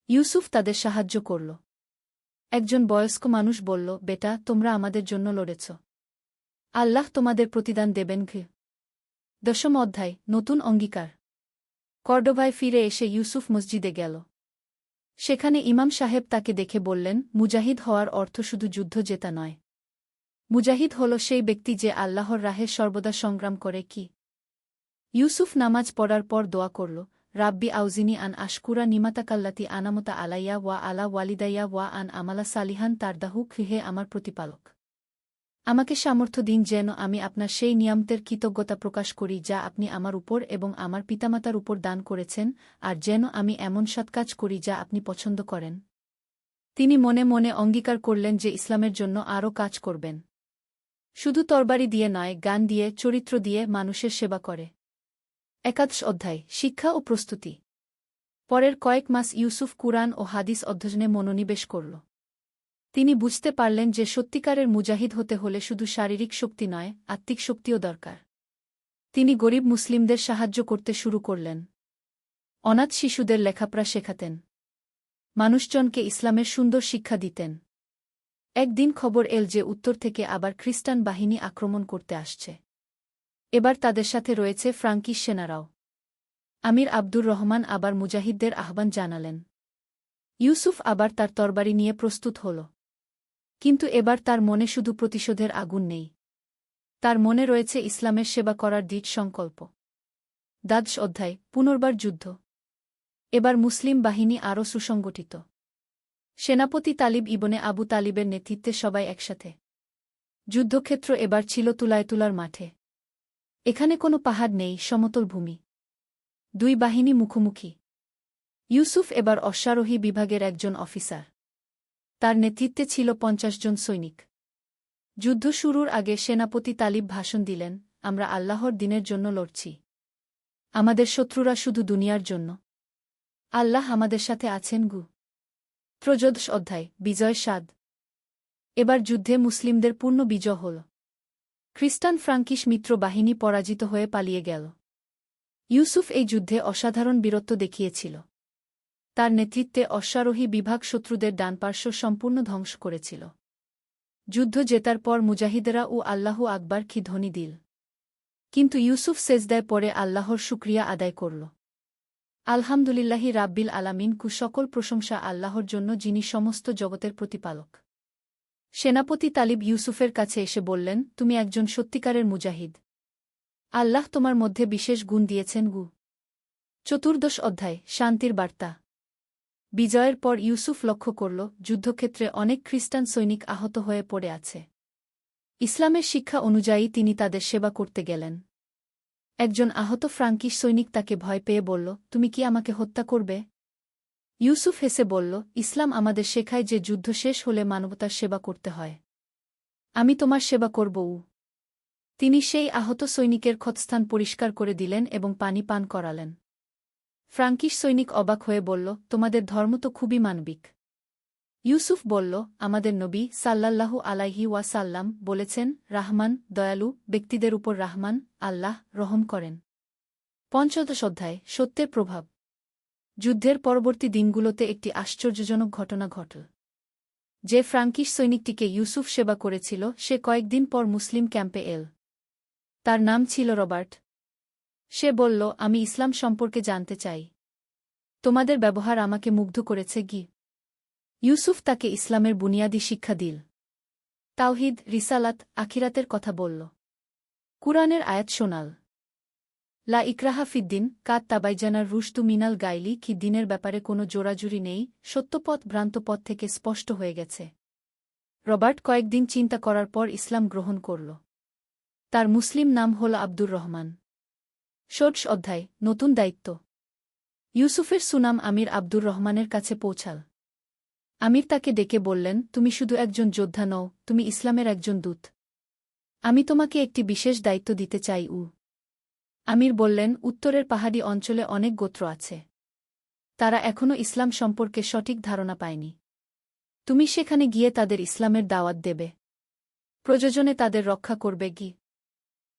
Speaker 1: ইউসুফ তাদের সাহায্য করল। একজন বয়স্ক মানুষ বলল, বেটা, তোমরা আমাদের জন্য লড়েছ। আল্লাহ তোমাদের প্রতিদান দেবেন ঘে। দশম অধ্যায় নতুন অঙ্গীকার। কর্ডোভায় ফিরে এসে ইউসুফ মসজিদে গেল। সেখানে ইমাম সাহেব তাকে দেখে বললেন, মুজাহিদ হওয়ার অর্থ শুধু যুদ্ধ জেতা নয়। মুজাহিদ হল সেই ব্যক্তি যে আল্লাহর রাহে সর্বদা সংগ্রাম করে। কি? ইউসুফ নামাজ পড়ার পর দোয়া করল, রাব্বি আউজিনি আন আশকুরা নিমাতাকাল্লাতি আনামতা আলাইয়া ওয়া আলা ওয়ালিদাইয়া ওয়া আন আমালা সালিহান তারদাহু, হে আমার প্রতিপালক, আমাকে সামর্থ্য দিন যেন আমি আপনার সেই নিয়ামতের কৃতজ্ঞতা প্রকাশ করি যা আপনি আমার উপর এবং আমার পিতামাতার উপর দান করেছেন, আর যেন আমি এমন সৎকাজ করি যা আপনি পছন্দ করেন। তিনি মনে মনে অঙ্গীকার করলেন যে ইসলামের জন্য আরও কাজ করবেন। শুধু তরবারি দিয়ে নয়, গান দিয়ে, চরিত্র দিয়ে মানুষের সেবা করে। একাদশ অধ্যায় শিক্ষা ও প্রস্তুতি। পরের কয়েক মাস ইউসুফ কুরআন ও হাদিস অধ্যয়নে মনোনিবেশ করল। তিনি বুঝতে পারলেন যে সত্যিকারের মুজাহিদ হতে হলে শুধু শারীরিক শক্তি নয়, আত্মিক শক্তিও দরকার। তিনি গরিব মুসলিমদের সাহায্য করতে শুরু করলেন। অনাথ শিশুদের লেখাপড়া শেখাতেন। মানুষজনকে ইসলামের সুন্দর শিক্ষা দিতেন। একদিন খবর এল যে উত্তর থেকে আবার খ্রিস্টান বাহিনী আক্রমণ করতে আসছে। এবার তাদের সাথে রয়েছে ফ্রাঙ্কিশ সেনারাও। আমির আব্দুর রহমান আবার মুজাহিদদের আহ্বান জানালেন। ইউসুফ আবার তার তরবারি নিয়ে প্রস্তুত হল। কিন্তু এবার তার মনে শুধু প্রতিশোধের আগুন নেই। তার মনে রয়েছে ইসলামের সেবা করার দৃঢ় সংকল্প। দ্বাদশ অধ্যায় পুনর্বার যুদ্ধ। এবার মুসলিম বাহিনী আরও সুসংগঠিত। সেনাপতি তালিব ইবনে আবু তালিবের নেতৃত্বে সবাই একসাথে। যুদ্ধক্ষেত্র এবার ছিল তুলায় মাঠে। এখানে কোনো পাহাড় নেই, সমতল ভূমি। দুই বাহিনী মুখোমুখি। ইউসুফ এবার অশ্বারোহী বিভাগের একজন অফিসার। তার নেতৃত্বে ছিল ৫০ জন সৈনিক। যুদ্ধ শুরুর আগে সেনাপতি তালিব ভাষণ দিলেন, আমরা আল্লাহর দিনের জন্য লড়ছি। আমাদের শত্রুরা শুধু দুনিয়ার জন্য। আল্লাহ আমাদের সাথে আছেন গু। ত্রয়োদশ অধ্যায় বিজয়ের স্বাদ। এবার যুদ্ধে মুসলিমদের পূর্ণ বিজয় হল। খ্রিস্টান ফ্রাঙ্কিশ মিত্র বাহিনী পরাজিত হয়ে পালিয়ে গেল। ইউসুফ এই যুদ্ধে অসাধারণ বীরত্ব দেখিয়েছিল। তার নেতৃত্বে অশ্বারোহী বিভাগ শত্রুদের ডানপার্শ্ব সম্পূর্ণ ধ্বংস করেছিল। যুদ্ধ জেতার পর মুজাহিদেরা ও আল্লাহু আকবার কি ধ্বনি দিল। কিন্তু ইউসুফ সেজদায় পড়ে আল্লাহর শুকরিয়া আদায় করল। আলহামদুলিল্লাহি রাব্বিল আলামিন, সকল প্রশংসা আল্লাহর জন্য যিনি সমস্ত জগতের প্রতিপালক। সেনাপতি তালিব ইউসুফের কাছে এসে বললেন, তুমি একজন সত্যিকারের মুজাহিদ। আল্লাহ তোমার মধ্যে বিশেষ গুণ দিয়েছেন গু। চতুর্দশ অধ্যায় শান্তির বার্তা। বিজয়ের পর ইউসুফ লক্ষ্য করল, যুদ্ধক্ষেত্রে অনেক খ্রিস্টান সৈনিক আহত হয়ে পড়ে আছে। ইসলামের শিক্ষা অনুযায়ী তিনি তাদের সেবা করতে গেলেন। একজন আহত ফ্রাঙ্কিশ সৈনিক তাকে ভয় পেয়ে বলল, তুমি কি আমাকে হত্যা করবে? ইউসুফ হেসে বলল, ইসলাম আমাদের শেখায় যে যুদ্ধ শেষ হলে মানবতার সেবা করতে হয়। আমি তোমার সেবা করব। তিনি সেই আহত সৈনিকের ক্ষতস্থান পরিষ্কার করে দিলেন এবং পানি পান করালেন। ফ্রাঙ্কিশ সৈনিক অবাক হয়ে বলল, তোমাদের ধর্ম তো খুবই মানবিক। ইউসুফ বলল, আমাদের নবী সাল্লাল্লাহু আলাইহি ওয়াসাল্লাম বলেছেন, রাহমান দয়ালু ব্যক্তিদের উপর রাহমান আল্লাহ রহম করেন। পঞ্চদশ অধ্যায় সত্যের প্রভাব। যুদ্ধের পরবর্তী দিনগুলোতে একটি আশ্চর্যজনক ঘটনা ঘটল। যে ফ্রাঙ্কিশ সৈনিকটিকে ইউসুফ সেবা করেছিল সে কয়েকদিন পর মুসলিম ক্যাম্পে এল। তার নাম ছিল রবার্ট। সে বলল, আমি ইসলাম সম্পর্কে জানতে চাই। তোমাদের ব্যবহার আমাকে মুগ্ধ করেছে গি। ইউসুফ তাকে ইসলামের বুনিয়াদী শিক্ষা দিল। তাওহিদ, রিসালাত, আখিরাতের কথা বলল। কুরআনের আয়াত শোনাল। লা ইকরাহা ফিদ্দিন, কাত তাবাইজানার রুশদু মিনাল গাইলি, কি দিনের ব্যাপারে কোনো জোরাজুরি নেই, সত্যপথ ভ্রান্ত পথ থেকে স্পষ্ট হয়ে গেছে। রবার্ট কয়েকদিন চিন্তা করার পর ইসলাম গ্রহণ করল। তার মুসলিম নাম হল আব্দুর রহমান। ষোড়শ অধ্যায়, নতুন দায়িত্ব। ইউসুফের সুনাম আমির আব্দুর রহমানের কাছে পৌঁছাল। আমির তাকে ডেকে বললেন, তুমি শুধু একজন যোদ্ধা নও, তুমি ইসলামের একজন দূত। আমি তোমাকে একটি বিশেষ দায়িত্ব দিতে চাই। আমির বললেন, উত্তরের পাহাড়ি অঞ্চলে অনেক গোত্র আছে। তারা এখনও ইসলাম সম্পর্কে সঠিক ধারণা পায়নি। তুমি সেখানে গিয়ে তাদের ইসলামের দাওয়াত দেবে, প্রয়োজনে তাদের রক্ষা করবে কি?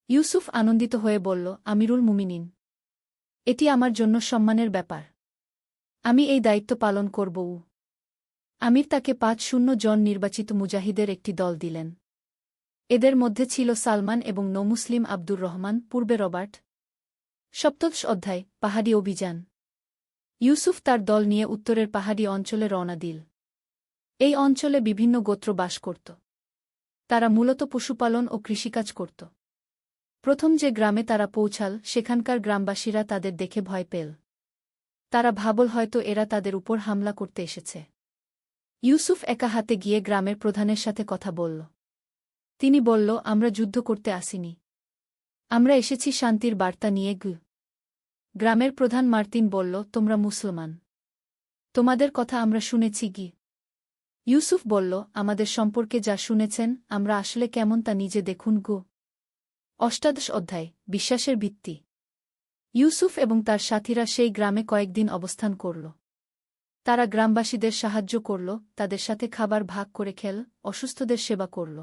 Speaker 1: ইউসুফ আনন্দিত হয়ে বলল, আমিরুল মুমিনিন, এটি আমার জন্য সম্মানের ব্যাপার। আমি এই দায়িত্ব পালন করব। আমির তাকে ৫০ জন নির্বাচিত মুজাহিদের একটি দল দিলেন। এদের মধ্যে ছিল সালমান এবং নমুসলিম আব্দুর রহমান, পূর্বে রবার্ট। সপ্তদশ অধ্যায়, পাহাড়ি অভিযান। ইউসুফ তার দল নিয়ে উত্তরের পাহাড়ি অঞ্চলে রওনা দিল। এই অঞ্চলে বিভিন্ন গোত্র বাস করত। তারা মূলত পশুপালন ও কৃষিকাজ করত। প্রথম যে গ্রামে তারা পৌঁছাল, সেখানকার গ্রামবাসীরা তাদের দেখে ভয় পেল। তারা ভাবল হয়তো এরা তাদের উপর হামলা করতে এসেছে। ইউসুফ একা হাতে গিয়ে গ্রামের প্রধানের সাথে কথা বলল। তিনি বলল, আমরা যুদ্ধ করতে আসিনি, আমরা এসেছি শান্তির বার্তা নিয়ে। গ্রামের প্রধান মার্তিন বলল, তোমরা মুসলমান, তোমাদের কথা আমরা শুনেছি। ইউসুফ বলল, আমাদের সম্পর্কে যা শুনেছেন আমরা আসলে কেমন তা নিজে দেখুন। অষ্টাদশ অধ্যায়, বিশ্বাসের ভিত্তি। ইউসুফ এবং তার সাথীরা সেই গ্রামে কয়েকদিন অবস্থান করল। তারা গ্রামবাসীদের সাহায্য করল, তাদের সাথে খাবার ভাগ করে খেল, অসুস্থদের সেবা করল।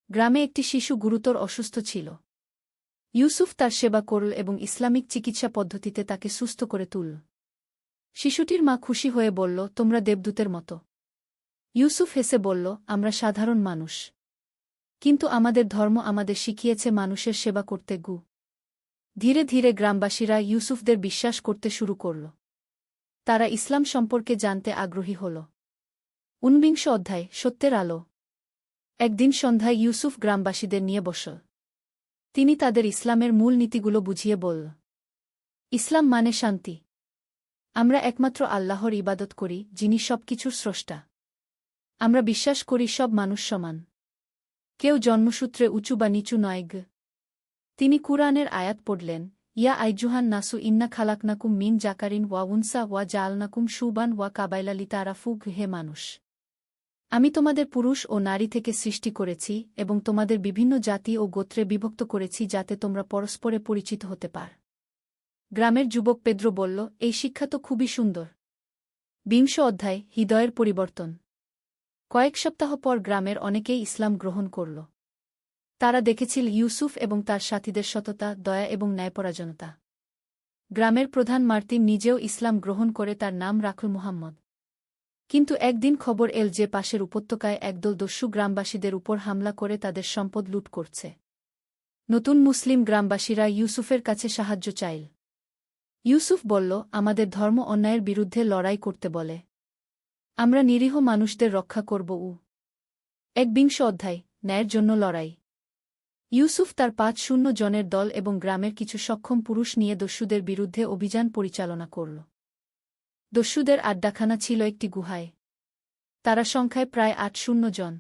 Speaker 1: গ্রামে একটি শিশু গুরুতর অসুস্থ ছিল। ইউসুফ তার সেবা করল এবং ইসলামিক চিকিৎসা পদ্ধতিতে তাকে সুস্থ করে তুলল। শিশুটির মা খুশি হয়ে বলল, তোমরা দেবদূতের মতো। ইউসুফ হেসে বলল, আমরা সাধারণ মানুষ, কিন্তু আমাদের ধর্ম আমাদের শিখিয়েছে মানুষের সেবা করতে। ধীরে ধীরে গ্রামবাসীরা ইউসুফদের বিশ্বাস করতে শুরু করল। তারা ইসলাম সম্পর্কে জানতে আগ্রহী হল। ১৯ অধ্যায়, সত্যের আলো। একদিন সন্ধ্যায় ইউসুফ গ্রামবাসীদের নিয়ে বসল। তিনি তাদের ইসলামের মূল নীতিগুলো বুঝিয়ে বলল। ইসলাম মানে শান্তি। আমরা একমাত্র আল্লাহর ইবাদত করি, যিনি সবকিছুর স্রষ্টা। আমরা বিশ্বাস করি সব মানুষ সমান, কেউ জন্মসূত্রে উঁচু বা নিচু নয়। তিনি কুরআনের আয়াত পড়লেন, ইয়া আইজুহান নাসু ইন্না খালাকনাকুম মিন জাকারিন ওয়া উনসা ওয়া জাআলনাকুম শুবান ওয়া কাবাইলা লিতাআরাফু। হে মানুষ, আমি তোমাদের পুরুষ ও নারী থেকে সৃষ্টি করেছি এবং তোমাদের বিভিন্ন জাতি ও গোত্রে বিভক্ত করেছি যাতে তোমরা পরস্পরে পরিচিত হতে পার। গ্রামের যুবক পেদ্রো বলল, এই শিক্ষা তো খুবই সুন্দর। ২০ অধ্যায়, হৃদয়ের পরিবর্তন। কয়েক সপ্তাহ পর গ্রামের অনেকেই ইসলাম গ্রহণ করল। তারা দেখেছিল ইউসুফ এবং তার সাথীদের সততা, দয়া এবং ন্যায়পরায়ণতা। গ্রামের প্রধান মার্তিন নিজেও ইসলাম গ্রহণ করে তার নাম রাখল মুহাম্মদ। কিন্তু একদিন খবর এল যে পাশের উপত্যকায় একদল দস্যু গ্রামবাসীদের উপর হামলা করে তাদের সম্পদ লুট করছে। নতুন মুসলিম গ্রামবাসীরা ইউসুফের কাছে সাহায্য চাইল। ইউসুফ বলল, আমাদের ধর্ম অন্যায়ের বিরুদ্ধে লড়াই করতে বলে। আমরা নিরীহ মানুষদের রক্ষা করব। ২১ অধ্যায়, ন্যায়ের জন্য লড়াই। ইউসুফ তার ৫০ জনের দল এবং গ্রামের কিছু সক্ষম পুরুষ নিয়ে দস্যুদের বিরুদ্ধে অভিযান পরিচালনা করল। দস্যুদের আড্ডাখানা ছিল একটি গুহায়। তারা সংখ্যায় প্রায় ৮০ জন।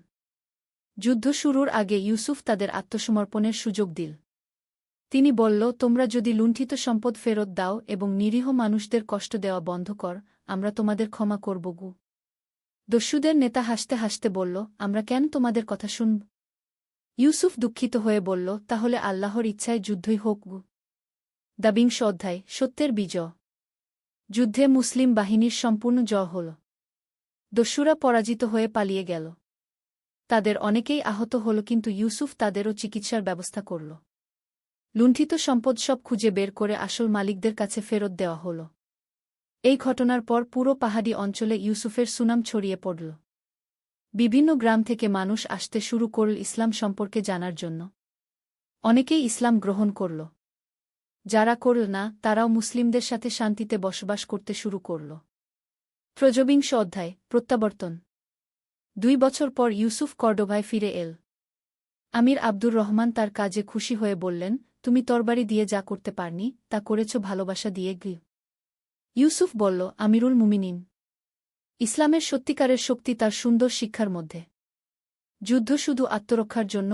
Speaker 1: যুদ্ধ শুরুর আগে ইউসুফ তাদের আত্মসমর্পণের সুযোগ দিল। তিনি বলল, তোমরা যদি লুণ্ঠিত সম্পদ ফেরত দাও এবং নিরীহ মানুষদের কষ্ট দেওয়া বন্ধ কর, আমরা তোমাদের ক্ষমা করব। দস্যুদের নেতা হাসতে হাসতে বলল, আমরা কেন তোমাদের কথা শুনব? ইউসুফ দুঃখিত হয়ে বলল, তাহলে আল্লাহর ইচ্ছায় যুদ্ধই হোক। ২২ অধ্যায়, সত্যের বিজয়। যুদ্ধে মুসলিম বাহিনীর সম্পূর্ণ জয় হল। দস্যুরা পরাজিত হয়ে পালিয়ে গেল। তাদের অনেকেই আহত হল, কিন্তু ইউসুফ তাদেরও চিকিৎসার ব্যবস্থা করল। লুণ্ঠিত সম্পদ সব খুঁজে বের করে আসল মালিকদের কাছে ফেরত দেওয়া হল। এই ঘটনার পর পুরো পাহাড়ি অঞ্চলে ইউসুফের সুনাম ছড়িয়ে পড়ল। বিভিন্ন গ্রাম থেকে মানুষ আসতে শুরু করল ইসলাম সম্পর্কে জানার জন্য। অনেকেই ইসলাম গ্রহণ করল। যারা করল না, তারাও মুসলিমদের সাথে শান্তিতে বসবাস করতে শুরু করল। ২৩ অধ্যায়, প্রত্যাবর্তন। ২ বছর পর ইউসুফ কর্ডোভায় ফিরে এল। আমির আব্দুর রহমান তার কাজে খুশি হয়ে বললেন, তুমি তরবারি দিয়ে যা করতে পারনি তা করেছ ভালোবাসা দিয়ে। ইউসুফ বলল, আমিরুল মুমিনিন, ইসলামের সত্যিকারের শক্তি তার সুন্দর শিক্ষার মধ্যে। যুদ্ধ শুধু আত্মরক্ষার জন্য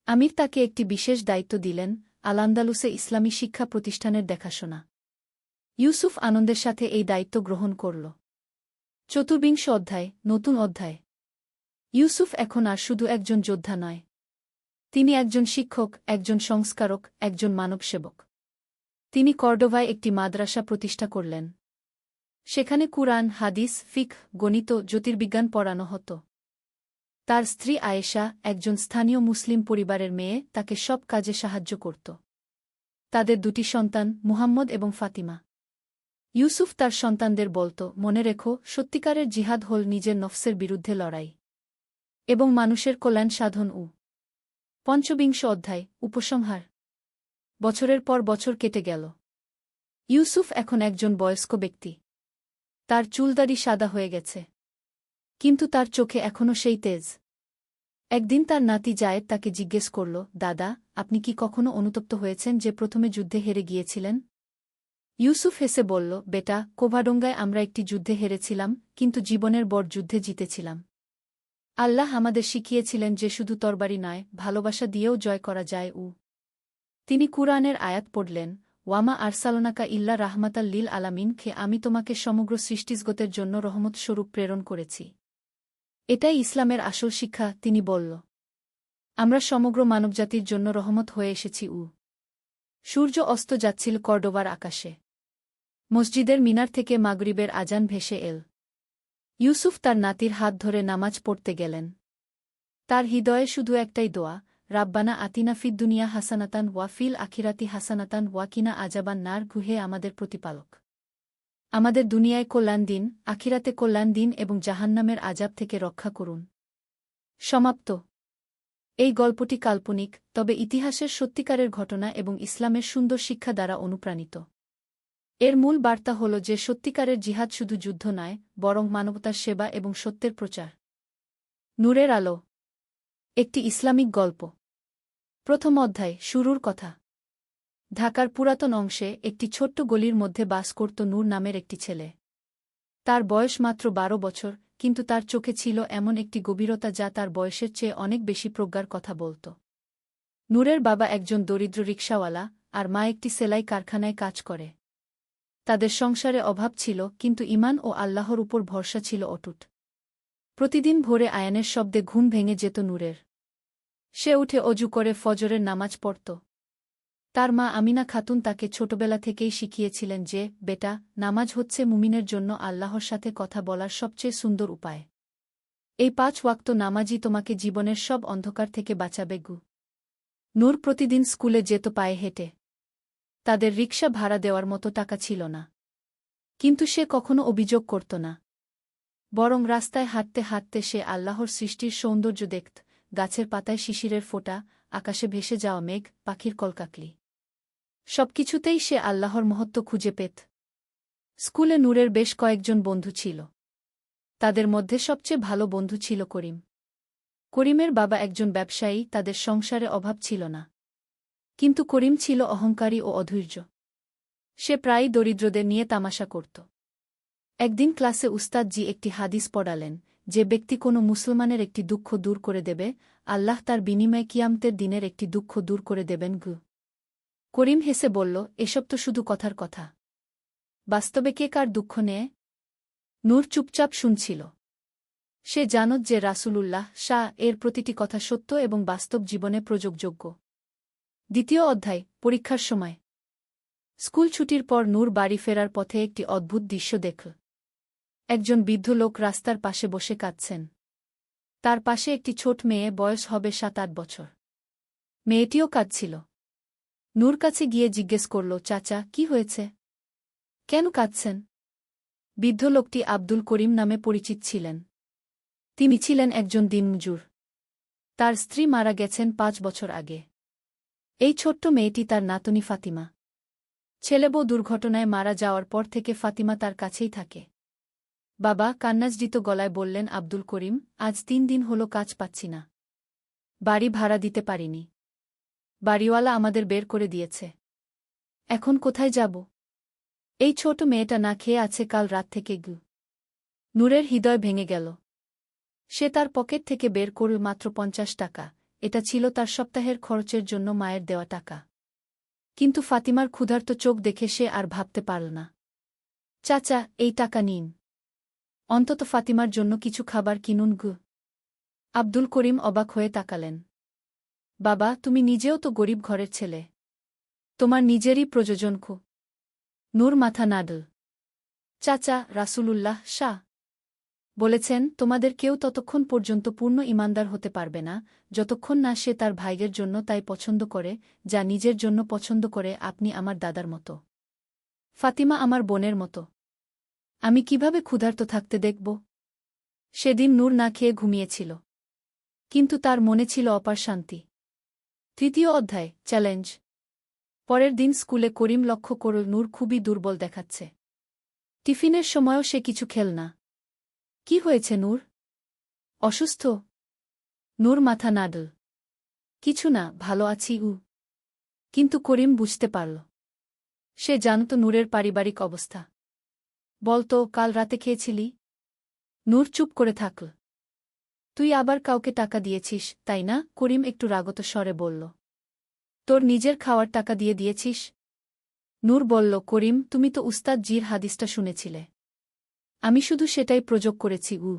Speaker 1: আমির তাকে একটি বিশেষ দায়িত্ব দিলেন, আল-আন্দালুসে ইসলামী শিক্ষা প্রতিষ্ঠানের দেখাশোনা। ইউসুফ আনন্দের সাথে এই দায়িত্ব গ্রহণ করল। চতুর্বিংশ অধ্যায়, নতুন অধ্যায়। ইউসুফ এখন আর শুধু একজন যোদ্ধা নয়। তিনি একজন শিক্ষক, একজন সংস্কারক, একজন মানবসেবক। তিনি কর্ডোভায় একটি মাদ্রাসা প্রতিষ্ঠা করলেন। সেখানে কুরআন, হাদিস, ফিকহ, গণিত, জ্যোতির্বিজ্ঞান পড়ানো হতো। তার স্ত্রী আয়েশা, একজন স্থানীয় মুসলিম পরিবারের মেয়ে, তাকে সব কাজে সাহায্য করত। তাদের দুটি সন্তান, মুহাম্মদ এবং ফাতিমা। ইউসুফ তার সন্তানদের বলত, মনে রেখো, সত্যিকারের জিহাদ হল নিজের নফসের বিরুদ্ধে লড়াই এবং মানুষের কল্যাণ সাধন। পঞ্চবিংশ অধ্যায়, উপসংহার। বছরের পর বছর কেটে গেল। ইউসুফ এখন একজন বয়স্ক ব্যক্তি। তার চুলদাড়ি সাদা হয়ে গেছে, কিন্তু তার চোখে এখনও সেই তেজ। একদিন তার নাতি জায়েদ তাকে জিজ্ঞেস করল, দাদা, আপনি কি কখনো অনুতপ্ত হয়েছেন যে প্রথমে যুদ্ধে হেরে গিয়েছিলেন? ইউসুফ হেসে বলল, বেটা, কোভাডোঙ্গায় আমরা একটি যুদ্ধে হেরেছিলাম, কিন্তু জীবনের বড় যুদ্ধে জিতেছিলাম। আল্লাহ আমাদের শিখিয়েছিলেন যে শুধু তরবারি নয়, ভালোবাসা দিয়েও জয় করা যায়। তিনি কুরআনের আয়াত পড়লেন, ওয়ামা আরসালনাকা ইল্লা রাহমাতাল লিল আলামিন, খে আমি তোমাকে সমগ্র সৃষ্টিজগতের জন্য রহমত স্বরূপ প্রেরণ করেছি। এটাই ইসলামের আসল শিক্ষা, তিনি বলল। আমরা সমগ্র মানবজাতির জন্য রহমত হয়ে এসেছি। সূর্য অস্ত যাচ্ছিল কর্ডোবার আকাশে। মসজিদের মিনার থেকে মাগরিবের আজান ভেসে এল। ইউসুফ তার নাতির হাত ধরে নামাজ পড়তে গেলেন। তার হৃদয়ে শুধু একটাই দোয়া, রাব্বানা আতিনা ফিদ দুনিয়া হাসানাতান ওয়া ফিল আখিরাতি হাসানাতান ওয়া কিনা আজাবান নার, গুহে আমাদের প্রতিপালক, আমাদের দুনিয়ায় কল্যাণ দিন, আখিরাতে কল্যাণ দিন এবং জাহান্নামের আজাব থেকে রক্ষা করুন। সমাপ্ত। এই গল্পটি কাল্পনিক, তবে ইতিহাসের সত্যিকারের ঘটনা এবং ইসলামের সুন্দর শিক্ষা দ্বারা অনুপ্রাণিত। এর মূল বার্তা হল যে সত্যিকারের জিহাদ শুধু যুদ্ধ নয়, বরং মানবতার সেবা এবং সত্যের প্রচার। নূরের আলো। একটি ইসলামিক গল্প। প্রথম অধ্যায়, শুরুর কথা। ঢাকার পুরাতন অংশে একটি ছোট্ট গলির মধ্যে বাস করত নূর নামের একটি ছেলে। তার বয়স মাত্র 12 বছর, কিন্তু তার চোখে ছিল এমন একটি গভীরতা যা তার বয়সের চেয়ে অনেক বেশি প্রজ্ঞার কথা বলত। নূরের বাবা একজন দরিদ্র রিকশাওয়ালা, আর মা একটি সেলাই কারখানায় কাজ করে। তাদের সংসারে অভাব ছিল, কিন্তু ঈমান ও আল্লাহর উপর ভরসা ছিল অটুট। প্রতিদিন ভোরে আয়ানের শব্দে ঘুম ভেঙে যেত নূরের। সে উঠে অজু করে ফজরের নামাজ পড়ত। তার মা আমিনা খাতুন তাকে ছোটবেলা থেকেই শিখিয়েছিলেন যে, বেটা, নামাজ হচ্ছে মুমিনের জন্য আল্লাহর সাথে কথা বলার সবচেয়ে সুন্দর উপায়। এই 5 ওয়াক্ত নামাজই তোমাকে জীবনের সব অন্ধকার থেকে বাঁচাবে। নূর প্রতিদিন স্কুলে যেত পায়ে হেঁটে। তাদের রিকশা ভাড়া দেওয়ার মতো টাকা ছিল না। কিন্তু সে কখনো অভিযোগ করত না। বরং রাস্তায় হাঁটতে হাঁটতে সে আল্লাহর সৃষ্টির সৌন্দর্য দেখত, গাছের পাতায় শিশিরের ফোঁটা, আকাশে ভেসে যাওয়া মেঘ, পাখির কলকাকলি। সবকিছুতেই সে আল্লাহর মহত্ব খুঁজে পেত। স্কুলে নূরের বেশ কয়েকজন বন্ধু ছিল। তাদের মধ্যে সবচেয়ে ভালো বন্ধু ছিল করিম। করিমের বাবা একজন ব্যবসায়ী, তাদের সংসারে অভাব ছিল না। কিন্তু করিম ছিল অহংকারী ও অধৈর্য। সে প্রায়ই দরিদ্রদের নিয়ে তামাশা করত। একদিন ক্লাসে উস্তাদজি একটি হাদিস পড়ালেন, যে ব্যক্তি কোনো মুসলমানের একটি দুঃখ দূর করে দেবে, আল্লাহ তার বিনিময়ে কিয়ামতের দিনের একটি দুঃখ দূর করে দেবেন। করিম হেসে বলল, এসব তো শুধু কথার কথা। বাস্তবে কে কার দুঃখ নেয়? নূর চুপচাপ শুনছিল। সে জানত যে রাসূলুল্লাহ এর প্রতিটি কথা সত্য এবং বাস্তব জীবনে প্রযোগযোগ্য। দ্বিতীয় অধ্যায়, পরীক্ষার সময়। স্কুল ছুটির পর নূর বাড়ি ফেরার পথে একটি অদ্ভুত দৃশ্য দেখল। একজন বৃদ্ধ লোক রাস্তার পাশে বসে কাঁদছেন। তার পাশে একটি ছোট মেয়ে, বয়স হবে 7-8 বছর। মেয়েটিও কাঁদছিল। নূর কাছে গিয়ে জিজ্ঞেস করল, চাচা, কি হয়েছে? কেন কাঁদছেন? বৃদ্ধ লোকটি আব্দুল করিম নামে পরিচিত ছিলেন। তিনি ছিলেন একজন দিনমজুর। তার স্ত্রী মারা গেছেন 5 বছর আগে। এই ছোট্ট মেয়েটি তার নাতনি ফাতিমা। ছেলেবউ দুর্ঘটনায় মারা যাওয়ার পর থেকে ফাতিমা তার কাছেই থাকে। বাবা, কান্নাজড়িত গলায় বললেন আব্দুল করিম, আজ 3 দিন হলো কাজ পাচ্ছি না। বাড়ি ভাড়া দিতে পারিনি। বাড়িওয়ালা আমাদের বের করে দিয়েছে। এখন কোথায় যাব? এই ছোট মেয়েটা না খেয়ে আছে কাল রাত থেকে। নূরের হৃদয় ভেঙে গেল। সে তার পকেট থেকে বের করল মাত্র ৫০ টাকা। এটা ছিল তার সপ্তাহের খরচের জন্য মায়ের দেওয়া টাকা। কিন্তু ফাতিমার ক্ষুধার্ত চোখ দেখে সে আর ভাবতে পারল না। চাচা, এই টাকা নিন। অন্তত ফাতিমার জন্য কিছু খাবার কিনুন গু। আব্দুল করিম অবাক হয়ে তাকালেন। বাবা, তুমি নিজেও তো গরিব ঘরের ছেলে। তোমার নিজেরই প্রয়োজন খু। নূর মাথা নাড়ল। চাচা, রাসূলুল্লাহ শাহ বলেছেন, তোমাদের কেউ ততক্ষণ পর্যন্ত পূর্ণ ঈমানদার হতে পারবে না, যতক্ষণ না সে তার ভাইয়ের জন্য তাই পছন্দ করে, যা নিজের জন্য পছন্দ করে। আপনি আমার দাদার মতো, ফাতিমা আমার বোনের মতো। আমি কিভাবে ক্ষুধার্ত থাকতে দেখব? সেদিন নূর না খেয়ে ঘুমিয়েছিল, কিন্তু তার মনে ছিল অপার শান্তি। ৩য় অধ্যায়, চ্যালেঞ্জ। পরের দিন স্কুলে করিম লক্ষ্য করল নূর খুবই দুর্বল দেখাচ্ছে। টিফিনের সময়ও সে কিছু খেল না। কি হয়েছে নূর? অসুস্থ? নূর মাথা নাড়ল। কিছু না, ভালো আছি উ। কিন্তু করিম বুঝতে পারল। সে জানত নূরের পারিবারিক অবস্থা। বলতো, কাল রাতে খেয়েছিলি? নূর চুপ করে থাকল। তুই আবার কাউকে টাকা দিয়েছিস, তাই না? করিম একটু রাগত স্বরে বলল। তোর নিজের খাওয়ার টাকা দিয়ে দিয়েছিস? নূর বলল, করিম, তুমি তো উস্তাদ জির হাদিসটা শুনেছিলে। আমি শুধু সেটাই প্রযোগ করেছি উ।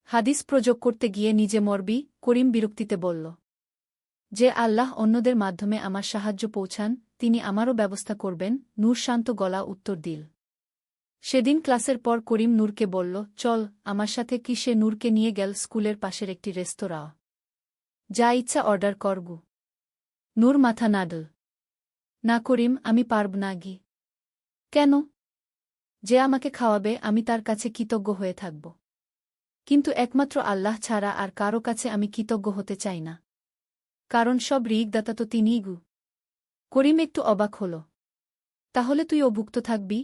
Speaker 1: হাদিস প্রযোগ করতে গিয়ে নিজে মরবি? করিম বিরক্তিতে বলল। যে আল্লাহ অন্যদের মাধ্যমে আমার সাহায্য পৌঁছান, তিনি আমারও ব্যবস্থা করবেন। নূর শান্ত গলা উত্তর দিল। সেদিন ক্লাসের পর করিম নূরকে বলল, চল আমার সাথে। কি সে নূরকে নিয়ে গেল স্কুলের পাশের একটি রেস্তোরাঁ। যা ইচ্ছা অর্ডার করগু। নূর মাথা নাড়ল। না করিম, আমি পারব না গি। কেন? যে আমাকে খাওয়াবে আমি তার কাছে কৃতজ্ঞ হয়ে থাকব। কিন্তু একমাত্র আল্লাহ ছাড়া আর কারো কাছে আমি কৃতজ্ঞ হতে চাই না, কারণ সব ঋগদাতা তো তিনিই গু। করিম একটু অবাক হল। তাহলে তুই অভুক্ত থাকবি?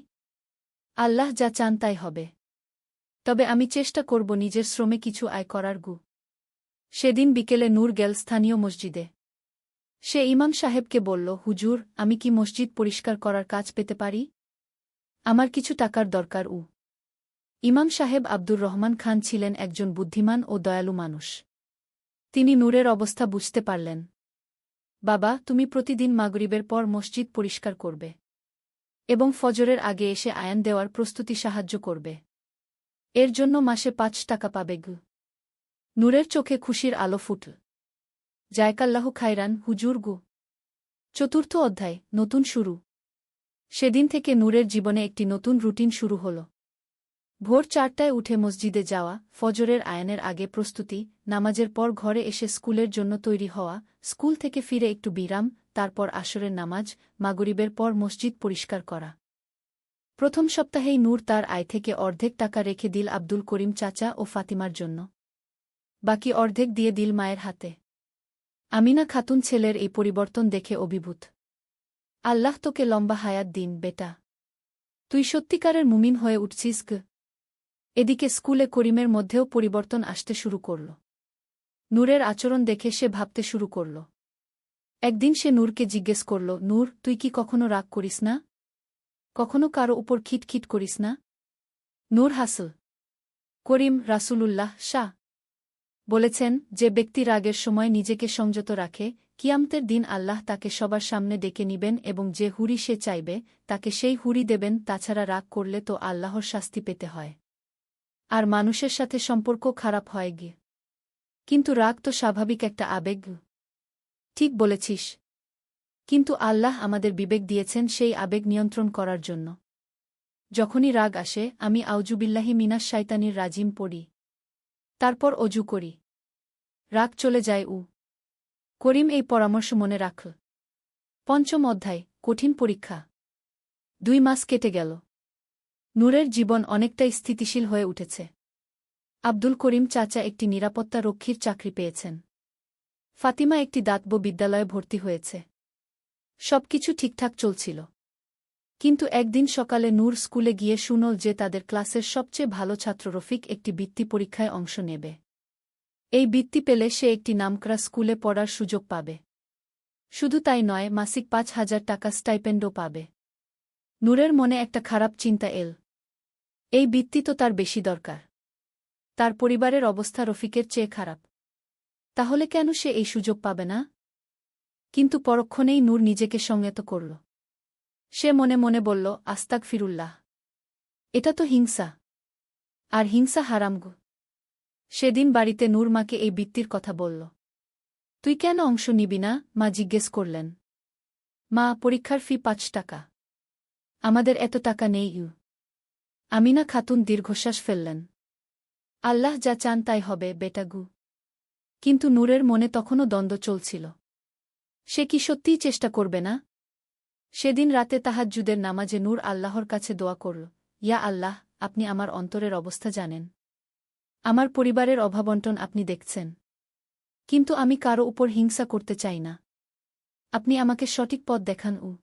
Speaker 1: আল্লাহ যা চান তাই হবে। তবে আমি চেষ্টা করব নিজের শ্রমে কিছু আয় করার গু। সেদিন বিকেলে নূর গেল স্থানীয় মসজিদে। সে ইমাম সাহেবকে বলল, হুজুর, আমি কি মসজিদ পরিষ্কার করার কাজ পেতে পারি? আমার কিছু টাকার দরকার উ। ইমাম সাহেব আব্দুর রহমান খান ছিলেন একজন বুদ্ধিমান ও দয়ালু মানুষ। তিনি নূরের অবস্থা বুঝতে পারলেন। বাবা, তুমি প্রতিদিন মাগরিবের পর মসজিদ পরিষ্কার করবে এবং ফজরের আগে এসে আয়ান দেওয়ার প্রস্তুতি সাহায্য করবে। এর জন্য মাসে ৫ টাকা পাবে গু। নূরের চোখে খুশির আলো ফুটল। জায়কাল্লাহু খায়রান হুজুর গু। ৪র্থ অধ্যায়, নতুন শুরু। সেদিন থেকে নূরের জীবনে একটি নতুন রুটিন শুরু হল। ভোর ৪টায় উঠে মসজিদে যাওয়া, ফজরের আয়ানের আগে প্রস্তুতি, নামাজের পর ঘরে এসে স্কুলের জন্য তৈরি হওয়া, স্কুল থেকে ফিরে একটু বিরাম, তারপর আসরের নামাজ, মাগরিবের পর মসজিদ পরিষ্কার করা। প্রথম সপ্তাহেই নূর তার আয় থেকে অর্ধেক টাকা রেখে দিল আব্দুল করিম চাচা ও ফাতিমার জন্য। বাকি অর্ধেক দিয়ে দিল মায়ের হাতে। আমিনা খাতুন ছেলের এই পরিবর্তন দেখে অভিভূত। আল্লাহ তোকে লম্বা হায়াত দিন বেটা। তুই সত্যিকারের মুমিন হয়ে উঠছিস গ। এদিকে স্কুলে করিমের মধ্যেও পরিবর্তন আসতে শুরু করল। নূরের আচরণ দেখে সে ভাবতে শুরু করল। একদিন সে নূরকে জিজ্ঞেস করল, নূর, তুই কি কখনো রাগ করিস না? কখনো কারো উপর খিটখিট করিস না? নূর হাসল। করিম, রাসূলুল্লাহ শাহ বলেছেন, যে ব্যক্তি রাগের সময় নিজেকে সংযত রাখে, কিয়ামতের দিন আল্লাহ তাকে সবার সামনে ডেকে নিবেন এবং যে হুরি সে চাইবে তাকে সেই হুরি দেবেন। তাছাড়া রাগ করলে তো আল্লাহর শাস্তি পেতে হয়, আর মানুষের সাথে সম্পর্ক খারাপ হয় গে। কিন্তু রাগ তো স্বাভাবিক একটা আবেগ। ঠিক বলেছিস, কিন্তু আল্লাহ আমাদের বিবেক দিয়েছেন সেই আবেগ নিয়ন্ত্রণ করার জন্য। যখনই রাগ আসে আমি আউযুবিল্লাহি মিনাশ শাইতানির রাজিম পড়ি, তারপর অজু করি। রাগ চলে যায় উ। করিম এই পরামর্শ মনে রাখল। ৫ম অধ্যায়, কঠিন পরীক্ষা। ২ মাস কেটে গেল। নূরের জীবন অনেকটাই স্থিতিশীল হয়ে উঠেছে। আব্দুল করিম চাচা একটি নিরাপত্তা রক্ষীর চাকরি পেয়েছেন। ফাতিমা একটি দাতব্য বিদ্যালয়ে ভর্তি হয়েছে। সবকিছু ঠিকঠাক চলছিল। কিন্তু একদিন সকালে নূর স্কুলে গিয়ে শুনল যে তাদের ক্লাসের সবচেয়ে ভালো ছাত্র রফিক একটি বৃত্তি পরীক্ষায় অংশ নেবে। এই বৃত্তি পেলে সে একটি নামকরা স্কুলে পড়ার সুযোগ পাবে। শুধু তাই নয়, মাসিক ৫,০০০ টাকা স্টাইপেন্ডও পাবে। নূরের মনে একটা খারাপ চিন্তা এল। এই বৃত্তি তো তার বেশি দরকার। তার পরিবারের অবস্থা রফিকের চেয়ে খারাপ। তাহলে কেন সে এই সুযোগ পাবে না? কিন্তু পরক্ষণেই নূর নিজেকে সংযত করল। সে মনে মনে বলল, আস্তাগফিরুল্লাহ। এটা তো হিংসা। আর হিংসা হারাম গো। সেদিন বাড়িতে নূর মাকে এই বৃত্তির কথা বলল। তুই কেন অংশ নিবি না? মা জিজ্ঞেস করলেন। মা, পরীক্ষার ফি ৫ টাকা। আমাদের এত টাকা নেই। আমিনা খাতুন দীর্ঘশ্বাস ফেললেন। আল্লাহ যা চান তাই হবে বেটাগু। কিন্তু নূরের মনে তখনও দ্বন্দ্ব চলছিল। সে কি সত্যিই চেষ্টা করবে না? সেদিন রাতে তাহাজ্জুদের নামাজে নূর আল্লাহর কাছে দোয়া করল, ইয়া আল্লাহ, আপনি আমার অন্তরের অবস্থা জানেন। আমার পরিবারের অভাবন্টন আপনি দেখছেন। কিন্তু আমি কারো উপর হিংসা করতে চাই না। আপনি আমাকে সঠিক পথ দেখান।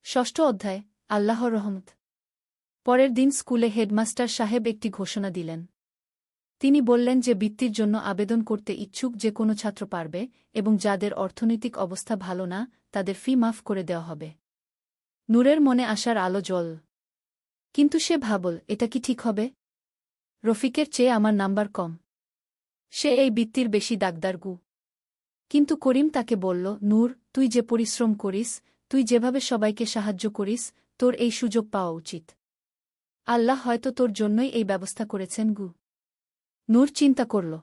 Speaker 1: ৬ষ্ঠ অধ্যায়, আল্লাহর রহমত। পরের দিন স্কুলে হেডমাস্টার সাহেব একটি ঘোষণা দিলেন। তিনি বললেন যে বৃত্তির জন্য আবেদন করতে ইচ্ছুক যে কোনো ছাত্র পারবে এবং যাদের অর্থনৈতিক অবস্থা ভালো না তাদের ফি মাফ করে দেওয়া হবে। নূরের মনে আসার আলো জ্বল। কিন্তু সে ভাবল, এটা কি ঠিক হবে? রফিকের চেয়ে আমার নাম্বার কম। সে এই বৃত্তির বেশি দাগদারগু। কিন্তু করিম তাকে বলল, নূর, তুই যে পরিশ্রম করিস, তুই যেভাবে সবাইকে সাহায্য করিস, তোর এই সুযোগ পাওয়া উচিত। আল্লাহ হয়তো তোর জন্যই এই ব্যবস্থা করেছেন গু। নূর চিন্তা করল।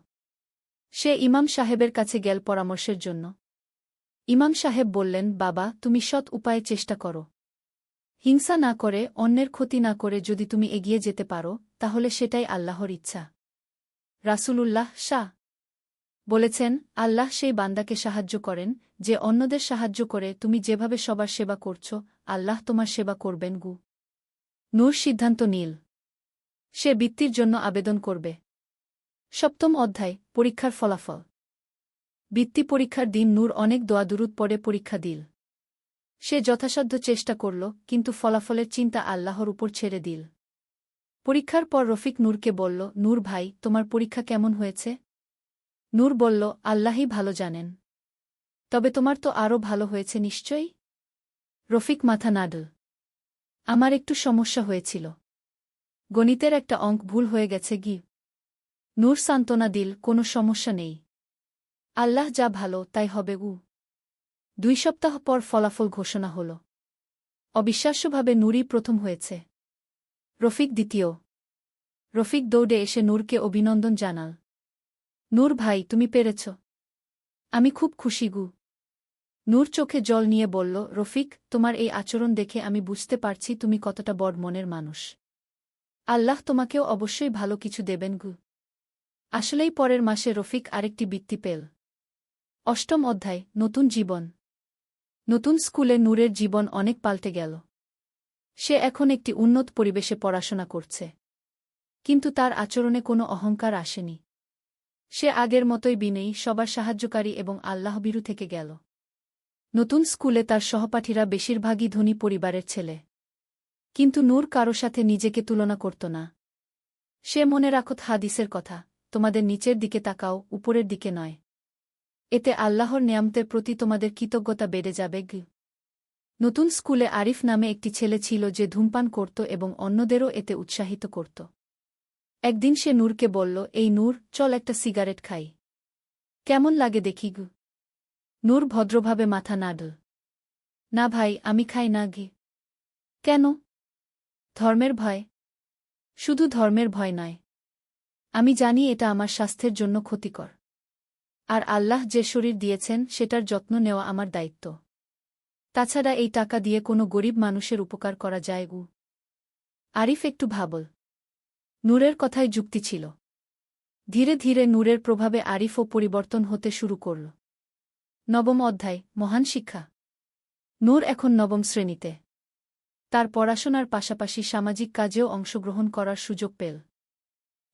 Speaker 1: সে ইমাম সাহেবের কাছে গেল পরামর্শের জন্য। ইমাম সাহেব বললেন, বাবা, তুমি সৎ উপায়ে চেষ্টা করো। হিংসা না করে, অন্যের ক্ষতি না করে যদি তুমি এগিয়ে যেতে পারো, তাহলে সেটাই আল্লাহর ইচ্ছা। রাসূলুল্লাহ শাহ বলেছেন, আল্লাহ সেই বান্দাকে সাহায্য করেন যে অন্যদের সাহায্য করে। তুমি যেভাবে সবার সেবা করছ, আল্লাহ তোমার সেবা করবেন গু। নূর সিদ্ধান্ত নিল। সে বৃত্তির জন্য আবেদন করবে। ৭ম অধ্যায়, পরীক্ষার ফলাফল। বৃত্তি পরীক্ষার দিন নূর অনেক দোয়া দুরূদ পড়ে পরীক্ষা দিল। সে যথাসাধ্য চেষ্টা করল, কিন্তু ফলাফলের চিন্তা আল্লাহর উপর ছেড়ে দিল। পরীক্ষার পর রফিক নূরকে বলল, নূর ভাই, তোমার পরীক্ষা কেমন হয়েছে? নূর বলল, আল্লাহই ভালো জানেন। তবে তোমার তো আরও ভালো হয়েছে নিশ্চয়ই? রফিক মাথা নাড়ল। আমার একটু সমস্যা হয়েছিল। গণিতের একটা অঙ্ক ভুল হয়ে গেছে গি। নূর সান্ত্বনা দিল, কোনো সমস্যা নেই। আল্লাহ যা ভালো তাই হবে। ২ সপ্তাহ পর ফলাফল ঘোষণা হল। অবিশ্বাস্যভাবে নূরই প্রথম হয়েছে। রফিক দ্বিতীয়। রফিক দৌড়ে এসে নূরকে অভিনন্দন জানাল। নূর ভাই, তুমি পেরেছ। আমি খুব খুশি গু। নূর চোখে জল নিয়ে বলল, রফিক, তোমার এই আচরণ দেখে আমি বুঝতে পারছি তুমি কতটা বড় মনের মানুষ। আল্লাহ তোমাকেও অবশ্যই ভালো কিছু দেবেন গু। আসলেই পরের মাসে রফিক আরেকটি বৃত্তি পেল। ৮ম অধ্যায়, নতুন জীবন। নতুন স্কুলে নূরের জীবন অনেক পাল্টে গেল। সে এখন একটি উন্নত পরিবেশে পড়াশোনা করছে। কিন্তু তার আচরণে কোনো অহংকার আসেনি। সে আগের মতোই বিনয়ী, সবার সাহায্যকারী এবং আল্লাহভীরু থেকে গেল। নতুন স্কুলে তার সহপাঠীরা বেশিরভাগই ধনী পরিবারের ছেলে। কিন্তু নূর কারো সাথে নিজেকে তুলনা করত না। সে মনে রাখত হাদিসের কথা, তোমাদের নিচের দিকে তাকাও, উপরের দিকে নয়। এতে আল্লাহর নেয়ামতের প্রতি তোমাদের কৃতজ্ঞতা বেড়ে যাবে। নতুন স্কুলে আরিফ নামে একটি ছেলে ছিল যে ধূমপান করত এবং অন্যদেরও এতে উৎসাহিত করত। একদিন সে নূরকে বলল, এই নূর, চল একটা সিগারেট খাই। কেমন লাগে দেখি গু। নূর ভদ্রভাবে মাথা নাড়ল। না ভাই, আমি খাই না ঘি। কেন? ধর্মের ভয়। শুধু ধর্মের ভয় নয়। আমি জানি এটা আমার স্বাস্থ্যের জন্য ক্ষতিকর। আর আল্লাহ যে শরীর দিয়েছেন সেটার যত্ন নেওয়া আমার দায়িত্ব। তাছাড়া এই টাকা দিয়ে কোনো গরিব মানুষের উপকার করা যায় গু। আরিফ একটু ভাবল। নূরের কথায় যুক্তি ছিল। ধীরে ধীরে নূরের প্রভাবে আরিফও পরিবর্তন হতে শুরু করল। ৯ম অধ্যায়, মহান শিক্ষা। নূর এখন ৯ম শ্রেণীতে। তার পড়াশোনার পাশাপাশি সামাজিক কাজেও অংশগ্রহণ করার সুযোগ পেল।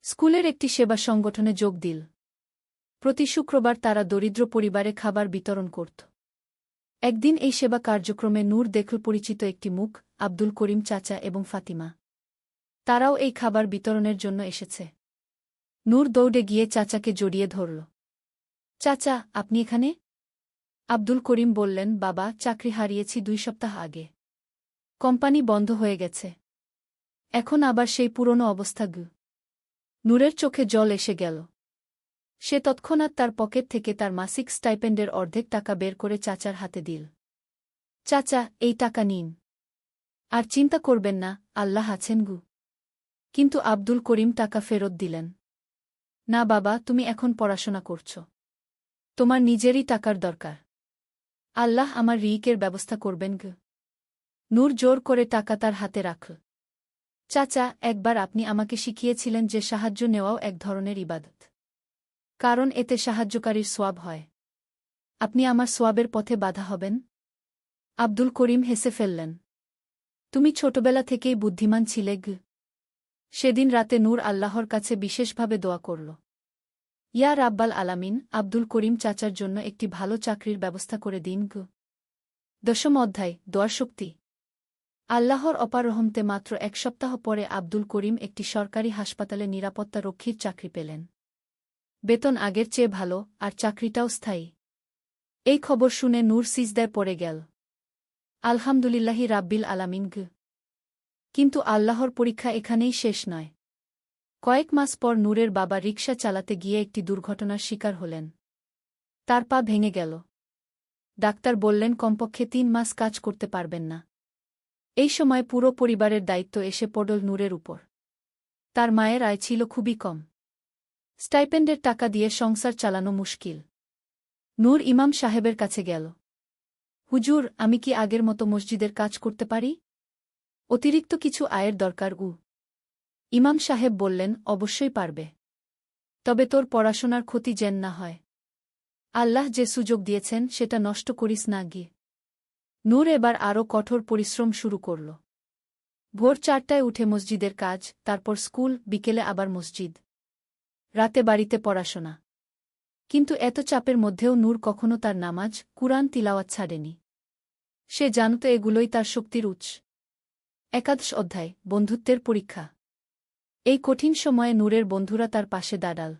Speaker 1: স্কুলের একটি সেবা সংগঠনে যোগ দিল। প্রতি শুক্রবার তারা দরিদ্র পরিবারে খাবার বিতরণ করত। একদিন এই সেবা কার্যক্রমে নূর দেখল পরিচিত একটি মুখ, আব্দুল করিম চাচা এবং ফাতিমা। তারাও এই খাবার বিতরণের জন্য এসেছে। নূর দৌড়ে গিয়ে চাচাকে জড়িয়ে ধরল। চাচা, আপনি এখানে? আব্দুল করিম বললেন, বাবা, চাকরি হারিয়েছি ২ সপ্তাহ আগে। কোম্পানি বন্ধ হয়ে গেছে। এখন আবার সেই পুরনো অবস্থা গু। নূরের চোখে জল এসে গেল। সে তৎক্ষণাৎ তার পকেট থেকে তার মাসিক স্টাইপেন্ডের অর্ধেক টাকা বের করে চাচার হাতে দিল। চাচা, এই টাকা নিন। আর চিন্তা করবেন না, আল্লাহ আছেন গু। কিন্তু আব্দুল করিম টাকা ফেরত দিলেন। না বাবা, তুমি এখন পড়াশোনা করছ। তোমার নিজেরই টাকার দরকার। আল্লাহ আমার রিকের ব্যবস্থা করবেন গু। নূর জোর করে টাকা তার হাতে রাখল। চাচা, একবার আপনি আমাকে শিখিয়েছিলেন যে সাহায্য নেওয়াও এক ধরনের ইবাদত। কারণ এতে সাহায্যকারীর সোয়াব হয়। আপনি আমার সোয়াবের পথে বাধা হবেন? আব্দুল করিম হেসে ফেললেন। তুমি ছোটবেলা থেকেই বুদ্ধিমান ছিলে গু। সেদিন রাতে নূর আল্লাহর কাছে বিশেষভাবে দোয়া করল। ইয়া রাব্বাল আলামিন, আব্দুল করিম চাচার জন্য একটি ভালো চাকরির ব্যবস্থা করে দিন গু। 10ম অধ্যায়, দোয়ার শক্তি। আল্লাহর অপার রহমতে মাত্র 1 সপ্তাহ পরে আব্দুল করিম একটি সরকারি হাসপাতালে নিরাপত্তা রক্ষীর চাকরি পেলেন। বেতন আগের চেয়ে ভালো, আর চাকরিটাও স্থায়ী। এই খবর শুনে নূর সিজদায় পড়ে গেল। আলহামদুলিল্লাহি রাব্বিল আলামিন গু। কিন্তু আল্লাহর পরীক্ষা এখানেই শেষ নয়। কয়েক মাস পর নূরের বাবা রিকশা চালাতে গিয়ে একটি দুর্ঘটনার শিকার হলেন। তার পা ভেঙে গেল। ডাক্তার বললেন কমপক্ষে 3 মাস কাজ করতে পারবেন না। এই সময় পুরো পরিবারের দায়িত্ব এসে পড়ল নূরের উপর। তার মায়ের আয় ছিল খুবই কম। স্টাইপেন্ডের টাকা দিয়ে সংসার চালানো মুশকিল। নূর ইমাম সাহেবের কাছে গেল। হুজুর, আমি কি আগের মতো মসজিদের কাজ করতে পারি? অতিরিক্ত কিছু আয়ের দরকার। ইমাম সাহেব বললেন, অবশ্যই পারবে। তবে তোর পড়াশোনার ক্ষতি যেন না হয়। আল্লাহ যে সুযোগ দিয়েছেন সেটা নষ্ট করিস না গিয়ে। নূর এবার আরও কঠোর পরিশ্রম শুরু করল। ভোর 4টায় উঠে মসজিদের কাজ, তারপর স্কুল, বিকেলে আবার মসজিদ, রাতে বাড়িতে পড়াশোনা। কিন্তু এত চাপের মধ্যেও নূর কখনো তার নামাজ, কুরআন তিলাওয়াত ছাড়েনি। সে জানত এগুলোই তার শক্তির উৎস। 11 অধ্যায়, বন্ধুত্বের পরীক্ষা। এই কঠিন সময়ে নূরের বন্ধুরা তার পাশে দাঁড়াল।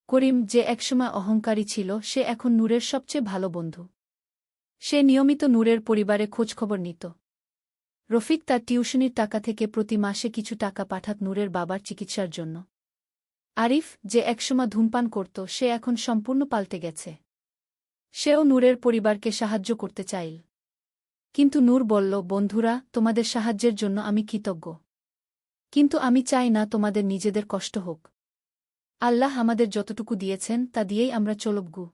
Speaker 1: করিম, যে একসময় অহংকারী ছিল, সে এখন নূরের সবচেয়ে ভালো বন্ধু। সে নিয়মিত নূরের পরিবারে খোঁজখবর নিত। রফিক তার টিউশনির টাকা থেকে প্রতি মাসে কিছু টাকা পাঠাত নূরের বাবার চিকিৎসার জন্য। আরিফ, যে একসময় ধূমপান করত, সে এখন সম্পূর্ণ পাল্টে গেছে। সেও নূরের পরিবারকে সাহায্য করতে চাইল। কিন্তু নূর বলল, বন্ধুরা, তোমাদের সাহায্যের জন্য আমি কৃতজ্ঞ। কিন্তু আমি চাই না তোমাদের নিজেদের কষ্ট হোক। আল্লাহ আমাদের যতটুকু দিয়েছেন তা দিয়েই আমরা চলবগু।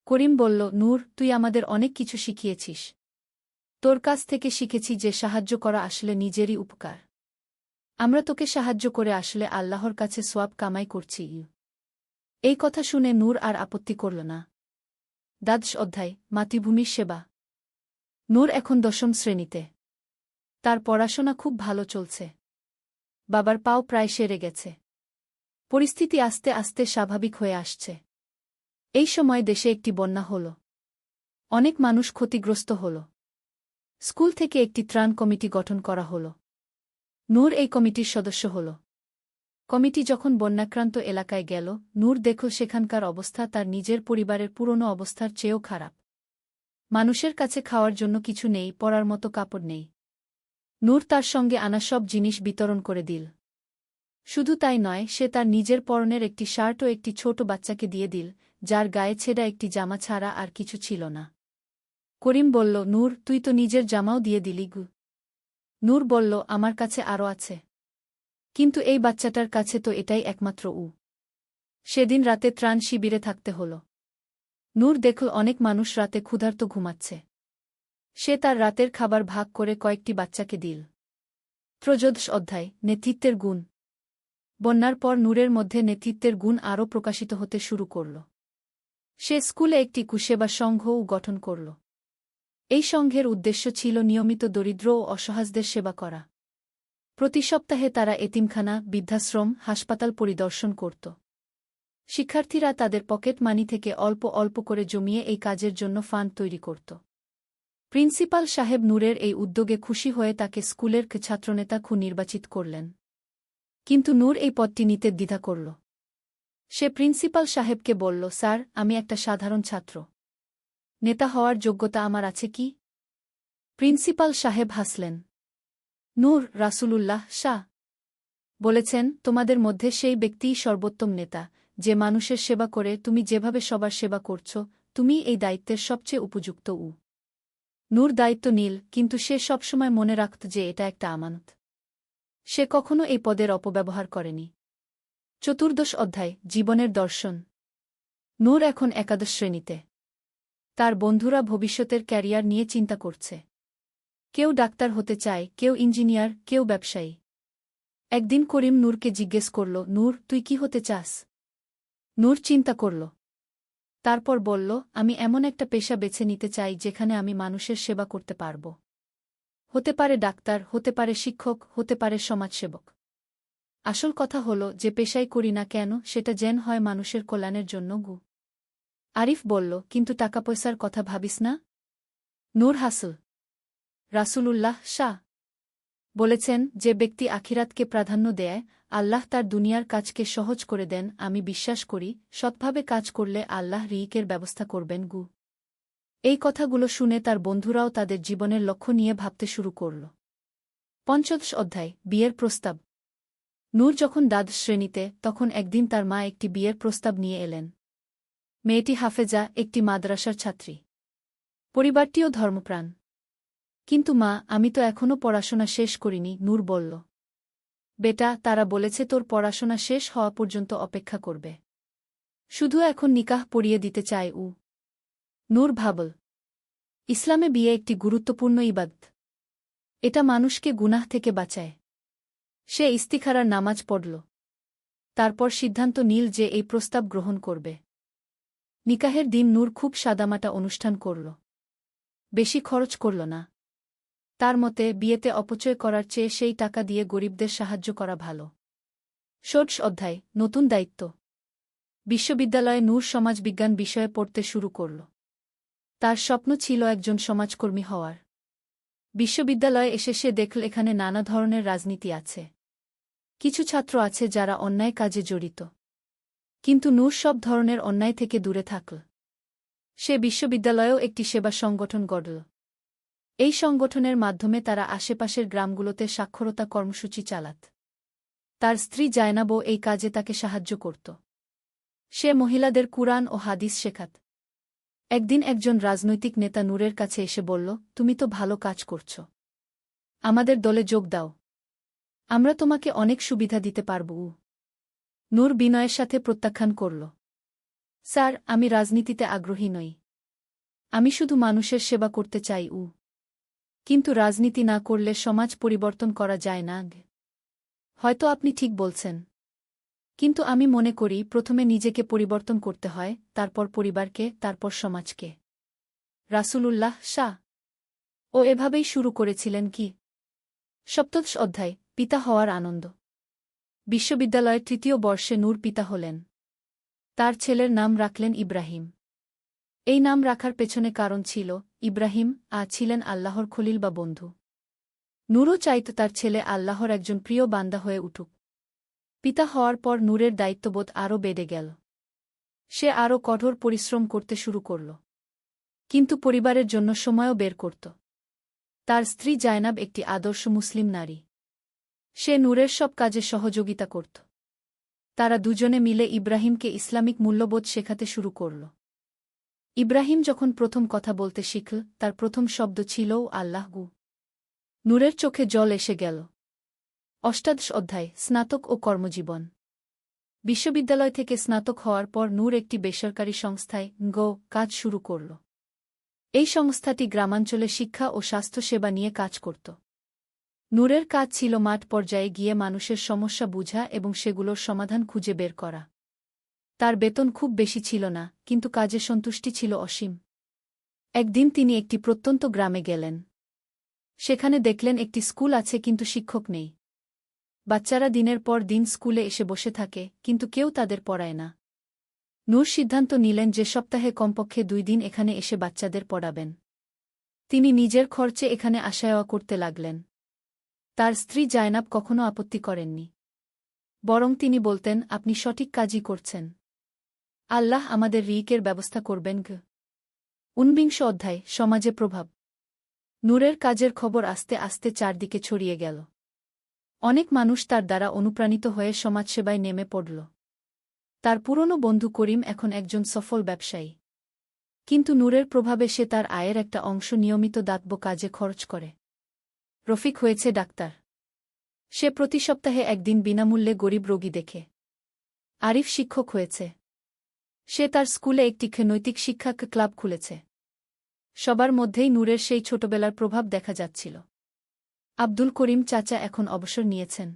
Speaker 1: করিম বলল, নূর, তুই আমাদের অনেক কিছু শিখিয়েছিস। তোর কাছ থেকে শিখেছি যে সাহায্য করা আসলে নিজেরই উপকার। আমরা তোকে সাহায্য করে আসলে আল্লাহর কাছে সোয়াব কামাই করছি। এই কথা শুনে নূর আর আপত্তি করল না। 12 অধ্যায়, মাতৃভূমির সেবা। নূর এখন 10ম শ্রেণীতে। তার পড়াশোনা খুব ভালো চলছে। বাবার পাও প্রায় সেরে গেছে। পরিস্থিতি আস্তে আস্তে স্বাভাবিক হয়ে আসছে। এই সময় দেশে একটি বন্যা হল। অনেক মানুষ ক্ষতিগ্রস্ত হল। স্কুল থেকে একটি ত্রাণ কমিটি গঠন করা হল। নূর এই কমিটির সদস্য হল। কমিটি যখন বন্যাক্রান্ত এলাকায় গেল, নূর দেখল সেখানকার অবস্থা তার নিজের পরিবারের পুরনো অবস্থার চেয়েও খারাপ। মানুষের কাছে খাওয়ার জন্য কিছু নেই, পরার মতো কাপড় নেই। নূর তার সঙ্গে আনা সব জিনিস বিতরণ করে দিল। শুধু তাই নয়, সে তার নিজের পরনের একটি শার্ট ও একটি ছোট বাচ্চাকে দিয়ে দিল, যার গায়ে ছেঁড়া একটি জামা ছাড়া আর কিছু ছিল না। করিম বলল, নূর, তুই তো নিজের জামাও দিয়ে দিলি গু। নূর বলল, আমার কাছে আরও আছে। কিন্তু এই বাচ্চাটার কাছে তো এটাই একমাত্র। সেদিন রাতে ত্রাণ শিবিরে থাকতে হল। নূর দেখল অনেক মানুষ রাতে ক্ষুধার্ত ঘুমাচ্ছে। সে তার রাতের খাবার ভাগ করে কয়েকটি বাচ্চাকে দিল। 13 অধ্যায়, নেতৃত্বের গুণ। বন্যার পর নূরের মধ্যে নেতৃত্বের গুণ আরও প্রকাশিত হতে শুরু করল। সে স্কুলে একটি কুসেবা সংঘও গঠন করল। এই সংঘের উদ্দেশ্য ছিল নিয়মিত দরিদ্র ও অসহায়দের সেবা করা। প্রতি সপ্তাহে তারা এতিমখানা, বৃদ্ধাশ্রম, হাসপাতাল পরিদর্শন করত। শিক্ষার্থীরা তাদের পকেট মানি থেকে অল্প অল্প করে জমিয়ে এই কাজের জন্য ফান্ড তৈরি করত। প্রিন্সিপাল সাহেব নূরের এই উদ্যোগে খুশি হয়ে তাকে স্কুলের ছাত্রনেতা নির্বাচিত করলেন। কিন্তু নূর এই পদটি নিতে দ্বিধা করল। সে প্রিন্সিপাল সাহেবকে বলল, স্যার, আমি একটা সাধারণ ছাত্র। নেতা হওয়ার যোগ্যতা আমার আছে কি? প্রিন্সিপাল সাহেব হাসলেন। নূর, রাসূলুল্লাহ শাহ বলেছেন, তোমাদের মধ্যে সেই ব্যক্তিই সর্বোত্তম নেতা, যে মানুষের সেবা করে। তুমি যেভাবে সবার সেবা করছ, তুমি এই দায়িত্বের সবচেয়ে উপযুক্ত। নূর দায়িত্ব নীল, কিন্তু সে সবসময় মনে রাখত যে এটা একটা আমানত। সে কখনো এই পদের অপব্যবহার করেনি। চতুর্দশ অধ্যায়, জীবনের দর্শন। নূর এখন একাদশ শ্রেণীতে। তার বন্ধুরা ভবিষ্যতের ক্যারিয়ার নিয়ে চিন্তা করছে। কেউ ডাক্তার হতে চায়, কেউ ইঞ্জিনিয়ার, কেউ ব্যবসায়ী। একদিন করিম নূরকে জিজ্ঞেস করল, নূর, তুই কি হতে চাস? নূর চিন্তা করল। তারপর বলল, আমি এমন একটা পেশা বেছে নিতে চাই যেখানে আমি মানুষের সেবা করতে পারব। হতে পারে ডাক্তার, হতে পারে শিক্ষক, হতে পারে সমাজসেবক। আসল কথা হল, যে পেশাই করি না কেন সেটা যেন হয় মানুষের কল্যাণের জন্য। আরিফ বলল, কিন্তু টাকা পয়সার কথা ভাবিস না? নূর হাসল। রাসূলুল্লাহ শাহ বলেছেন, যে ব্যক্তি আখিরাতকে প্রাধান্য দেয়, আল্লাহ তার দুনিয়ার কাজকে সহজ করে দেন। আমি বিশ্বাস করি, সৎভাবে কাজ করলে আল্লাহ রিজিকের ব্যবস্থা করবেন। এই কথাগুলো শুনে তার বন্ধুরাও তাদের জীবনের লক্ষ্য নিয়ে ভাবতে শুরু করল। পঞ্চদশ অধ্যায়, বিয়ের প্রস্তাব। নূর যখন দ্বাদশ শ্রেণীতে, তখন একদিন তার মা একটি বিয়ের প্রস্তাব নিয়ে এলেন। মেয়েটি হাফেজা, একটি মাদ্রাসার ছাত্রী। পরিবারটিও ধর্মপ্রাণ। কিন্তু মা, আমি তো এখনও পড়াশোনা শেষ করিনি, নূর বলল। বেটা, তারা বলেছে তোর পড়াশোনা শেষ হওয়া পর্যন্ত অপেক্ষা করবে। শুধু এখন নিকাহ পড়িয়ে দিতে চায়। নূর ভাবল, ইসলামে বিয়ে একটি গুরুত্বপূর্ণ ইবাদত। এটা মানুষকে গুনাহ থেকে বাঁচায়। সে ইস্তিখারার নামাজ পড়ল। তারপর সিদ্ধান্ত নিল যে এই প্রস্তাব গ্রহণ করবে। নিকাহের দিন নূর খুব সাদামাটা অনুষ্ঠান করল। বেশি খরচ করল না। তার মতে, বিয়েতে অপচয় করার চেয়ে সেই টাকা দিয়ে গরিবদের সাহায্য করা ভালো। ষোড়শ অধ্যায়, নতুন দায়িত্ব। বিশ্ববিদ্যালয়ে নূর সমাজবিজ্ঞান বিষয়ে পড়তে শুরু করল। তার স্বপ্ন ছিল একজন সমাজকর্মী হওয়ার। বিশ্ববিদ্যালয়ে এসে সে দেখল এখানে নানা ধরনের রাজনীতি আছে। কিছু ছাত্র আছে যারা অন্যায় কাজে জড়িত। কিন্তু নূর সব ধরনের অন্যায় থেকে দূরে থাকল। সে বিশ্ববিদ্যালয়েও একটি সেবা সংগঠন গড়ল। এই সংগঠনের মাধ্যমে তারা আশেপাশের গ্রামগুলোতে সাক্ষরতা কর্মসূচি চালাত। তার স্ত্রী জায়নাবও এই কাজে তাকে সাহায্য করত। সে মহিলাদের কুরআন ও হাদিস শেখাত। একদিন একজন রাজনৈতিক নেতা নূরের কাছে এসে বলল, তুমি তো ভালো কাজ করছ। আমাদের দলে যোগ দাও। আমরা তোমাকে অনেক সুবিধা দিতে পারব। নূর বিনয়ের সাথে প্রত্যাখ্যান করল। স্যার, আমি রাজনীতিতে আগ্রহী নই। আমি শুধু মানুষের সেবা করতে চাই। কিন্তু রাজনীতি না করলে সমাজ পরিবর্তন করা যায় না। হয়তো আপনি ঠিক বলছেন। কিন্তু আমি মনে করি, প্রথমে নিজেকে পরিবর্তন করতে হয়, তারপর পরিবারকে, তারপর সমাজকে। রাসূলুল্লাহ শাহ ও এভাবেই শুরু করেছিলেন। সপ্তদশ অধ্যায়, পিতা হওয়ার আনন্দ। বিশ্ববিদ্যালয়ের তৃতীয় বর্ষে নূর পিতা হলেন। তার ছেলের নাম রাখলেন ইব্রাহিম। এই নাম রাখার পেছনে কারণ ছিল, ইব্রাহিম ছিলেন আল্লাহর খলিল বা বন্ধু। নূরও চাইত তার ছেলে আল্লাহর একজন প্রিয় বান্দা হয়ে উঠুক। পিতা হওয়ার পর নূরের দায়িত্ববোধ আরও বেড়ে গেল। সে আরও কঠোর পরিশ্রম করতে শুরু করল। কিন্তু পরিবারের জন্য সময়ও বের করত। তার স্ত্রী জায়নাব একটি আদর্শ মুসলিম নারী। সে নূরের সব কাজে সহযোগিতা করত। তারা দুজনে মিলে ইব্রাহিমকে ইসলামিক মূল্যবোধ শেখাতে শুরু করল। ইব্রাহিম যখন প্রথম কথা বলতে শিখল, তার প্রথম শব্দ ছিল আল্লাহ। নূরের চোখে জল এসে গেল। অষ্টাদশ অধ্যায়, স্নাতক ও কর্মজীবন। বিশ্ববিদ্যালয় থেকে স্নাতক হওয়ার পর নূর একটি বেসরকারি সংস্থায় কাজ শুরু করল। এই সংস্থাটি গ্রামাঞ্চলে শিক্ষা ও স্বাস্থ্যসেবা নিয়ে কাজ করত। নূরের কাজ ছিল মাঠ পর্যায়ে গিয়ে মানুষের সমস্যা বুঝা এবং সেগুলোর সমাধান খুঁজে বের করা। তার বেতন খুব বেশি ছিল না, কিন্তু কাজে সন্তুষ্টি ছিল অসীম। একদিন তিনি একটি প্রত্যন্ত গ্রামে গেলেন। সেখানে দেখলেন একটি স্কুল আছে, কিন্তু শিক্ষক নেই। বাচ্চারা দিনের পর দিন স্কুলে এসে বসে থাকে, কিন্তু কেউ তাদের পড়ায় না। নূর সিদ্ধান্ত নিলেন যে সপ্তাহে কমপক্ষে 2 দিন এখানে এসে বাচ্চাদের পড়াবেন। তিনি নিজের খরচে এখানে আসা যাওয়া করতে লাগলেন। তার স্ত্রী জায়নাব কখনো আপত্তি করেননি। বরং তিনি বলতেন, আপনি সঠিক কাজই করছেন। আল্লাহ আমাদের রিজিকের ব্যবস্থা করবেন। 19 অধ্যায়, সমাজে প্রভাব। নূরের কাজের খবর আস্তে আস্তে চারদিকে ছড়িয়ে গেল। অনেক মানুষ তার দ্বারা অনুপ্রাণিত হয়ে সমাজসেবায় নেমে পড়ল। তার পুরনো বন্ধু করিম এখন একজন সফল ব্যবসায়ী। কিন্তু নূরের প্রভাবে সে তার আয়ের একটা অংশ নিয়মিত দাতব্য কাজে খরচ করে। রফিক হয়েছে ডাক্তার। সে প্রতি সপ্তাহে একদিন বিনামূল্যে গরিব রোগী দেখে। আরিফ শিক্ষক হয়েছে। সে তার স্কুলে একটি নৈতিক শিক্ষা ক্লাব খুলেছে। সবার মধ্যেই নূরের সেই ছোটবেলার প্রভাব দেখা যাচ্ছিল। আব্দুল করিম চাচা এখন অবসর নিয়েছেন।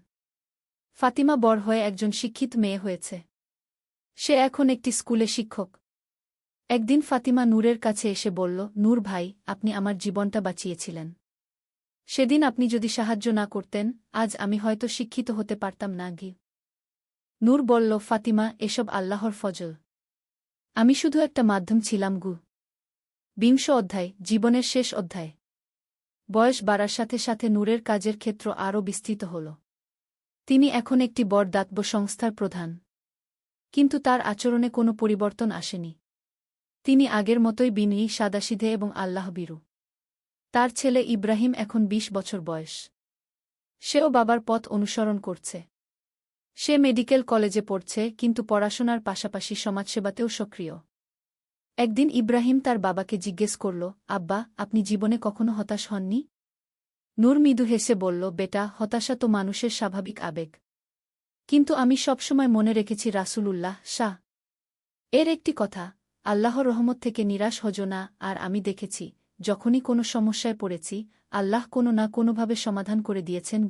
Speaker 1: ফাতিমা বড় হয়ে একজন শিক্ষিত মেয়ে হয়েছে। সে এখন একটি স্কুলে শিক্ষক। একদিন ফাতিমা নূরের কাছে এসে বলল, নূর ভাই, আপনি আমার জীবনটা বাঁচিয়েছিলেন। সেদিন আপনি যদি সাহায্য না করতেন, আজ আমি হয়তো শিক্ষিত হতে পারতাম না। নূর বলল, ফাতিমা, এসব আল্লাহর ফজল। আমি শুধু একটা মাধ্যম ছিলাম। 20 অধ্যায়, জীবনের শেষ অধ্যায়। বয়স বাড়ার সাথে সাথে নূরের কাজের ক্ষেত্র আরও বিস্তৃত হল। তিনি এখন একটি বড় দাতব্য সংস্থার প্রধান। কিন্তু তার আচরণে কোনো পরিবর্তন আসেনি। তিনি আগের মতোই বিনয়ী, সাদাসিধে এবং আল্লাহভীরু। তার ছেলে ইব্রাহিম এখন 20 বছর বয়স। সেও বাবার পথ অনুসরণ করছে। সে মেডিকেল কলেজে পড়ছে, কিন্তু পড়াশোনার পাশাপাশি সমাজসেবাতেও সক্রিয়। একদিন ইব্রাহিম তার বাবাকে জিজ্ঞেস করল, আব্বা, আপনি জীবনে কখনো হতাশ হননি? নূর মৃদু হেসে বলল, বেটা, হতাশা তো মানুষের স্বাভাবিক আবেগ। কিন্তু আমি সবসময় মনে রেখেছি রাসূলুল্লাহ শাহ এর একটি কথা, আল্লাহর রহমত থেকে নিরাশ হজো না। আর আমি দেখেছি, যখনই কোনো সমস্যায় পড়েছি, আল্লাহ কোনো না কোনোভাবে সমাধান করে দিয়েছেন।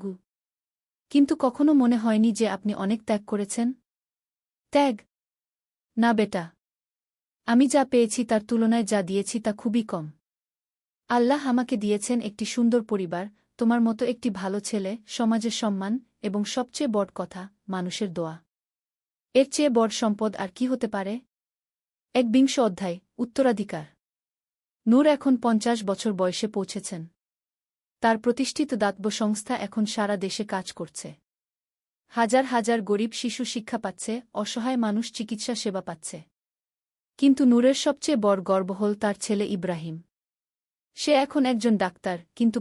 Speaker 1: কিন্তু কখনো মনে হয়নি যে আপনি অনেক ত্যাগ করেছেন? ত্যাগ? না বেটা। আমি যা পেয়েছি তার তুলনায় যা দিয়েছি তা খুবই কম। আল্লাহ আমাকে দিয়েছেন একটি সুন্দর পরিবার, তোমার মতো একটি ভালো ছেলে, সমাজের সম্মান, এবং সবচেয়ে বড় কথা, মানুষের দোয়া। এর চেয়ে বড় সম্পদ আর কি হতে পারে? 21 অধ্যায়, উত্তরাধিকার। নূর এখন 50 বছর বয়সে পৌঁছেছেন। তার প্রতিষ্ঠিত দাতব্য সংস্থা এখন সারা দেশে কাজ করছে। হাজার হাজার গরিব শিশু শিক্ষা পাচ্ছে, অসহায় মানুষ চিকিৎসা সেবা পাচ্ছে। কিন্তু নূরের সবচেয়ে বড় গর্ব হল তার ছেলে ইব্রাহিম। সে এখন একজন ডাক্তার, কিন্তু